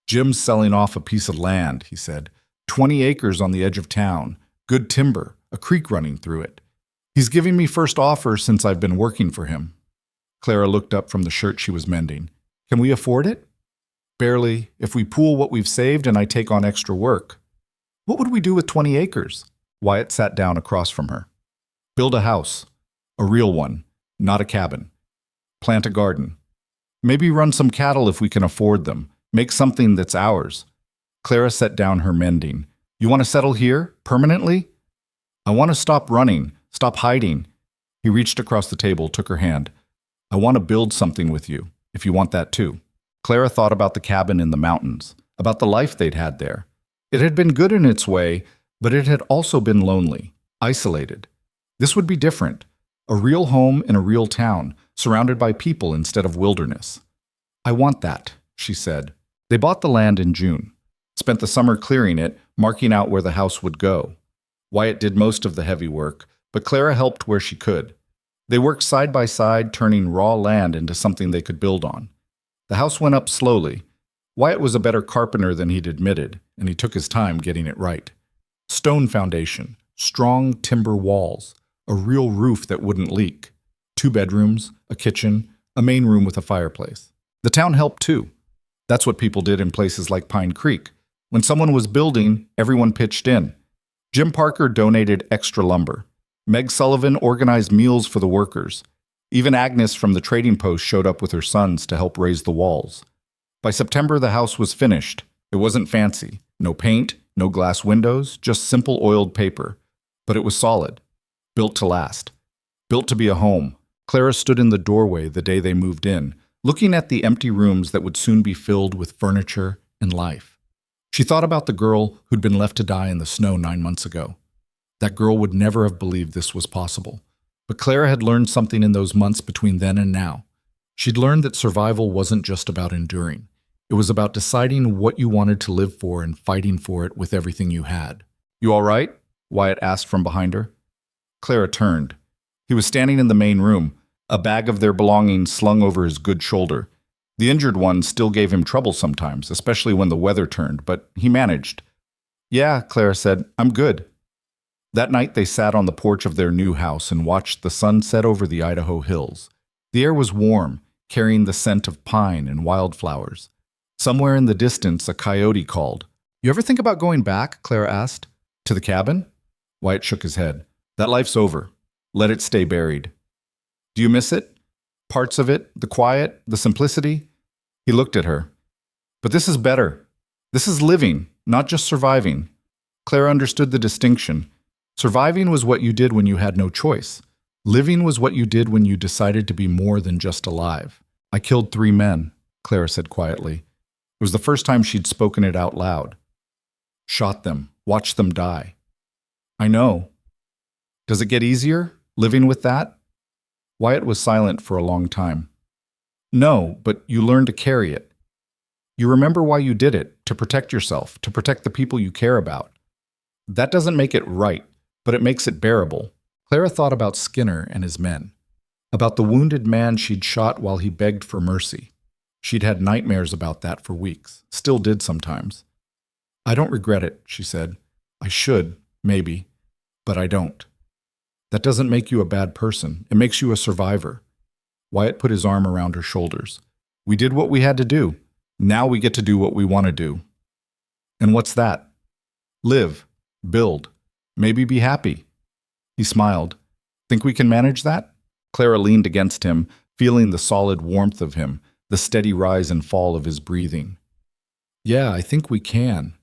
Jim's selling off a piece of land, he said. 20 acres on the edge of town, good timber, a creek running through it. He's giving me first offer since I've been working for him. Clara looked up from the shirt she was mending. Can we afford it? Barely, if we pool what we've saved and I take on extra work. What would we do with 20 acres? Wyatt sat down across from her. Build a house. A real one, not a cabin. Plant a garden. Maybe run some cattle if we can afford them. Make something that's ours. Clara set down her mending. You want to settle here, permanently? I want to stop running, stop hiding. He reached across the table, took her hand. I want to build something with you, if you want that too. Clara thought about the cabin in the mountains, about the life they'd had there. It had been good in its way, but it had also been lonely, isolated. This would be different. A real home in a real town, surrounded by people instead of wilderness. I want that, she said. They bought the land in June, spent the summer clearing it, marking out where the house would go. Wyatt did most of the heavy work, but Clara helped where she could. They worked side by side, turning raw land into something they could build on. The house went up slowly. Wyatt was a better carpenter than he'd admitted, and he took his time getting it right. Stone foundation, strong timber walls, a real roof that wouldn't leak, 2 bedrooms, a kitchen, a main room with a fireplace. The town helped too. That's what people did in places like Pine Creek. When someone was building, everyone pitched in. Jim Parker donated extra lumber. Meg Sullivan organized meals for the workers. Even Agnes from the trading post showed up with her sons to help raise the walls. By September, the house was finished. It wasn't fancy. No paint, no glass windows, just simple oiled paper. But it was solid. Built to last. Built to be a home. Clara stood in the doorway the day they moved in, looking at the empty rooms that would soon be filled with furniture and life. She thought about the girl who'd been left to die in the snow 9 months ago. That girl would never have believed this was possible. But Clara had learned something in those months between then and now. She'd learned that survival wasn't just about enduring. It was about deciding what you wanted to live for and fighting for it with everything you had. You all right? Wyatt asked from behind her. Clara turned. He was standing in the main room, a bag of their belongings slung over his good shoulder. The injured one still gave him trouble sometimes, especially when the weather turned, but he managed. Yeah, Clara said, I'm good. That night they sat on the porch of their new house and watched the sun set over the Idaho hills. The air was warm, carrying the scent of pine and wildflowers. Somewhere in the distance, a coyote called. You ever think about going back? Clara asked. To the cabin? Wyatt shook his head. That life's over. Let it stay buried. Do you miss it? Parts of it? The quiet? The simplicity? He looked at her. But this is better. This is living, not just surviving. Clara understood the distinction. Surviving was what you did when you had no choice. Living was what you did when you decided to be more than just alive. I killed 3 men, Clara said quietly. It was the first time she'd spoken it out loud. Shot them, watched them die. I know. Does it get easier, living with that? Wyatt was silent for a long time. No, but you learn to carry it. You remember why you did it, to protect yourself, to protect the people you care about. That doesn't make it right, but it makes it bearable. Clara thought about Skinner and his men, about the wounded man she'd shot while he begged for mercy. She'd had nightmares about that for weeks, still did sometimes. I don't regret it, she said. I should, maybe, but I don't. That doesn't make you a bad person. It makes you a survivor. Wyatt put his arm around her shoulders. We did what we had to do. Now we get to do what we want to do. And what's that? Live, build, maybe be happy. He smiled. Think we can manage that? Clara leaned against him, feeling the solid warmth of him, the steady rise and fall of his breathing. Yeah, I think we can.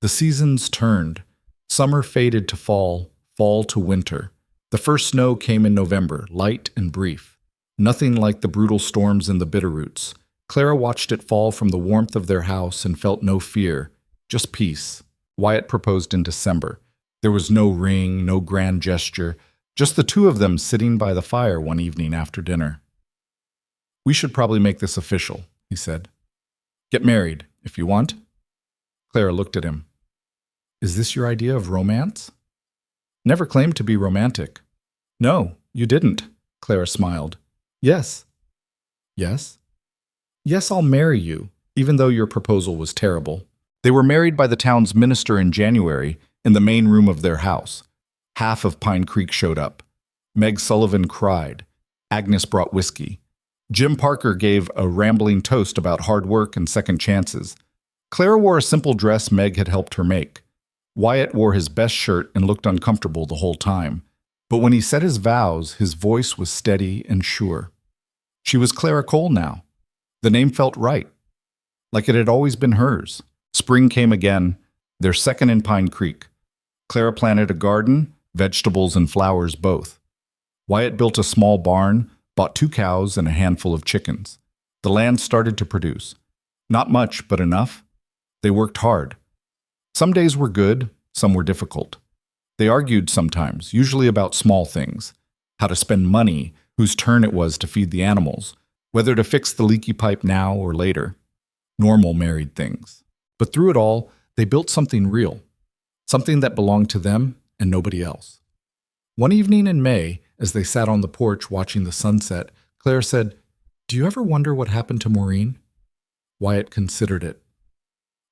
The seasons turned. Summer faded to fall, fall to winter. The first snow came in November, light and brief. Nothing like the brutal storms in the Bitterroots. Clara watched it fall from the warmth of their house and felt no fear, just peace. Wyatt proposed in December. There was no ring, no grand gesture, just the two of them sitting by the fire one evening after dinner. We should probably make this official, he said. Get married, if you want. Clara looked at him. Is this your idea of romance? Never claimed to be romantic. No, you didn't, Clara smiled. Yes. Yes? Yes, I'll marry you, even though your proposal was terrible. They were married by the town's minister in January in the main room of their house. Half of Pine Creek showed up. Meg Sullivan cried. Agnes brought whiskey. Jim Parker gave a rambling toast about hard work and second chances. Clara wore a simple dress Meg had helped her make. Wyatt wore his best shirt and looked uncomfortable the whole time. But when he said his vows, his voice was steady and sure. She was Clara Cole now. The name felt right, like it had always been hers. Spring came again, their second in Pine Creek. Clara planted a garden, vegetables and flowers both. Wyatt built a small barn, bought 2 cows and a handful of chickens. The land started to produce. Not much, but enough. They worked hard. Some days were good, some were difficult. They argued sometimes, usually about small things. How to spend money, whose turn it was to feed the animals, whether to fix the leaky pipe now or later. Normal married things. But through it all, they built something real. Something that belonged to them and nobody else. One evening in May, as they sat on the porch watching the sunset, Claire said, Do you ever wonder what happened to Maureen? Wyatt considered it.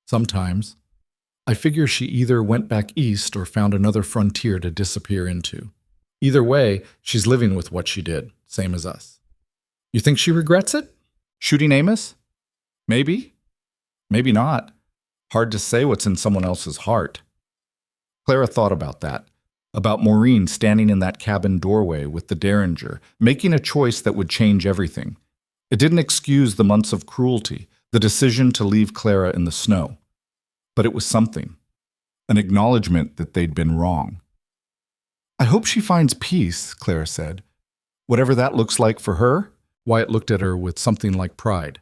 Sometimes. I figure she either went back east or found another frontier to disappear into. Either way, she's living with what she did, same as us. You think she regrets it? Shooting Amos? Maybe. Maybe not. Hard to say what's in someone else's heart. Clara thought about that. About Maureen standing in that cabin doorway with the Derringer, making a choice that would change everything. It didn't excuse the months of cruelty, the decision to leave Clara in the snow. But it was something. An acknowledgement that they'd been wrong. I hope she finds peace, Clara said. Whatever that looks like for her. Wyatt looked at her with something like pride.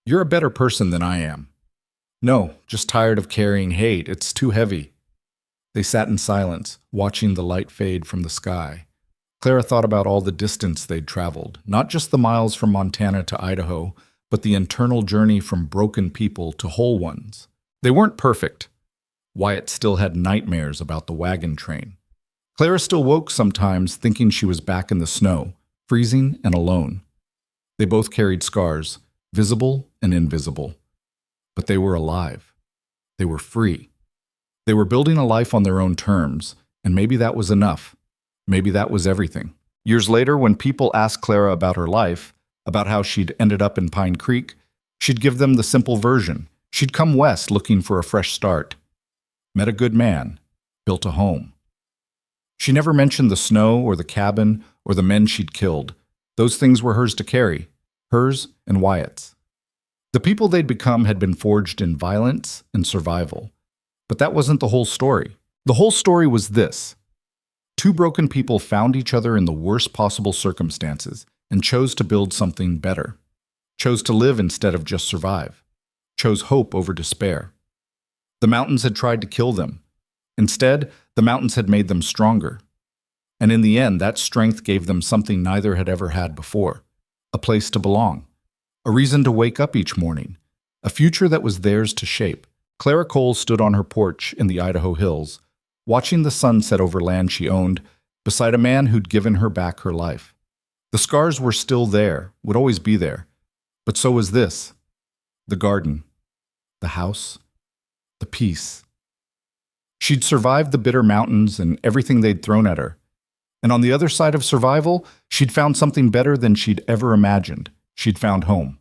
You're a better person than I am. No, just tired of carrying hate. It's too heavy. They sat in silence, watching the light fade from the sky. Clara thought about all the distance they'd traveled, not just the miles from Montana to Idaho, but the internal journey from broken people to whole ones. They weren't perfect. Wyatt still had nightmares about the wagon train. Clara still woke sometimes thinking she was back in the snow, freezing and alone. They both carried scars, visible and invisible. But they were alive. They were free. They were building a life on their own terms, and maybe that was enough. Maybe that was everything. Years later, when people asked Clara about her life, about how she'd ended up in Pine Creek, she'd give them the simple version. She'd come west looking for a fresh start. Met a good man. Built a home. She never mentioned the snow or the cabin or the men she'd killed. Those things were hers to carry. Hers and Wyatt's. The people they'd become had been forged in violence and survival. But that wasn't the whole story. The whole story was this. 2 broken people found each other in the worst possible circumstances and chose to build something better. Chose to live instead of just survive. Chose hope over despair. The mountains had tried to kill them. Instead, the mountains had made them stronger. And in the end, that strength gave them something neither had ever had before. A place to belong. A reason to wake up each morning. A future that was theirs to shape. Clara Cole stood on her porch in the Idaho hills, watching the sun set over land she owned, beside a man who'd given her back her life. The scars were still there, would always be there, But so was this: the garden, the house, the peace. She'd survived the bitter mountains and everything they'd thrown at her. And on the other side of survival, she'd found something better than she'd ever imagined. She'd found home.